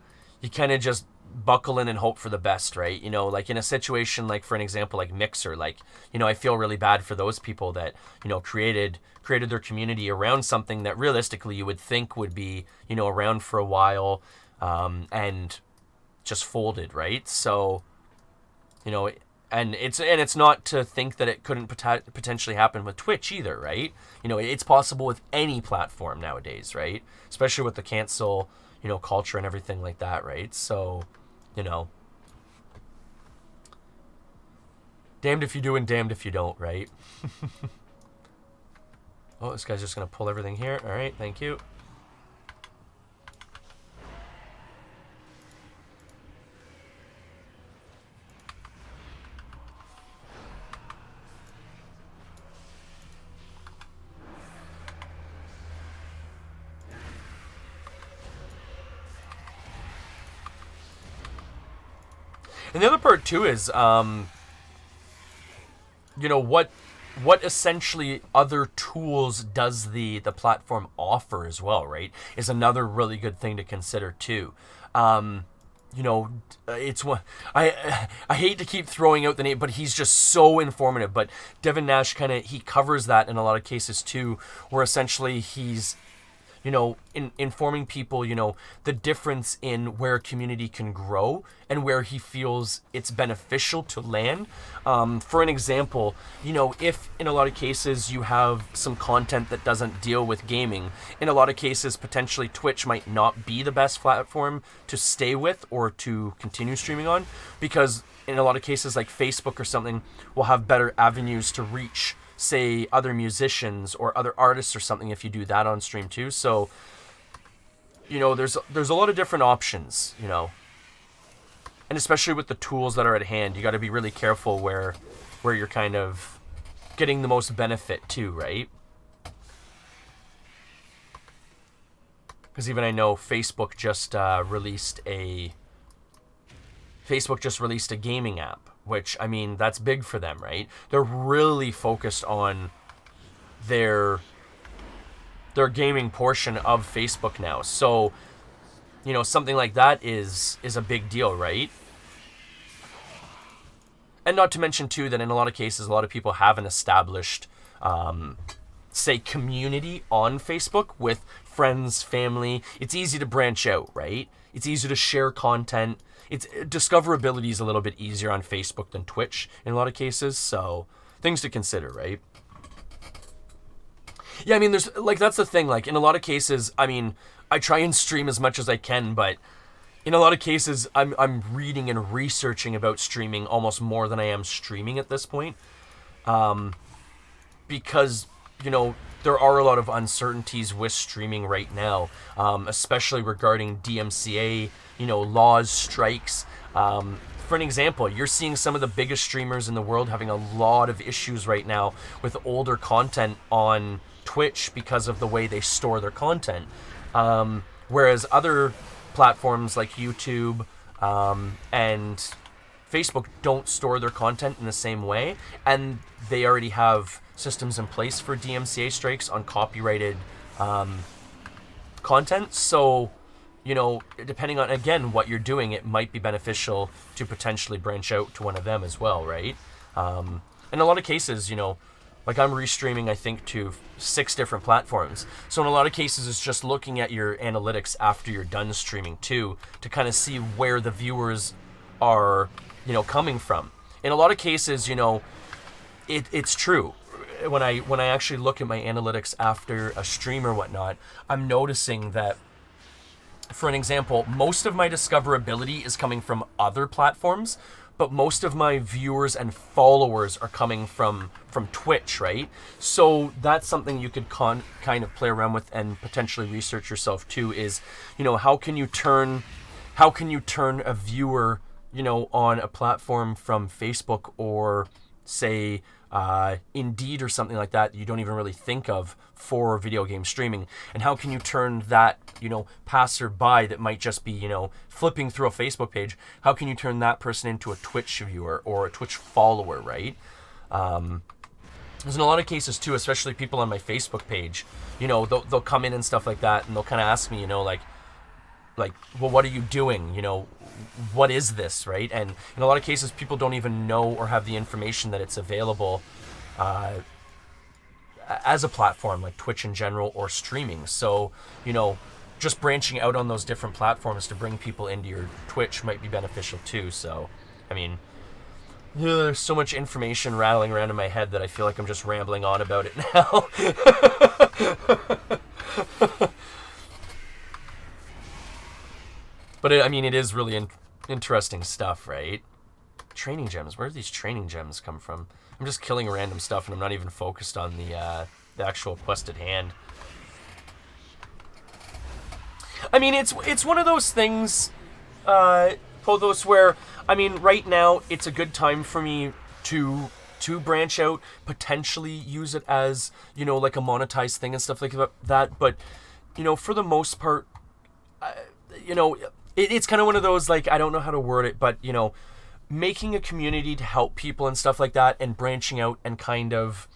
kind of just buckle in and hope for the best, right? Like in a situation, like for an example, like Mixer, like, I feel really bad for those people that, created their community around something that realistically you would think would be, around for a while, and just folded, right? So, and it's not to think that it couldn't potentially happen with Twitch either, right? It's possible with any platform nowadays, right? Especially with the cancel, culture and everything like that, right? So, damned if you do and damned if you don't, right? Oh, this guy's just gonna pull everything here. All right, thank you. And the other part too is, you know, what essentially other tools does the platform offer as well, right? Is another really good thing to consider too. You know, it's one I hate to keep throwing out the name, but he's just so informative. But Devin Nash he covers that in a lot of cases too, where essentially he's, you know, informing people, you know, the difference in where a community can grow and where he feels it's beneficial to land. For an example, you know, if in a lot of cases you have some content that doesn't deal with gaming, in a lot of cases, potentially Twitch might not be the best platform to stay with or to continue streaming on, because in a lot of cases, like Facebook or something, will have better avenues to reach, say, other musicians or other artists or something if you do that on stream too. So, you know, there's a lot of different options, you know. And especially with the tools that are at hand, you got to be really careful where you're kind of getting the most benefit too, right? Because even I know Facebook just released a gaming app, which, I mean, that's big for them, right? They're really focused on their gaming portion of Facebook now. So, you know, something like that is a big deal, right? And not to mention, too, that in a lot of cases, a lot of people have an established, say, community on Facebook with friends, family. It's easy to branch out, right? It's easy to share content. It's discoverability is a little bit easier on Facebook than Twitch in a lot of cases. So, things to consider, right? Yeah, I mean, there's, like, that's the thing. Like, in a lot of cases, I mean, I try and stream as much as I can, but in a lot of cases, I'm reading and researching about streaming almost more than I am streaming at this point. Because, you know, there are a lot of uncertainties with streaming right now, especially regarding DMCA, you know, laws, strikes. For an example, you're seeing some of the biggest streamers in the world having a lot of issues right now with older content on Twitch because of the way they store their content. Whereas other platforms like YouTube and Facebook don't store their content in the same way, and they already have systems in place for DMCA strikes on copyrighted content. So, you know, depending on, again, what you're doing, it might be beneficial to potentially branch out to one of them as well, right? In a lot of cases, you know, like I'm restreaming, I think, to 6 different platforms. So in a lot of cases, it's just looking at your analytics after you're done streaming too, to kind of see where the viewers are, you know, coming from. In a lot of cases, you know, it's true. When I actually look at my analytics after a stream or whatnot, I'm noticing that, for an example, most of my discoverability is coming from other platforms, but most of my viewers and followers are coming from Twitch, right? So that's something you could kind of play around with and potentially research yourself too, is, you know, how can you turn a viewer, you know, on a platform from Facebook or, say, Indeed or something like that you don't even really think of for video game streaming, and how can you turn that, you know, passerby that might just be, you know, flipping through a Facebook page, how can you turn that person into a Twitch viewer or a Twitch follower, right? There's in a lot of cases too, especially people on my Facebook page, you know, they'll come in and stuff like that, and they'll kind of ask me, you know, like, well, what are you doing? You know, what is this, right? And in a lot of cases, people don't even know or have the information that it's available as a platform like Twitch in general or streaming. So, you know, just branching out on those different platforms to bring people into your Twitch might be beneficial too. So, I mean, there's so much information rattling around in my head that I feel like I'm just rambling on about it now. But I mean, it is really interesting stuff, right? Training gems. Where do these training gems come from? I'm just killing random stuff, and I'm not even focused on the actual quest at hand. I mean, it's one of those things, Pothos, where, I mean, right now it's a good time for me to branch out, potentially use it as, you know, like a monetized thing and stuff like that. But, you know, for the most part, you know, it's kind of one of those, like, I don't know how to word it, but, you know, making a community to help people and stuff like that, and branching out and kind of,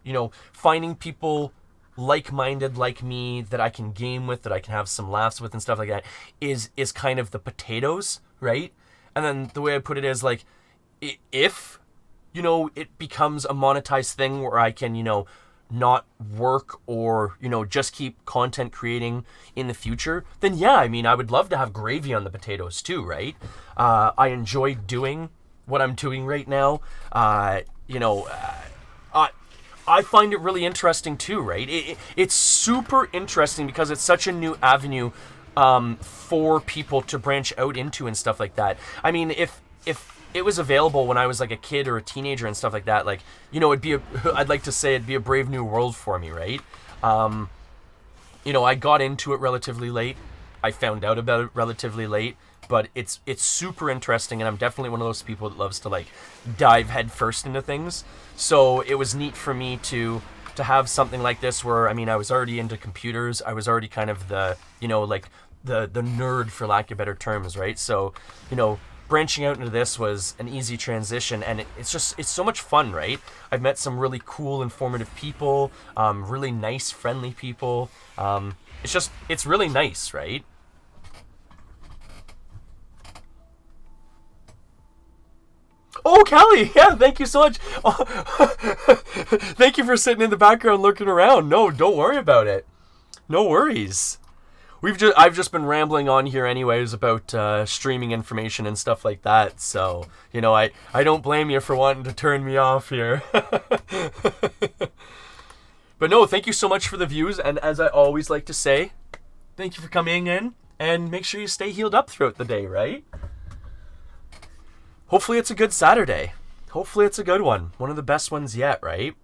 you know, finding people like-minded like me that I can game with, that I can have some laughs with and stuff like that, is kind of the potatoes, right? And then the way I put it is, like, if, you know, it becomes a monetized thing where I can, you know, not work or, you know, just keep content creating in the future, then yeah, I mean, I would love to have gravy on the potatoes too, right? I enjoy doing what I'm doing right now. You know, I find it really interesting too, right? It's super interesting because it's such a new avenue for people to branch out into and stuff like that. I mean, if it was available when I was like a kid or a teenager and stuff like that, like, you know, I'd like to say it'd be a brave new world for me, right? You know, I got into it relatively late. I found out about it relatively late, but it's super interesting, and I'm definitely one of those people that loves to, like, dive headfirst into things. So it was neat for me to have something like this where, I mean, I was already into computers. I was already kind of the, you know, like the nerd, for lack of better terms, right? So, you know, branching out into this was an easy transition, and it's so much fun, right? I've met some really cool, informative people, really nice, friendly people. It's really nice, right? Oh, Callie, yeah, thank you so much. Thank you for sitting in the background looking around. No, don't worry about it. No worries. I've just been rambling on here anyways about streaming information and stuff like that. So, you know, I don't blame you for wanting to turn me off here. But no, thank you so much for the views. And as I always like to say, thank you for coming in, and make sure you stay healed up throughout the day, right? Hopefully it's a good Saturday. Hopefully it's a good one. One of the best ones yet, right?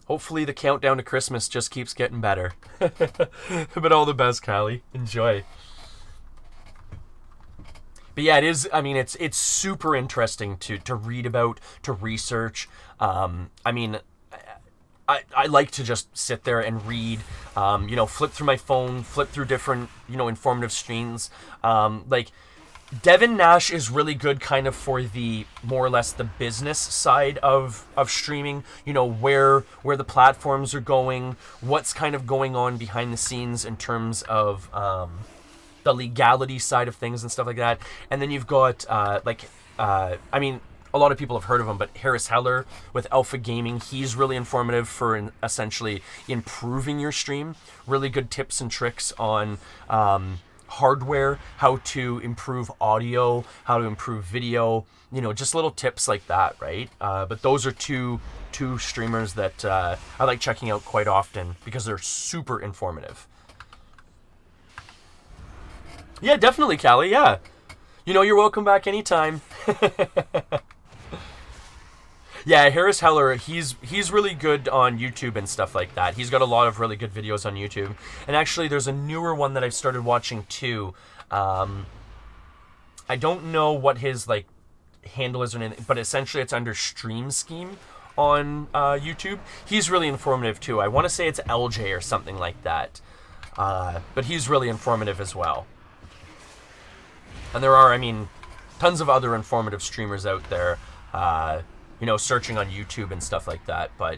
Hopefully the countdown to Christmas just keeps getting better. But all the best, Callie. Enjoy. But yeah, it is, I mean, it's super interesting to read about, to research. I mean, I like to just sit there and read, you know, flip through my phone, flip through different, you know, informative streams. Like, Devin Nash is really good kind of for the more or less the business side of streaming, you know, where the platforms are going, what's kind of going on behind the scenes in terms of the legality side of things and stuff like that. And then you've got I mean, a lot of people have heard of him, but Harris Heller with Alpha Gaming, he's really informative for essentially improving your stream. Really good tips and tricks on hardware, how to improve audio, how to improve video, you know, just little tips like that, right? But those are two streamers that I like checking out quite often because they're super informative. Yeah, definitely, Callie, yeah. You know, you're welcome back anytime. Yeah, Harris Heller, he's really good on YouTube and stuff like that. He's got a lot of really good videos on YouTube. And actually, there's a newer one that I've started watching too. I don't know what his like handle is or anything, but essentially it's under Stream Scheme on YouTube. He's really informative too. I want to say it's LJ or something like that. But he's really informative as well. And there are, I mean, tons of other informative streamers out there. You know, searching on YouTube and stuff like that, but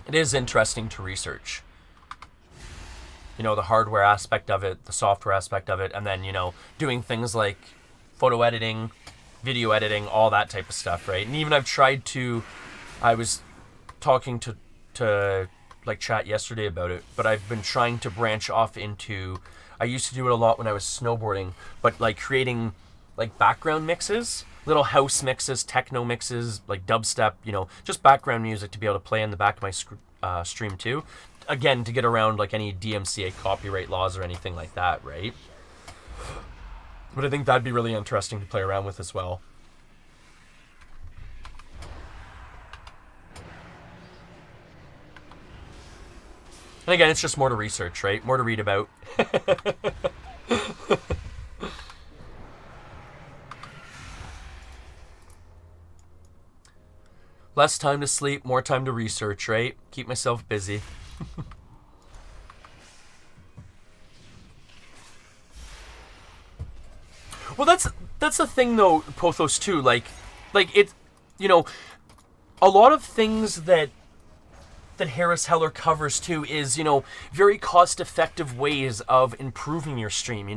it is interesting to research. You know, the hardware aspect of it, the software aspect of it, and then, you know, doing things like photo editing, video editing, all that type of stuff, right? And even I was talking to like chat yesterday about it, but I've been trying to branch off into, I used to do it a lot when I was snowboarding, but like creating like background mixes, little house mixes, techno mixes, like dubstep, you know, just background music to be able to play in the back of my stream too. Again, to get around like any DMCA copyright laws or anything like that, right? But I think that'd be really interesting to play around with as well. And again, it's just more to research, right? More to read about. Less time to sleep, more time to research, right? Keep myself busy. Well, that's the thing though, Pothos, too. Like it, a lot of things that Harris Heller covers too is, very cost-effective ways of improving your stream,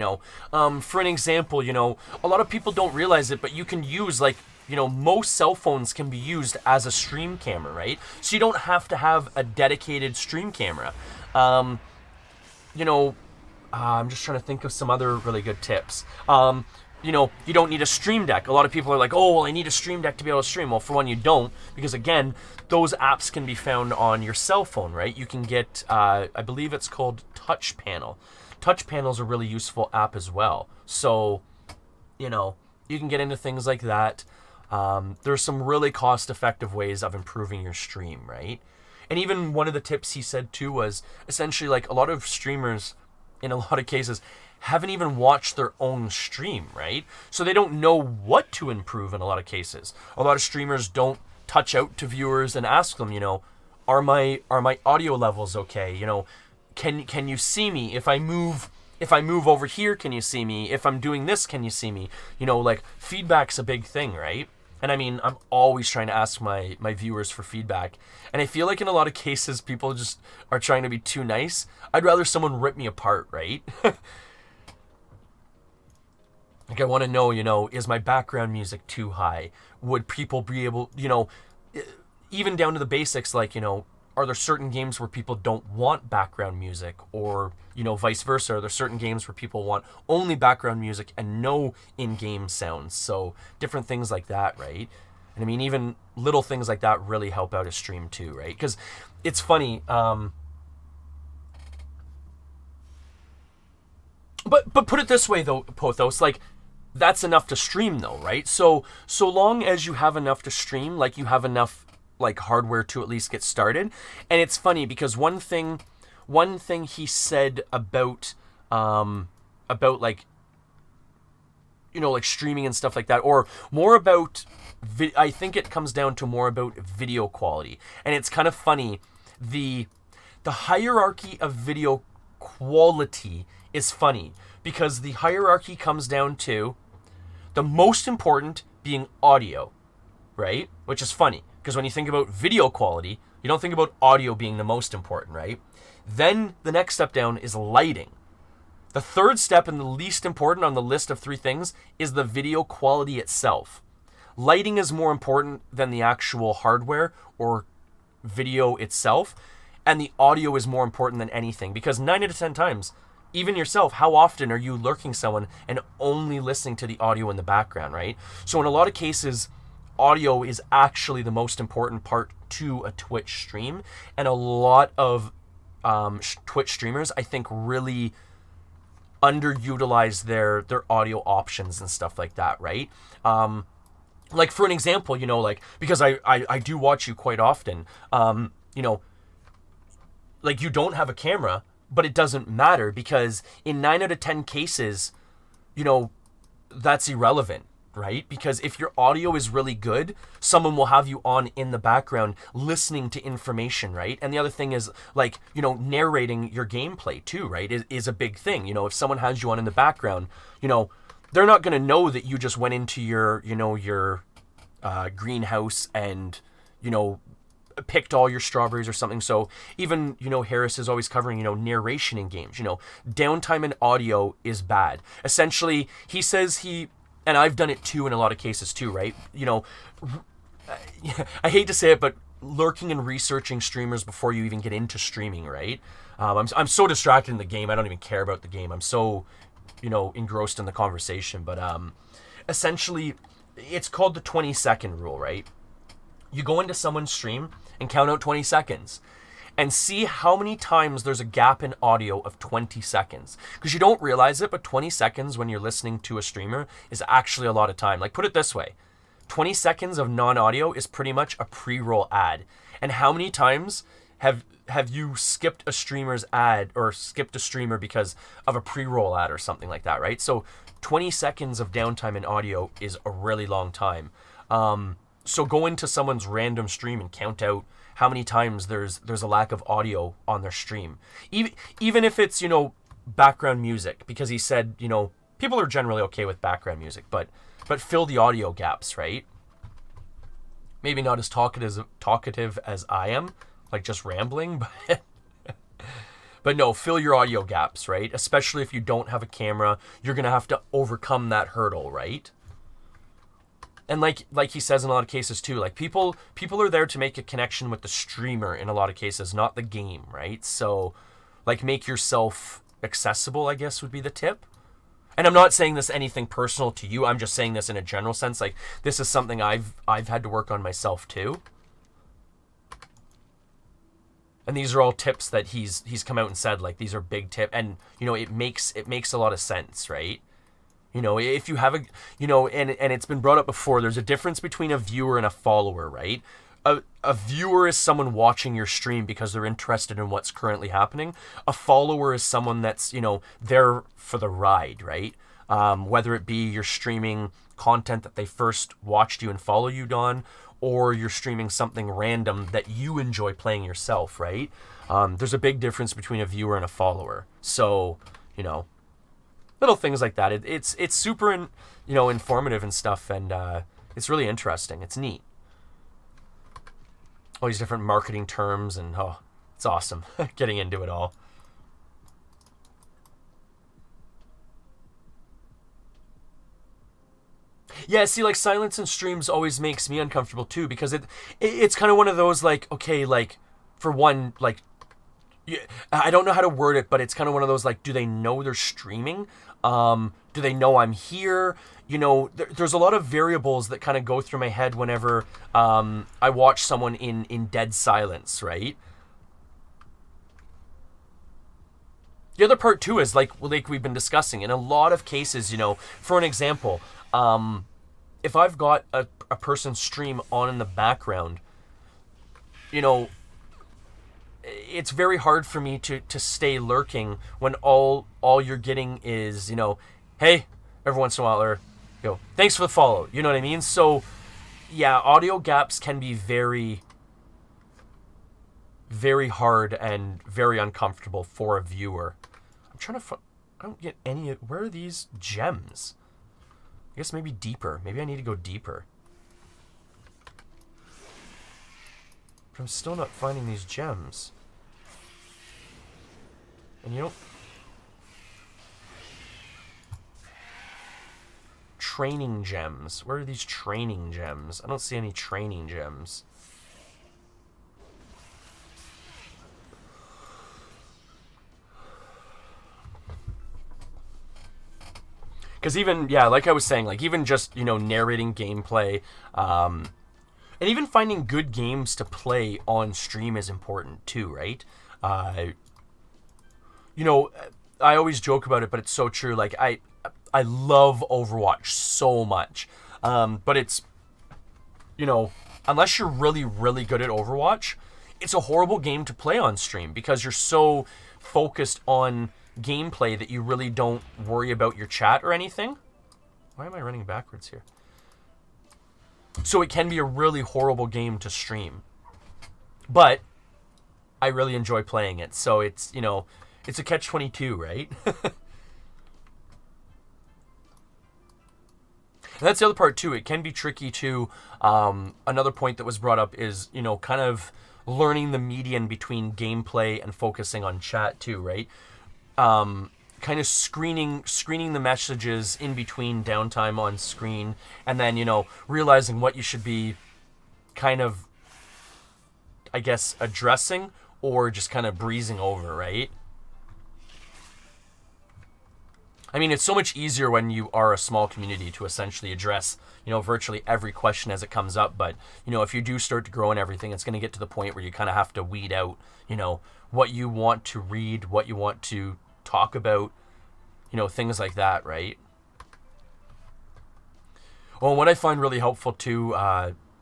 For an example, a lot of people don't realize it, but you can use, most cell phones can be used as a stream camera, right? So you don't have to have a dedicated stream camera. I'm just trying to think of some other really good tips. You don't need a stream deck. A lot of people are like, oh, well, I need a stream deck to be able to stream. Well, for one, you don't, because again, those apps can be found on your cell phone, right? You can get, I believe it's called Touch Panel. Touch Panel is a really useful app as well. So, you can get into things like that. There's some really cost-effective ways of improving your stream, right? And even one of the tips he said too was essentially like a lot of streamers, in a lot of cases, haven't even watched their own stream, right? So they don't know what to improve in a lot of cases. A lot of streamers don't touch out to viewers and ask them, are my audio levels okay? Can you see me? If I move over here, can you see me? If I'm doing this, can you see me? Feedback's a big thing, right? And I mean, I'm always trying to ask my viewers for feedback. And I feel like in a lot of cases, people just are trying to be too nice. I'd rather someone rip me apart, right? I want to know, is my background music too high? Would people be able, even down to the basics, are there certain games where people don't want background music? Or, vice versa, are there certain games where people want only background music and no in-game sounds? So different things like that, right? And I mean, even little things like that really help out a stream too, right? Because it's funny, but put it this way though, Pothos, that's enough to stream though, right? So long as you have enough to stream, you have enough hardware to at least get started. And it's funny because one thing he said about streaming and stuff like that, or more about I think it comes down to more about video quality. And it's kind of funny, the hierarchy of video quality is funny because the hierarchy comes down to the most important being audio, right? Which is funny because when you think about video quality, you don't think about audio being the most important, right? Then the next step down is lighting. The third step and the least important on the list of three things is the video quality itself. Lighting is more important than the actual hardware or video itself, and the audio is more important than anything because 9 out of 10 times, even yourself, how often are you lurking someone and only listening to the audio in the background, right? So in a lot of cases, audio is actually the most important part to a Twitch stream, and a lot of Twitch streamers, I think, really underutilize their audio options and stuff like that, right? For an example, because I do watch you quite often, you don't have a camera, but it doesn't matter because in 9 out of 10 cases, that's irrelevant, right? Because if your audio is really good, someone will have you on in the background listening to information, right? And the other thing is narrating your gameplay too, right? Is a big thing. If someone has you on in the background, they're not going to know that you just went into your greenhouse and, picked all your strawberries or something. So even, Harris is always covering, narration in games, downtime in audio is bad. Essentially, he says and I've done it too in a lot of cases too, right? I hate to say it, but lurking and researching streamers before you even get into streaming, right? I'm so distracted in the game, I don't even care about the game. I'm so, engrossed in the conversation. But essentially, it's called the 20-second rule, right? You go into someone's stream and count out 20 seconds and see how many times there's a gap in audio of 20 seconds. Because you don't realize it, but 20 seconds when you're listening to a streamer is actually a lot of time. Put it this way, 20 seconds of non-audio is pretty much a pre-roll ad. And how many times have you skipped a streamer's ad or skipped a streamer because of a pre-roll ad or something like that, right? So 20 seconds of downtime in audio is a really long time. So go into someone's random stream and count out how many times there's a lack of audio on their stream. Even if it's, background music, because he said, people are generally okay with background music, but but fill the audio gaps, right? Maybe not as talkative as I am, like just rambling, but no, fill your audio gaps, right? Especially if you don't have a camera, you're gonna have to overcome that hurdle, right? And like he says in a lot of cases too, like people are there to make a connection with the streamer in a lot of cases, not the game, right? So, like, make yourself accessible, I guess would be the tip. And I'm not saying this anything personal to you. I'm just saying this in a general sense. Like, this is something I've had to work on myself too. And these are all tips that he's come out and said, like, these are big tips. And, you know, it makes a lot of sense, right? You know, if you have a, you know, and it's been brought up before, there's a difference between a viewer and a follower, right? A viewer is someone watching your stream because they're interested in what's currently happening. A follower is someone that's, you know, there for the ride, right? Whether it be you're streaming content that they first watched you and follow you on, or you're streaming something random that you enjoy playing yourself, right? There's a big difference between a viewer and a follower. So, you know, little things like that. It's super, you know, informative and stuff, and it's really interesting. It's neat. All these different marketing terms, and oh, it's awesome getting into it all. Yeah, see, like, silence in streams always makes me uncomfortable too, because it's kind of one of those, like, okay, like, for one, like, I don't know how to word it, but it's kind of one of those, like, do they know they're streaming? Do they know I'm here? You know, there's a lot of variables that kind of go through my head whenever I watch someone in dead silence, right? The other part too is like we've been discussing, in a lot of cases, you know, for an example, if I've got a person's stream on in the background, you know, it's very hard for me to stay lurking when all you're getting is, you know, hey, every once in a while, or, you know, thanks for the follow. You know what I mean? So, yeah, audio gaps can be very, very hard and very uncomfortable for a viewer. I'm trying to I don't get any. Where are these gems? I guess maybe deeper. Maybe I need to go deeper. But I'm still not finding these gems. And you know, training gems. Where are these training gems? I don't see any training gems. Because even, yeah, like I was saying, like, even just, you know, narrating gameplay, and even finding good games to play on stream is important too, right? You know, I always joke about it, but it's so true. Like, I love Overwatch so much, but it's, you know, unless you're really, really good at Overwatch, it's a horrible game to play on stream because you're so focused on gameplay that you really don't worry about your chat or anything. Why am I running backwards here? So it can be a really horrible game to stream, but I really enjoy playing it. So it's, you know, it's a catch-22, right? And that's the other part too. It can be tricky too. Another point that was brought up is, you know, kind of learning the median between gameplay and focusing on chat too, right? Kind of screening the messages in between downtime on screen, and then, you know, realizing what you should be kind of, I guess, addressing or just kind of breezing over, right? I mean, it's so much easier when you are a small community to essentially address, you know, virtually every question as it comes up. But, you know, if you do start to grow and everything, it's going to get to the point where you kind of have to weed out, you know, what you want to read, what you want to talk about, you know, things like that, right? Well, what I find really helpful too,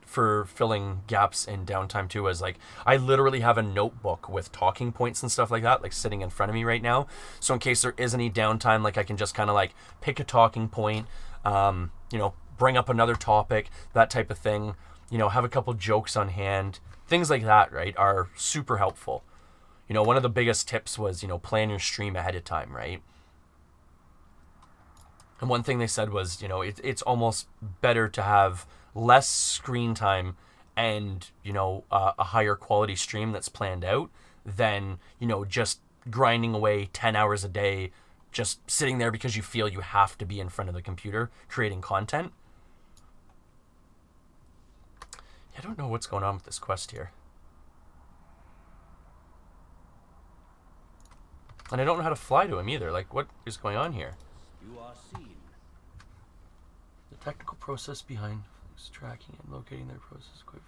for filling gaps in downtime too, is like, I literally have a notebook with talking points and stuff like that, like sitting in front of me right now. So in case there is any downtime, like, I can just kind of like pick a talking point, you know, bring up another topic, that type of thing, you know, have a couple jokes on hand, things like that, right, are super helpful. You know, one of the biggest tips was, you know, plan your stream ahead of time, right? And one thing they said was, you know, it's almost better to have less screen time and, you know, a higher quality stream that's planned out than, you know, just grinding away 10 hours a day, just sitting there because you feel you have to be in front of the computer creating content. I don't know what's going on with this quest here. And I don't know how to fly to him either. Like, what is going on here? You are seen. The technical process behind tracking and locating their process quick.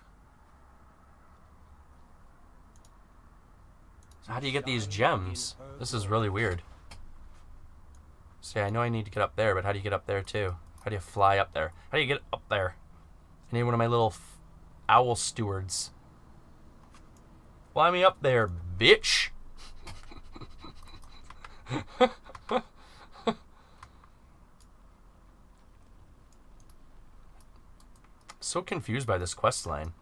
So how do you get these gems? This is really weird. See, I know I need to get up there, but how do you get up there too? How do you fly up there? How do you get up there? I need one of my little owl stewards. Fly me up there, bitch! So confused by this quest line.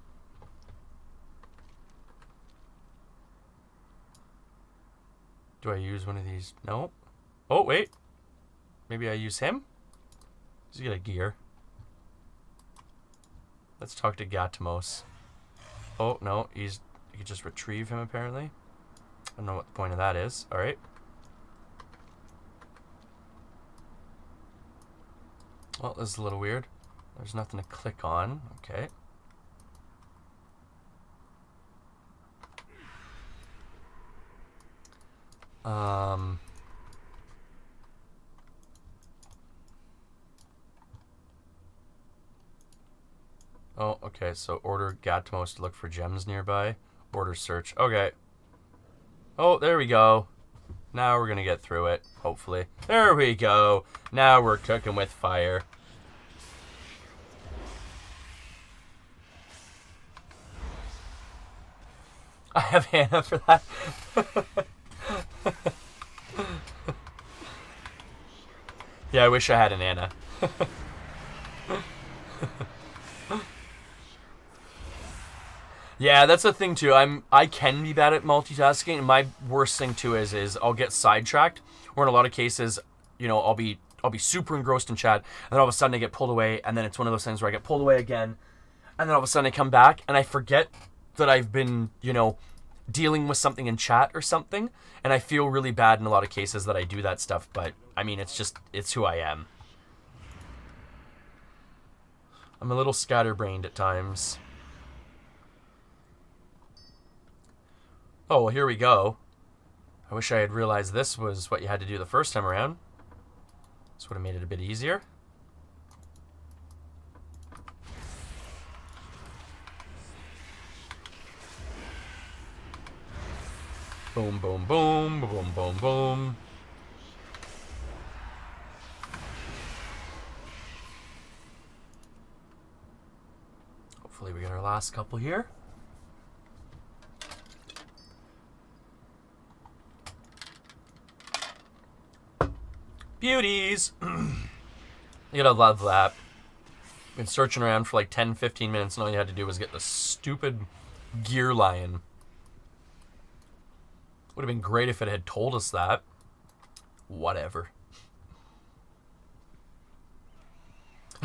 Do I use one of these? No. Oh, wait. Maybe I use him? Does he get a gear? Let's talk to Gatimos. Oh, no. You can just retrieve him, apparently. I don't know what the point of that is. Alright. Well, this is a little weird. There's nothing to click on. Okay. Oh, okay, so order Gatimos to look for gems nearby. Order search. Okay. Oh, there we go. Now we're gonna get through it, hopefully. There we go. Now we're cooking with fire. I have Hannah for that. Yeah, I wish I had an Anna. Yeah, that's the thing too. I can be bad at multitasking, and my worst thing too is I'll get sidetracked, or in a lot of cases, you know, I'll be super engrossed in chat, and then all of a sudden I get pulled away, and then it's one of those things where I get pulled away again, and then all of a sudden I come back and I forget that I've been, you know, dealing with something in chat or something, and I feel really bad in a lot of cases that I do that stuff, but I mean, it's who I am. I'm a little scatterbrained at times. Oh, well, here we go. I wish I had realized this was what you had to do the first time around. This would have made it a bit easier. Boom, boom, boom, boom, boom, boom. Hopefully we get our last couple here. Beauties! You gotta love that. Been searching around for like 10-15 minutes, and all you had to do was get the stupid gear lion. Would have been great if it had told us that. Whatever.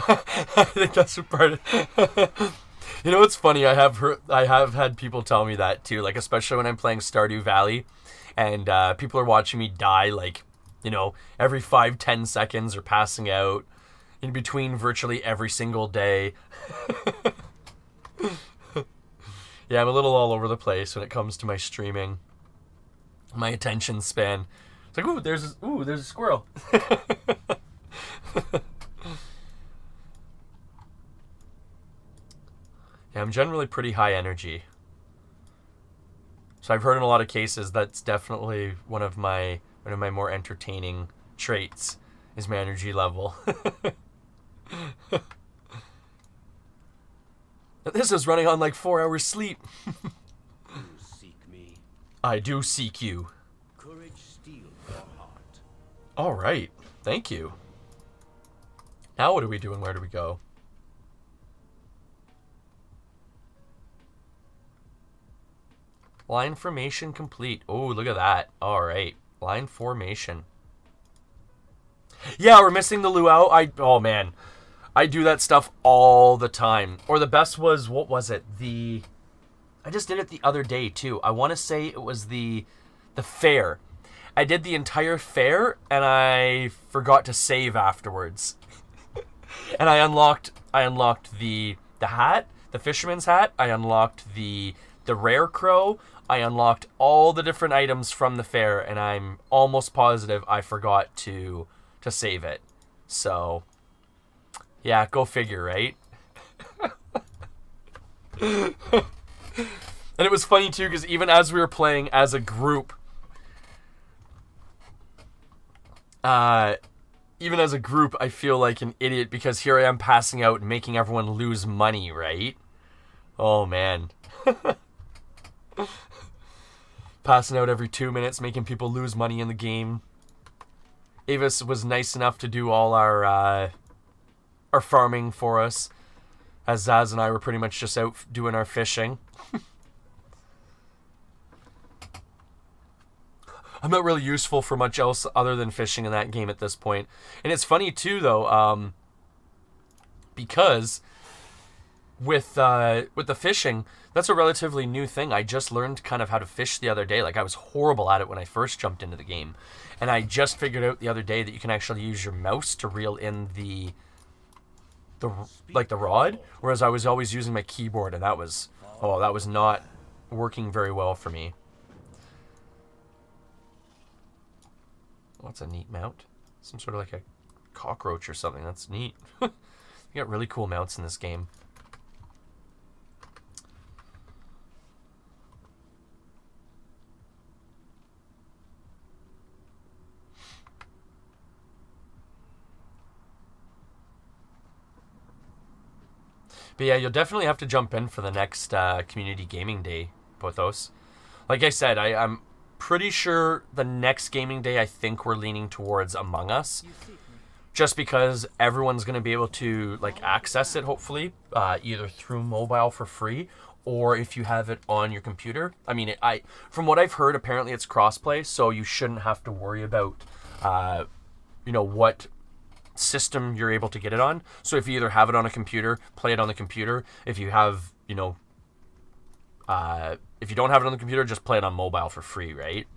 I think that's a part of You know what's funny? I have had people tell me that too, like especially when I'm playing Stardew Valley and people are watching me die like, you know, every 5-10 seconds or passing out in between virtually every single day. Yeah, I'm a little all over the place when it comes to my streaming. My attention span. It's like, ooh, there's a squirrel. Yeah, I'm generally pretty high energy. So I've heard in a lot of cases that's definitely one of my more entertaining traits is my energy level. This is running on like 4 hours sleep. You seek me. I do seek you. Courage steals your heart. All right. Thank you. Now what do we do and where do we go? Line formation complete. Oh, look at that. All right. Line formation. Yeah, we're missing the luau. Oh man, I do that stuff all the time. Or the best was, what was it? I just did it the other day too. I want to say it was the fair. I did the entire fair and I forgot to save afterwards. And I unlocked the hat, the fisherman's hat. I unlocked the rare crow. I unlocked all the different items from the fair, and I'm almost positive I forgot to save it. So, yeah, go figure, right? And it was funny too, because even as we were playing as a group, I feel like an idiot because here I am passing out and making everyone lose money, right? Oh man. Passing out every 2 minutes, making people lose money in the game. Avis was nice enough to do all our farming for us, as Zaz and I were pretty much just out doing our fishing. I'm not really useful for much else other than fishing in that game at this point. And it's funny too, though, because with the fishing, that's a relatively new thing. I just learned kind of how to fish the other day. Like, I was horrible at it when I first jumped into the game. And I just figured out the other day that you can actually use your mouse to reel in the rod, whereas I was always using my keyboard, and that was not working very well for me. What's a neat mount? Some sort of like a cockroach or something. That's neat. You got really cool mounts in this game. But yeah, you'll definitely have to jump in for the next community gaming day, Pothos. Like I said, I'm pretty sure the next gaming day, I think we're leaning towards Among Us. Just because everyone's going to be able to like access it, hopefully, either through mobile for free, or if you have it on your computer. I mean, from what I've heard, apparently it's crossplay, so you shouldn't have to worry about, what system you're able to get it on. So if you either have it on a computer, play it on the computer. If you have, if you don't have it on the computer, just play it on mobile for free, right?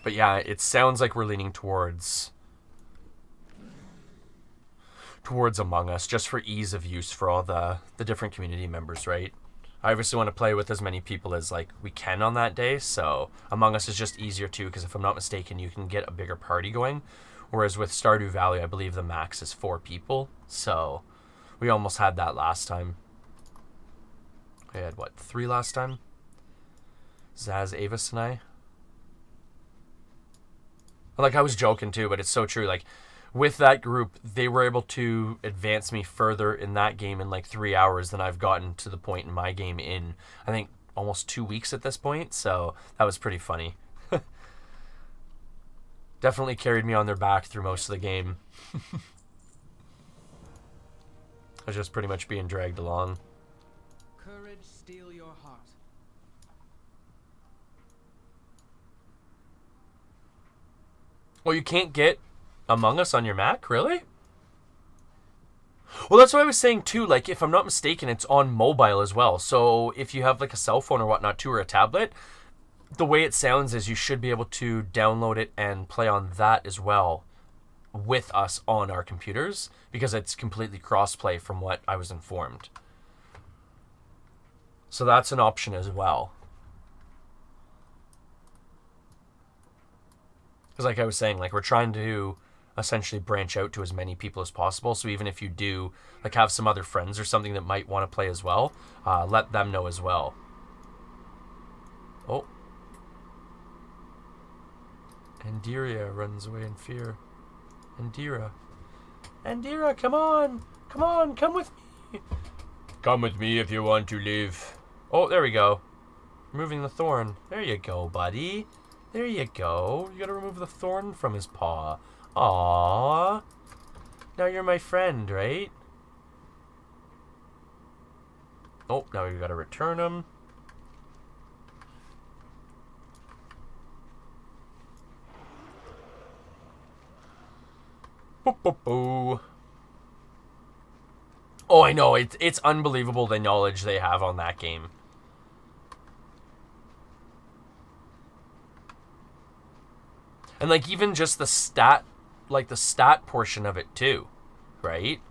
But yeah, it sounds like we're leaning towards Among Us, just for ease of use for all the different community members, right? I obviously want to play with as many people as like we can on that day, so Among Us is just easier too, because if I'm not mistaken, you can get a bigger party going. Whereas with Stardew Valley, I believe the max is 4 people, so we almost had that last time. We had, 3 last time? Zaz, Avis, and I. Like, I was joking too, but it's so true. Like, with that group, they were able to advance me further in that game in like 3 hours than I've gotten to the point in my game in, I think, almost 2 weeks at this point. So that was pretty funny. Definitely carried me on their back through most of the game. I was just pretty much being dragged along. Courage steal your heart. Well, you can't get Among Us on your Mac, really? Well, that's what I was saying too. Like, if I'm not mistaken, it's on mobile as well. So if you have like a cell phone or whatnot too, or a tablet, the way it sounds is you should be able to download it and play on that as well with us on our computers, because it's completely cross-play from what I was informed. So that's an option as well. Because like I was saying, like, we're trying to essentially branch out to as many people as possible. So even if you do like have some other friends or something that might want to play as well, let them know as well. Oh. Andiria runs away in fear. Andira, come on! Come with me! Come with me if you want to live. Oh, there we go. Removing the thorn. There you go, buddy. There you go. You gotta remove the thorn from his paw. Aww. Now you're my friend, right? Oh, now we gotta return him. Oh, I know. It's unbelievable the knowledge they have on that game. And, like, even just the stat portion of it, too. Right?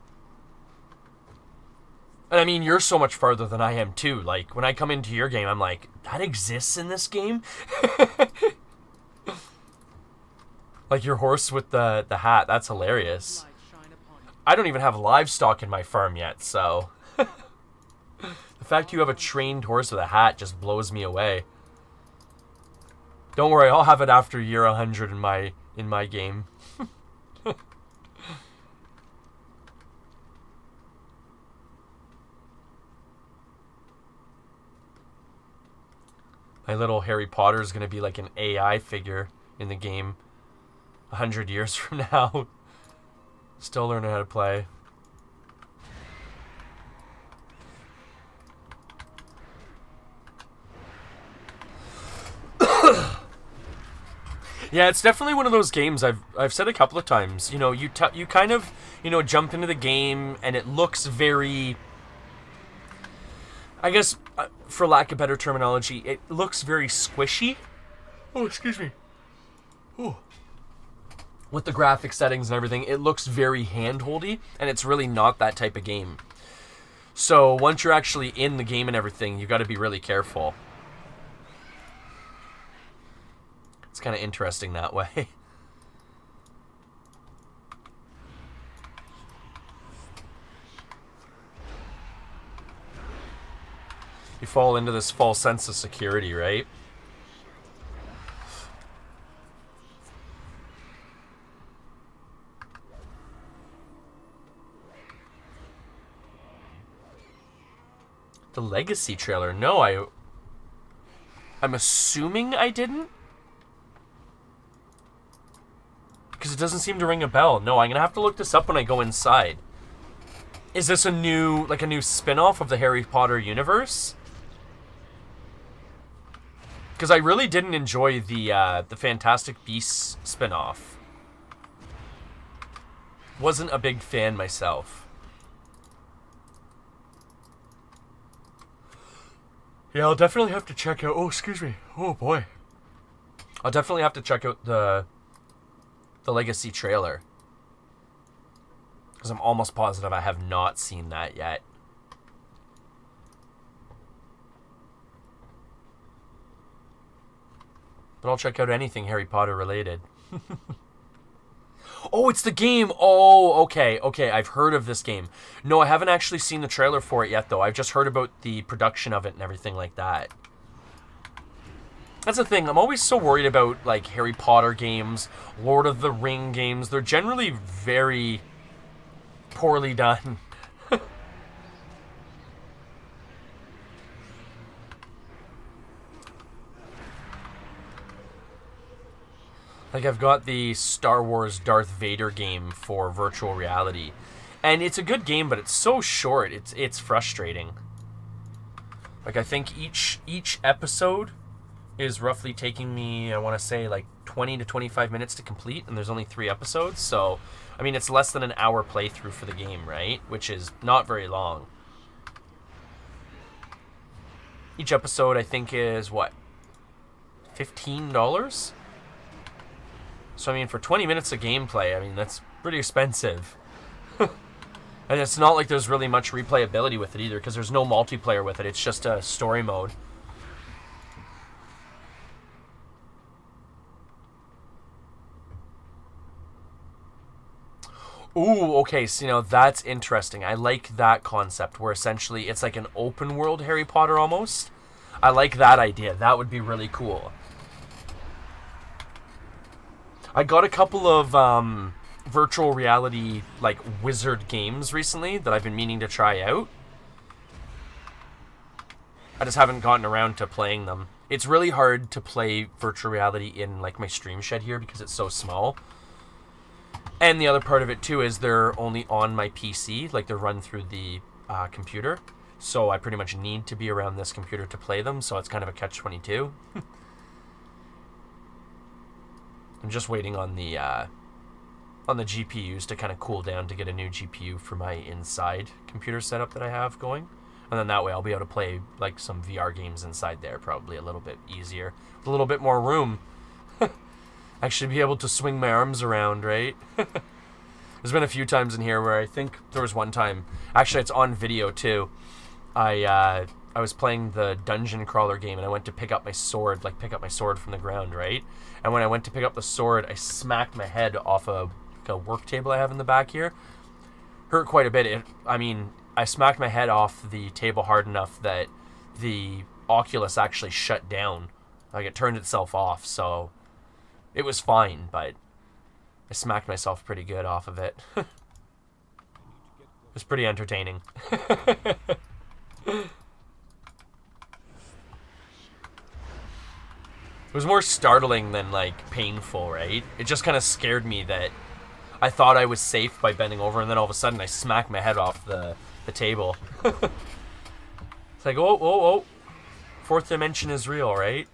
And, I mean, you're so much farther than I am, too. Like, when I come into your game, I'm like, that exists in this game? Like, your horse with the hat. That's hilarious. I don't even have livestock in my farm yet, so... The fact you have a trained horse with a hat just blows me away. Don't worry, I'll have it after year 100 in my game. My little Harry Potter is going to be like an AI figure in the game 100 years from now. Still learning how to play. Yeah, it's definitely one of those games I've said a couple of times. You know, you kind of, you know, jump into the game and it looks very, I guess, for lack of better terminology, it looks very squishy. Oh, excuse me. Ooh. With the graphic settings and everything, it looks very hand-holdy, and it's really not that type of game. So once you're actually in the game and everything, you got to be really careful. It's kind of interesting that way. You fall into this false sense of security, right? The Legacy trailer? No, I'm assuming I didn't? Because it doesn't seem to ring a bell. No, I'm going to have to look this up when I go inside. Is this a new spin-off of the Harry Potter universe? Because I really didn't enjoy the Fantastic Beasts spin-off. Wasn't a big fan myself. Yeah, I'll definitely have to check out... Oh, excuse me. Oh, boy. I'll definitely have to check out the Legacy trailer. Because I'm almost positive I have not seen that yet. But I'll check out anything Harry Potter related. Oh, it's the game! Oh, okay. I've heard of this game. No, I haven't actually seen the trailer for it yet, though. I've just heard about the production of it and everything like that. That's the thing. I'm always so worried about, like, Harry Potter games, Lord of the Ring games. They're generally very poorly done. Like, I've got the Star Wars Darth Vader game for virtual reality. And it's a good game, but it's so short. It's frustrating. Like, I think each episode is roughly taking me, I want to say, like 20 to 25 minutes to complete, and there's only 3 episodes. So, I mean, it's less than an hour playthrough for the game, right? Which is not very long. Each episode, I think, is, what, $15? So, I mean, for 20 minutes of gameplay, I mean, that's pretty expensive. And it's not like there's really much replayability with it either, because there's no multiplayer with it. It's just a story mode. Ooh, okay, so, you know, that's interesting. I like that concept, where essentially it's like an open world Harry Potter almost. I like that idea. That would be really cool. I got a couple of virtual reality, like, wizard games recently that I've been meaning to try out. I just haven't gotten around to playing them. It's really hard to play virtual reality in, like, my stream shed here because it's so small. And the other part of it, too, is they're only on my PC. Like, they're run through the computer. So I pretty much need to be around this computer to play them, so it's kind of a catch-22. I'm just waiting on the on the GPUs to kind of cool down to get a new GPU for my inside computer setup that I have going. And then that way I'll be able to play like some VR games inside there, probably a little bit easier. With a little bit more room. Actually be able to swing my arms around, right? There's been a few times in here where I think there was one time, actually it's on video too. I was playing the dungeon crawler game and I went to pick up my sword, like pick up my sword from the ground, right? And when I went to pick up the sword, I smacked my head off a work table I have in the back here. Hurt quite a bit. I smacked my head off the table hard enough that the Oculus actually shut down. Like it turned itself off, so it was fine, but I smacked myself pretty good off of it. It was pretty entertaining. It was more startling than like painful, right? It just kind of scared me that I thought I was safe by bending over, and then all of a sudden I smacked my head off the table. It's like, oh. Fourth dimension is real, right?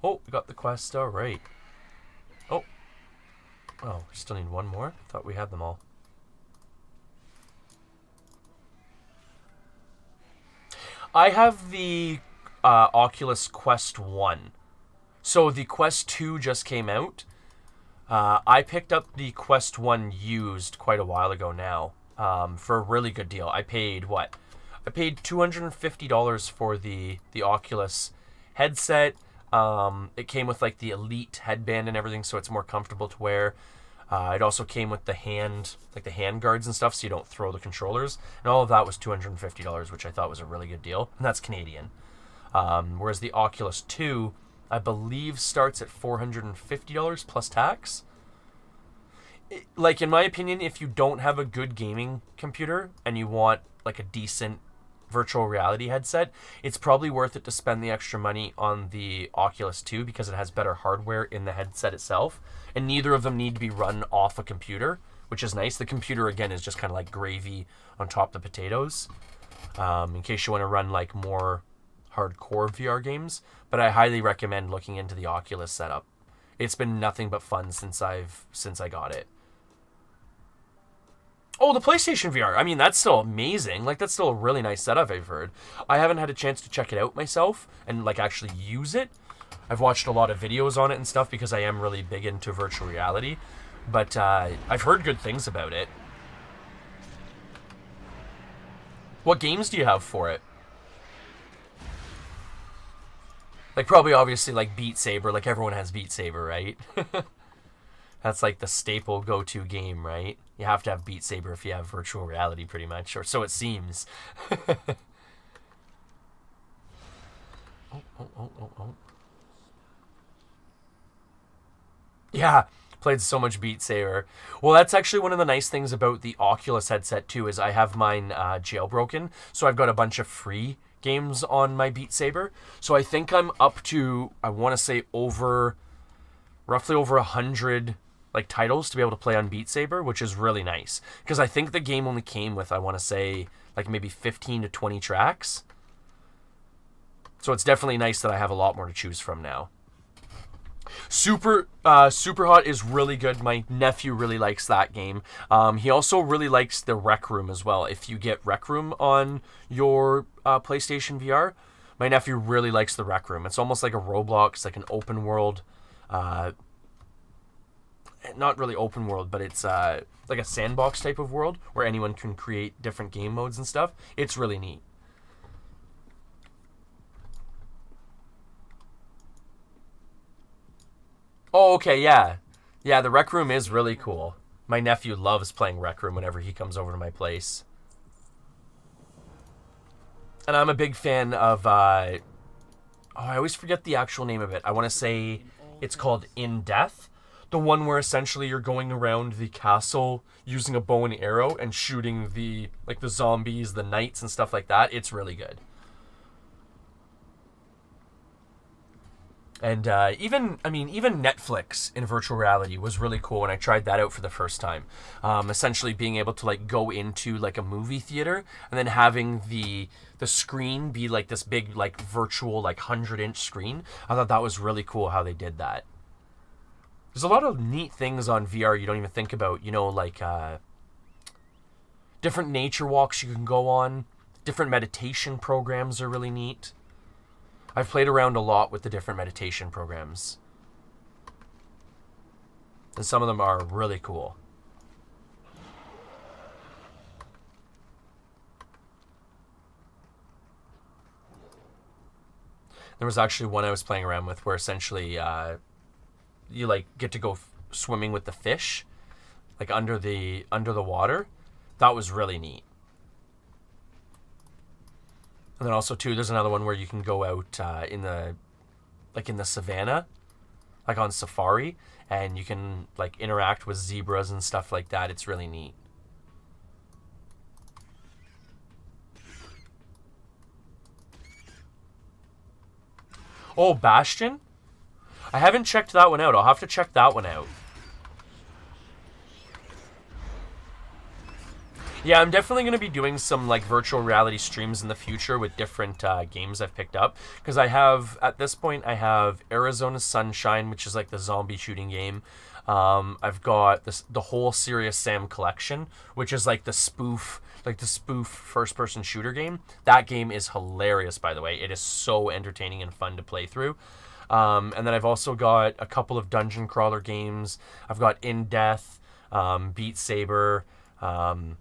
Oh, we got the quest, alright. Oh, we still need one more? Thought we had them all. I have the Oculus Quest 1. So the Quest 2 just came out. I picked up the Quest 1 used quite a while ago now, for a really good deal. I paid, what? I paid $250 for the Oculus headset. It came with like the Elite headband and everything, so it's more comfortable to wear. It also came with the hand guards and stuff, so you don't throw the controllers. And all of that was $250, which I thought was a really good deal. And that's Canadian. Whereas the Oculus 2, I believe, starts at $450 plus tax. Like, in my opinion, if you don't have a good gaming computer and you want like a decent virtual reality headset, it's probably worth it to spend the extra money on the Oculus 2 because it has better hardware in the headset itself, and neither of them need to be run off a computer, which is nice. The computer, again, is just kind of like gravy on top of the potatoes, in case you want to run like more hardcore VR games. But I highly recommend looking into the Oculus setup. It's been nothing but fun since I got it. Oh, the PlayStation VR. I mean, that's still amazing. Like, that's still a really nice setup, I've heard. I haven't had a chance to check it out myself and, like, actually use it. I've watched a lot of videos on it and stuff because I am really big into virtual reality. But I've heard good things about it. What games do you have for it? Like, probably, obviously, like, Beat Saber. Like, everyone has Beat Saber, right? That's like the staple go-to game, right? You have to have Beat Saber if you have virtual reality, pretty much, or so it seems. Oh. Yeah, played so much Beat Saber. Well, that's actually one of the nice things about the Oculus headset, too, is I have mine jailbroken, so I've got a bunch of free games on my Beat Saber. So I think I'm up to, I want to say, roughly over 100... like titles to be able to play on Beat Saber, which is really nice. Because I think the game only came with, I want to say, like maybe 15 to 20 tracks. So it's definitely nice that I have a lot more to choose from now. Super Hot is really good. My nephew really likes that game. He also really likes the Rec Room as well. If you get Rec Room on your PlayStation VR, my nephew really likes the Rec Room. It's almost like a Roblox, like an open world, not really open world, but it's like a sandbox type of world where anyone can create different game modes and stuff. It's really neat. Oh, okay, yeah. Yeah, the Rec Room is really cool. My nephew loves playing Rec Room whenever he comes over to my place. And I'm a big fan of, I always forget the actual name of it. I want to say it's called In Death. The one where essentially you're going around the castle using a bow and arrow and shooting the zombies, the knights and stuff like that. It's really good. And even Netflix in virtual reality was really cool when I tried that out for the first time. Essentially being able to like go into like a movie theater and then having the screen be like this big like virtual like 100-inch screen. I thought that was really cool how they did that. There's a lot of neat things on VR you don't even think about. You know, like different nature walks you can go on. Different meditation programs are really neat. I've played around a lot with the different meditation programs. And some of them are really cool. There was actually one I was playing around with where essentially you like get to go swimming with the fish, like under the water. That was really neat. And then also too, there's another one where you can go out in the savannah, like on safari, and you can like interact with zebras and stuff like that. It's really neat. Oh, Bastion? I haven't checked that one out. I'll have to check that one out. Yeah, I'm definitely going to be doing some like virtual reality streams in the future with different games I've picked up. Because I have, at this point, I have Arizona Sunshine, which is like the zombie shooting game. I've got the whole Serious Sam collection, which is like the spoof first-person shooter game. That game is hilarious, by the way. It is so entertaining and fun to play through. And then I've also got a couple of dungeon crawler games. I've got In Death, Beat Saber. I've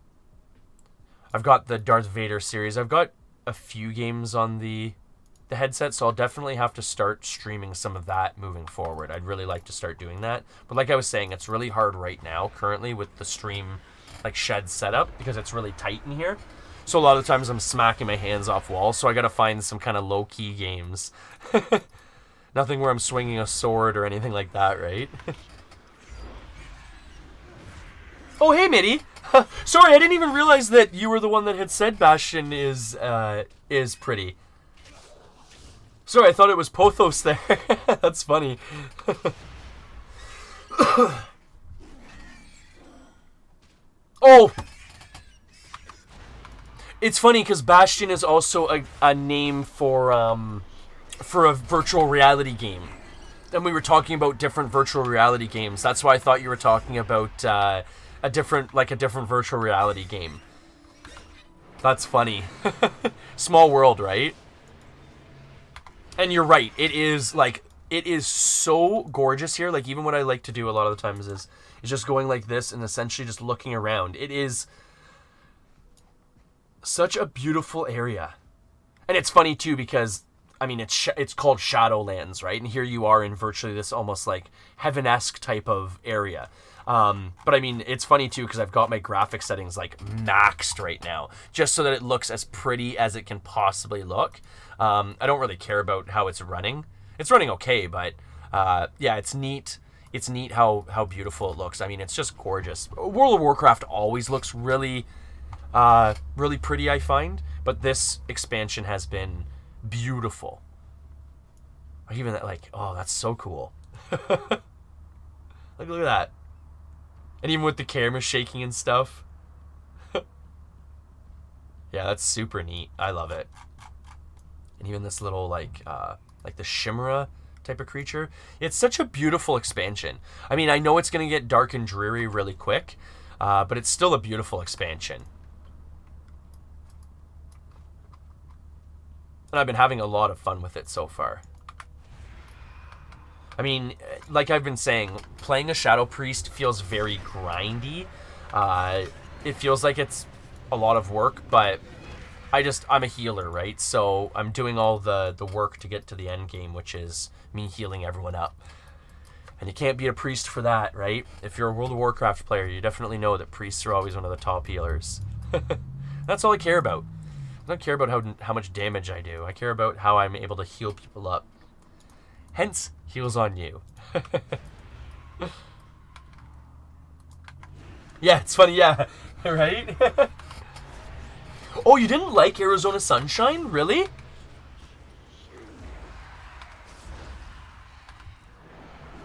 got the Darth Vader series. I've got a few games on the headset, so I'll definitely have to start streaming some of that moving forward. I'd really like to start doing that. But like I was saying, it's really hard right now, currently, with the stream like shed setup, because it's really tight in here. So a lot of the times I'm smacking my hands off walls, so I gotta find some kind of low-key games. Nothing where I'm swinging a sword or anything like that, right? Oh, hey, Mitty! Sorry, I didn't even realize that you were the one that had said Bastion is pretty. Sorry, I thought it was Pothos there. That's funny. Oh! It's funny because Bastion is also a name for a virtual reality game. And we were talking about different virtual reality games. That's why I thought you were talking about a different virtual reality game. That's funny. Small world, right? And you're right. It is so gorgeous here. Like, even what I like to do a lot of the times is just going like this and essentially just looking around. It is such a beautiful area. And it's funny too because, I mean, it's called Shadowlands, right? And here you are in virtually this almost like heaven-esque type of area. But I mean, it's funny too because I've got my graphic settings like maxed right now, just so that it looks as pretty as it can possibly look. I don't really care about how it's running. It's running okay, but yeah, it's neat. It's neat how beautiful it looks. I mean, it's just gorgeous. World of Warcraft always looks really, really pretty, I find. But this expansion has been beautiful. Even that, like, oh, that's so cool. Look at that. And even with the camera shaking and stuff. Yeah, that's super neat. I love it. And even this little, like the Shimera type of creature. It's such a beautiful expansion. I mean, I know it's going to get dark and dreary really quick, but it's still a beautiful expansion. And I've been having a lot of fun with it so far. I mean, like I've been saying, playing a Shadow Priest feels very grindy. It feels like it's a lot of work, but I'm a healer, right? So I'm doing all the work to get to the end game, which is me healing everyone up. And you can't be a priest for that, right? If you're a World of Warcraft player, you definitely know that priests are always one of the top healers. That's all I care about. I don't care about how much damage I do. I care about how I'm able to heal people up. Hence, heals on you. Yeah, it's funny, yeah. Right? Oh, you didn't like Arizona Sunshine? Really?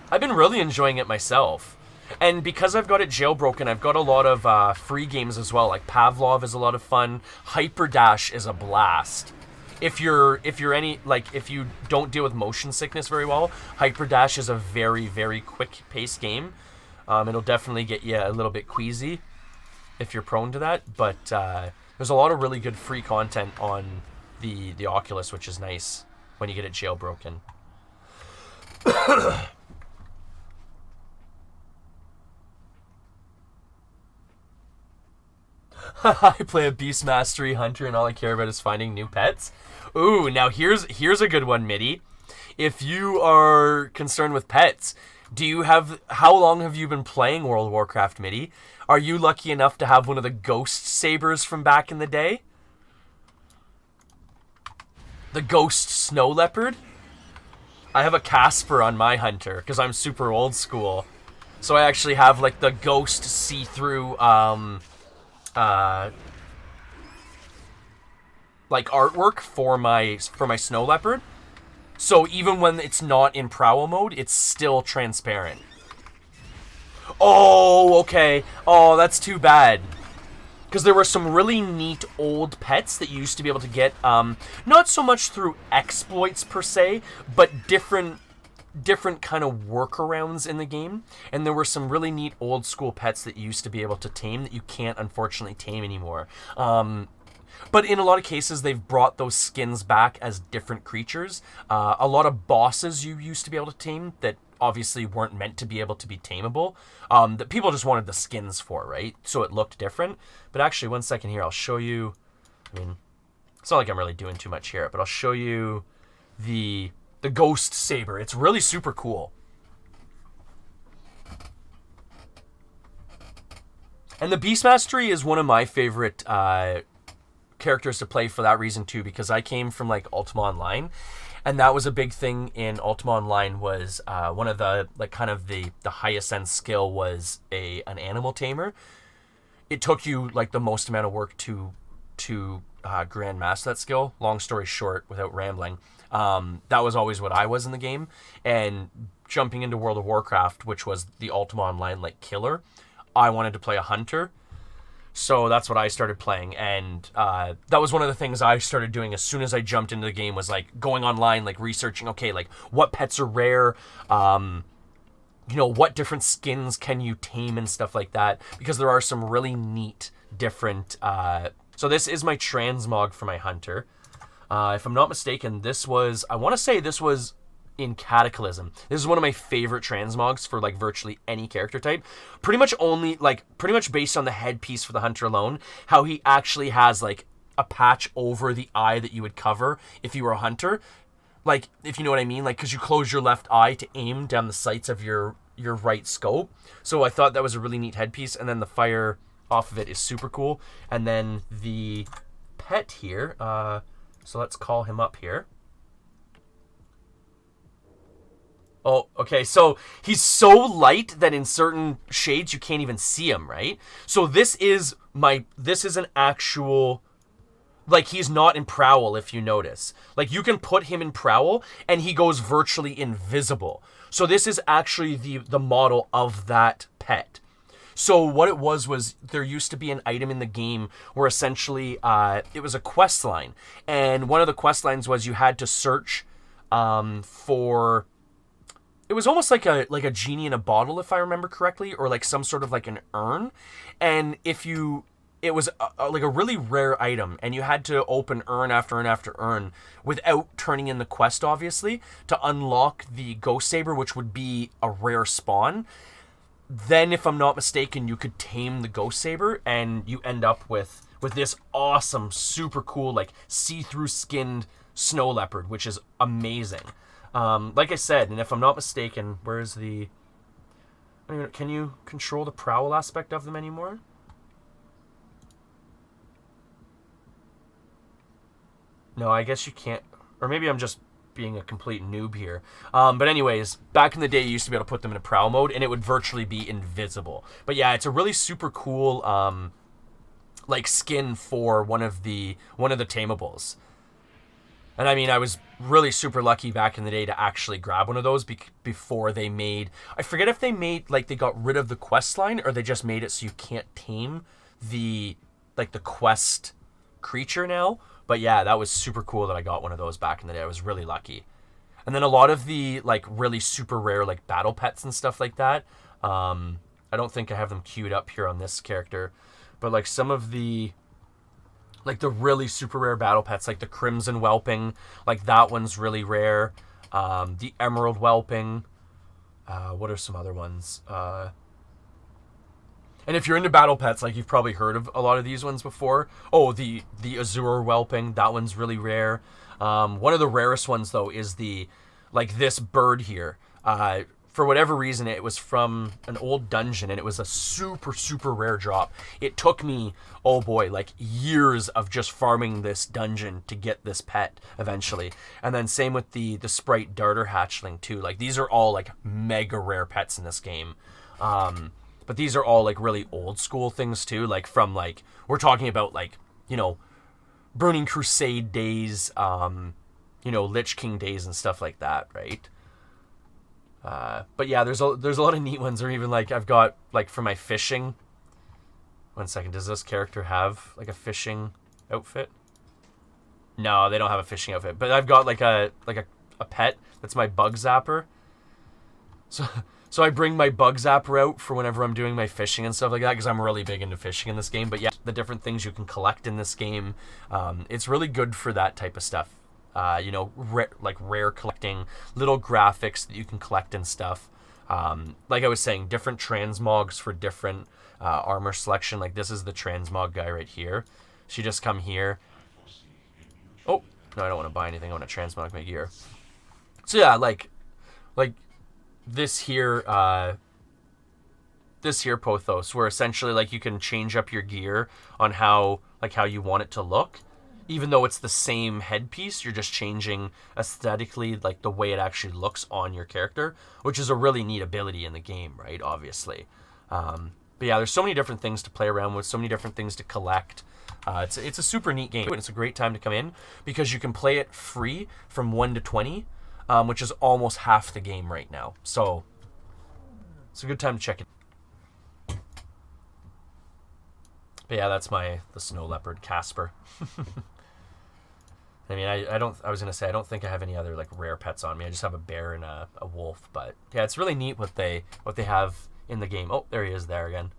I've been really enjoying it myself. And because I've got it jailbroken, I've got a lot of free games as well. Like Pavlov is a lot of fun. Hyperdash is a blast. if you don't deal with motion sickness very well, Hyper Dash is a very, very quick paced game. It'll definitely get you a little bit queasy if you're prone to that, but there's a lot of really good free content on the Oculus, which is nice when you get it jailbroken. I play a Beast Mastery Hunter and all I care about is finding new pets. Ooh, now here's a good one, Mitty. If you are concerned with pets, how long have you been playing World of Warcraft, Mitty? Are you lucky enough to have one of the ghost sabers from back in the day? The ghost snow leopard? I have a Casper on my hunter because I'm super old school. So I actually have like the ghost see-through like artwork for my snow leopard. So even when it's not in prowl mode, it's still transparent. Oh, okay. Oh, that's too bad. Because there were some really neat old pets that you used to be able to get, not so much through exploits per se, but different kind of workarounds in the game. And there were some really neat old school pets that you used to be able to tame that you can't unfortunately tame anymore. But in a lot of cases, they've brought those skins back as different creatures. A lot of bosses you used to be able to tame that obviously weren't meant to be able to be tameable, that people just wanted the skins for, right? So it looked different. But actually, one second here, I'll show you. I mean, it's not like I'm really doing too much here, but I'll show you the Ghost Saber. It's really super cool. And the Beast Mastery is one of my favorite characters to play for that reason too, because I came from like Ultima Online, and that was a big thing in Ultima Online. Was one of the like kind of the highest end skill was an animal tamer. It took you like the most amount of work to grandmaster that skill. Long story short, without rambling, that was always what I was in the game. And jumping into World of Warcraft, which was the Ultima Online like killer, I wanted to play a hunter. So that's what I started playing, and that was one of the things I started doing as soon as I jumped into the game, was like going online, like researching, okay, like what pets are rare, you know, what different skins can you tame and stuff like that, because there are some really neat different, so this is my transmog for my hunter. If I'm not mistaken, I want to say this was in Cataclysm. This is one of my favorite transmogs for like virtually any character type. Pretty much based on the headpiece for the hunter alone, how he actually has like a patch over the eye that you would cover if you were a hunter. Like, if you know what I mean, like, because you close your left eye to aim down the sights of your right scope. So I thought that was a really neat headpiece, and then the fire off of it is super cool. And then the pet here, so let's call him up here. Oh, okay, so he's so light that in certain shades you can't even see him, right? So this is an actual, like, he's not in Prowl, if you notice. Like, you can put him in Prowl, and he goes virtually invisible. So this is actually the model of that pet. So what it was there used to be an item in the game where essentially it was a quest line. And one of the quest lines was you had to search for... It was almost like a genie in a bottle, if I remember correctly, or like some sort of like an urn. And it was like a really rare item, and you had to open urn after urn after urn without turning in the quest, obviously, to unlock the Ghost Saber, which would be a rare spawn. Then, if I'm not mistaken, you could tame the Ghost Saber, and you end up with this awesome, super cool, like see-through skinned snow leopard, which is amazing. Like I said, and if I'm not mistaken, where's the... Can you control the prowl aspect of them anymore? No, I guess you can't. Or maybe I'm just being a complete noob here. But anyways, back in the day, you used to be able to put them in a prowl mode, and it would virtually be invisible. But yeah, it's a really super cool, like, skin for one of the tamables. And I mean, I was really super lucky back in the day to actually grab one of those before they made... I forget if they made, like, they got rid of the quest line, or they just made it so you can't tame the, like, the quest creature now. But yeah, that was super cool that I got one of those back in the day. I was really lucky. And then a lot of the like really super rare like battle pets and stuff like that. I don't think I have them queued up here on this character, but like some of the like the really super rare battle pets, like the Crimson Whelping, like that one's really rare. The Emerald Whelping. What are some other ones? And if you're into battle pets, like you've probably heard of a lot of these ones before. Oh, the Azure Whelping, that one's really rare. One of the rarest ones though is like this bird here. For whatever reason, it was from an old dungeon, and it was a super, super rare drop. It took me, oh boy, like years of just farming this dungeon to get this pet eventually. And then same with the Sprite Darter Hatchling too. Like these are all like mega rare pets in this game. But these are all like really old school things too. Like from like, we're talking about like, you know, Burning Crusade days, you know, Lich King days and stuff like that, right? But yeah, there's a lot of neat ones. Or even like I've got like for my fishing. 1 second, does this character have like a fishing outfit? No, they don't have a fishing outfit. But I've got like a pet that's my bug zapper. So I bring my bug zapper out for whenever I'm doing my fishing and stuff like that, because I'm really big into fishing in this game. But yeah, the different things you can collect in this game, it's really good for that type of stuff. You know, like rare collecting, little graphics that you can collect and stuff. Like I was saying, different transmogs for different armor selection. Like this is the transmog guy right here. So you just come here. Oh, no, I don't want to buy anything. I want to transmog my gear. So yeah, like this here Pothos, where essentially like you can change up your gear on how you want it to look. Even though it's the same headpiece, you're just changing aesthetically like the way it actually looks on your character, which is a really neat ability in the game, right? Obviously. But yeah, there's so many different things to play around with, so many different things to collect. It's a super neat game, and it's a great time to come in because you can play it free from 1 to 20, which is almost half the game right now. So it's a good time to check it. But yeah, that's the snow leopard Casper. I mean, I was gonna say I don't think I have any other like rare pets on me. I just have a bear and a wolf. But yeah, it's really neat what they have in the game. Oh, there he is there again.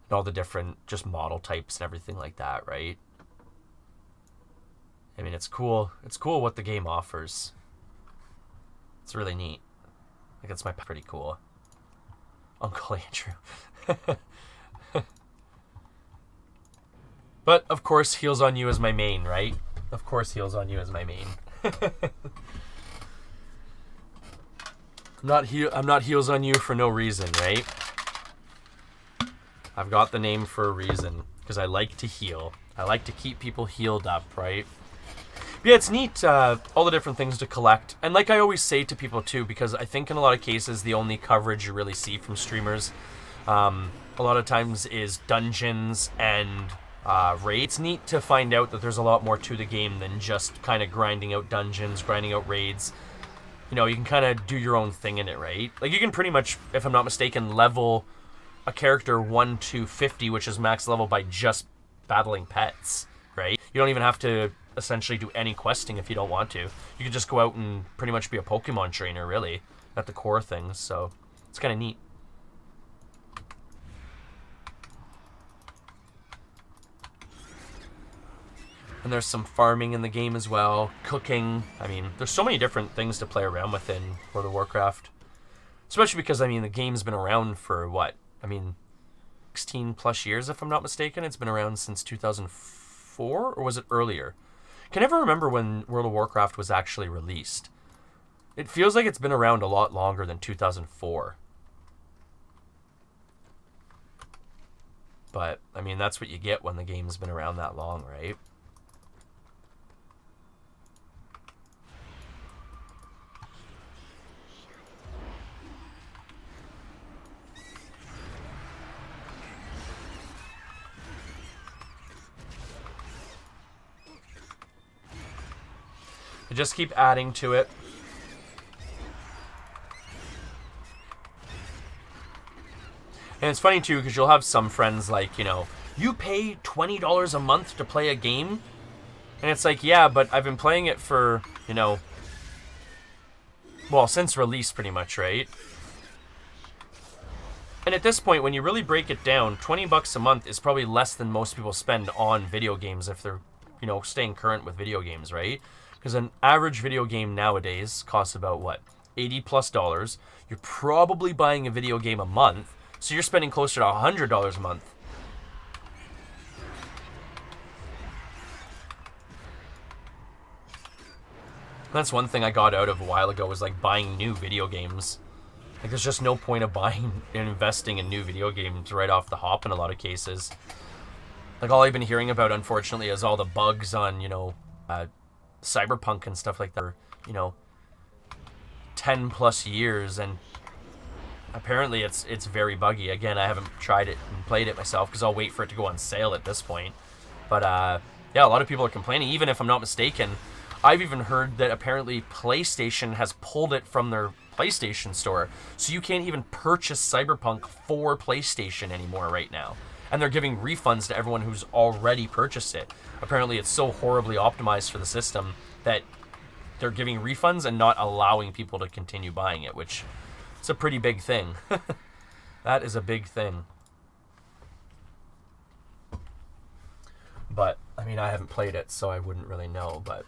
And all the different just model types and everything like that, right? I mean, it's cool. It's cool what the game offers. It's really neat. Like it's pretty cool. Uncle Andrew. But, of course, Heals on You is my main, right? Of course, Heals on You is my main. I'm not Heals on You for no reason, right? I've got the name for a reason. Because I like to heal. I like to keep people healed up, right? But yeah, it's neat, all the different things to collect. And like I always say to people, too, because I think in a lot of cases, the only coverage you really see from streamers, a lot of times is dungeons and raids. It's neat to find out that there's a lot more to the game than just kind of grinding out dungeons, grinding out raids. You know, you can kind of do your own thing in it, right? Like you can pretty much, if I'm not mistaken, level a character 1 to 50, which is max level by just battling pets, right? You don't even have to essentially do any questing if you don't want to. You can just go out and pretty much be a Pokemon trainer, really, at the core things. So it's kind of neat. And there's some farming in the game as well, cooking. I mean, there's so many different things to play around with in World of Warcraft. Especially because, I mean, the game's been around for, what? I mean, 16 plus years, if I'm not mistaken. It's been around since 2004, or was it earlier? I can never remember when World of Warcraft was actually released. It feels like it's been around a lot longer than 2004. But, I mean, that's what you get when the game's been around that long, right? I just keep adding to it. And it's funny too, because you'll have some friends like, you know, you pay $20 a month to play a game? And it's like, yeah, but I've been playing it for, you know, well, since release pretty much, right? And at this point, when you really break it down, $20 a month is probably less than most people spend on video games if they're, you know, staying current with video games, right? Because an average video game nowadays costs about, what, $80+. You're probably buying a video game a month, so you're spending closer to $100 a month. That's one thing I got out of a while ago was like buying new video games. Like there's just no point of buying and investing in new video games right off the hop in a lot of cases. Like all I've been hearing about, unfortunately, is all the bugs on, you know, Cyberpunk and stuff like that. You know, 10+ years, and apparently it's very buggy. Again, I haven't tried it and played it myself because I'll wait for it to go on sale at this point. But yeah, a lot of people are complaining. Even if I'm not mistaken, I've even heard that apparently PlayStation has pulled it from their PlayStation store. So you can't even purchase Cyberpunk for PlayStation anymore right now. And they're giving refunds to everyone who's already purchased it. Apparently it's so horribly optimized for the system that they're giving refunds and not allowing people to continue buying it, which is a pretty big thing. That is a big thing. But, I mean, I haven't played it, so I wouldn't really know, but...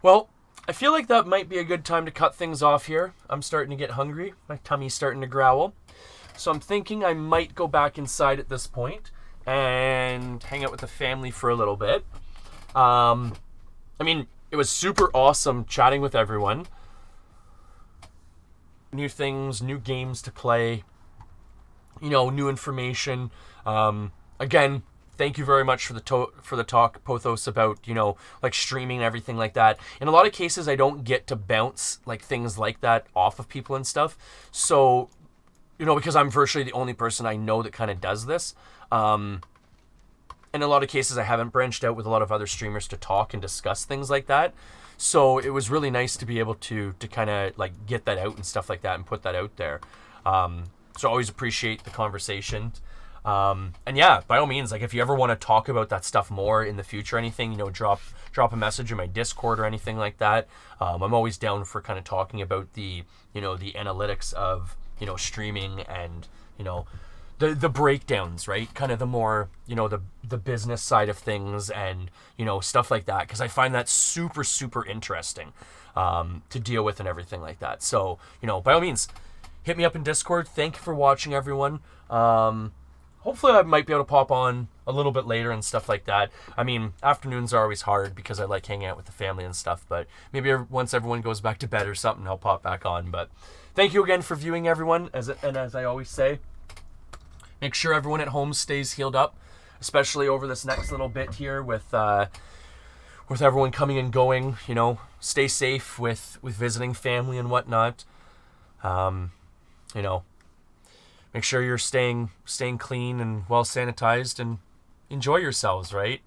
Well, I feel like that might be a good time to cut things off here. I'm starting to get hungry. My tummy's starting to growl. So I'm thinking I might go back inside at this point and hang out with the family for a little bit. I mean, it was super awesome chatting with everyone. New things, new games to play, you know, new information. Again, thank you very much for the talk, Pothos, about, you know, like streaming and everything like that. In a lot of cases, I don't get to bounce like things like that off of people and stuff. So, you know, because I'm virtually the only person I know that kind of does this. In a lot of cases, I haven't branched out with a lot of other streamers to talk and discuss things like that. So it was really nice to be able to kind of like get that out and stuff like that and put that out there. So I always appreciate the conversation. And yeah, by all means, like if you ever want to talk about that stuff more in the future or anything, you know, drop a message in my Discord or anything like that. I'm always down for kind of talking about the, you know, the analytics of, you know, streaming and, you know, the breakdowns, right? Kind of the more, you know, the business side of things and, you know, stuff like that. Because I find that super, super interesting to deal with and everything like that. So, you know, by all means, hit me up in Discord. Thank you for watching, everyone. Hopefully I might be able to pop on a little bit later and stuff like that. I mean, afternoons are always hard because I like hanging out with the family and stuff. But maybe once everyone goes back to bed or something, I'll pop back on. But thank you again for viewing, everyone. As I always say, make sure everyone at home stays healed up, especially over this next little bit here with everyone coming and going. You know, stay safe with visiting family and whatnot. You know, make sure you're staying clean and well sanitized and enjoy yourselves, right?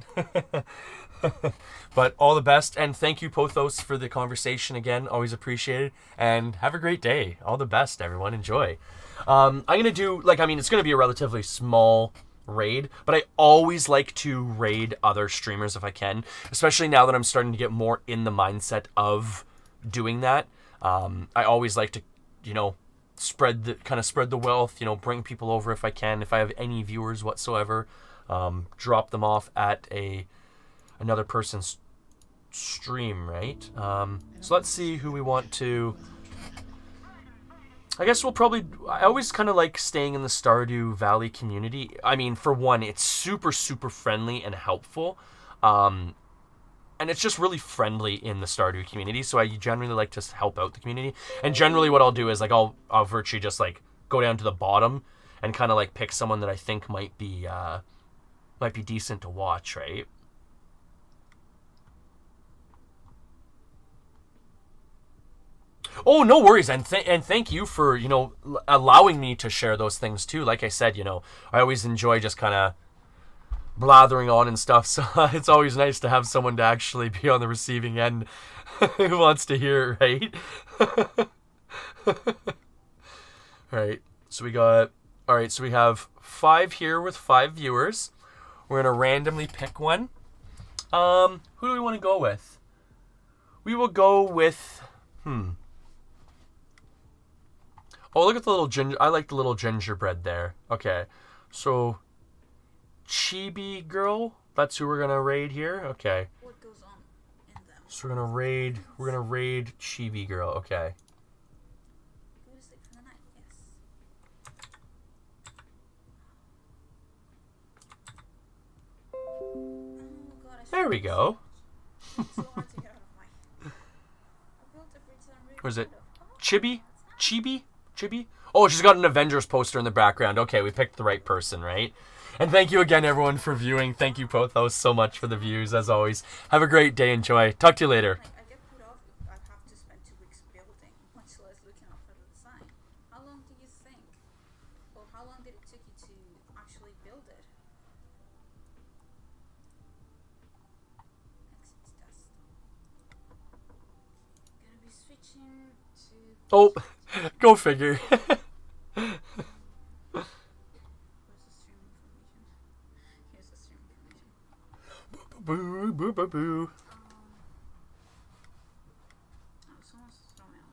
But all the best, and thank you, Pothos, for the conversation again. Always appreciated, and have a great day. All the best, everyone. Enjoy. I'm gonna do, like, I mean, it's gonna be a relatively small raid, but I always like to raid other streamers if I can, especially now that I'm starting to get more in the mindset of doing that. I always like to, you know, spread the wealth, you know, bring people over if I can. If I have any viewers whatsoever, drop them off at another person's stream, right? So let's see who we want to. I guess we'll probably. I always kind of like staying in the Stardew Valley community. I mean, for one, it's super, super friendly and helpful. And it's just really friendly in the Stardew community, so I generally like to help out the community. And generally what I'll do is, like, I'll virtually just, like, go down to the bottom and kind of, like, pick someone that I think might be decent to watch, right? Oh, no worries, and thank you for, you know, allowing me to share those things, too. Like I said, you know, I always enjoy just kind of blathering on and stuff. So it's always nice to have someone to actually be on the receiving end who wants to hear it, right? Alright, so we got... Alright, so we have 5 here with 5 viewers. We're going to randomly pick one. Who do we want to go with? We will go with... Oh, look at the little ginger... I like the little gingerbread there. Okay, so... Chibi girl? That's who we're going to raid here? Okay. What goes on in them? So we're going to raid... We're going to raid Chibi girl. Okay. Go to sleep for the night, yes. Oh god, I There we go. It's so hard to get out of my... I built a bridge that I'm really Was it proud of. Oh, Chibi? Chibi? Chibi? Oh, she's got an Avengers poster in the background. Okay, we picked the right person, right? And thank you again, everyone, for viewing. Thank you, Pothos, so much for the views, as always. Have a great day. Enjoy. Talk to you later. I get put off if I have to spend 2 weeks building, much less looking out for the design. How long do you think? Well, how long did it take you to actually build it? Exit test. Gonna be switching to... Oh, go figure. Where's the stream information? Here's the stream information. Boo, boo, boo, boo.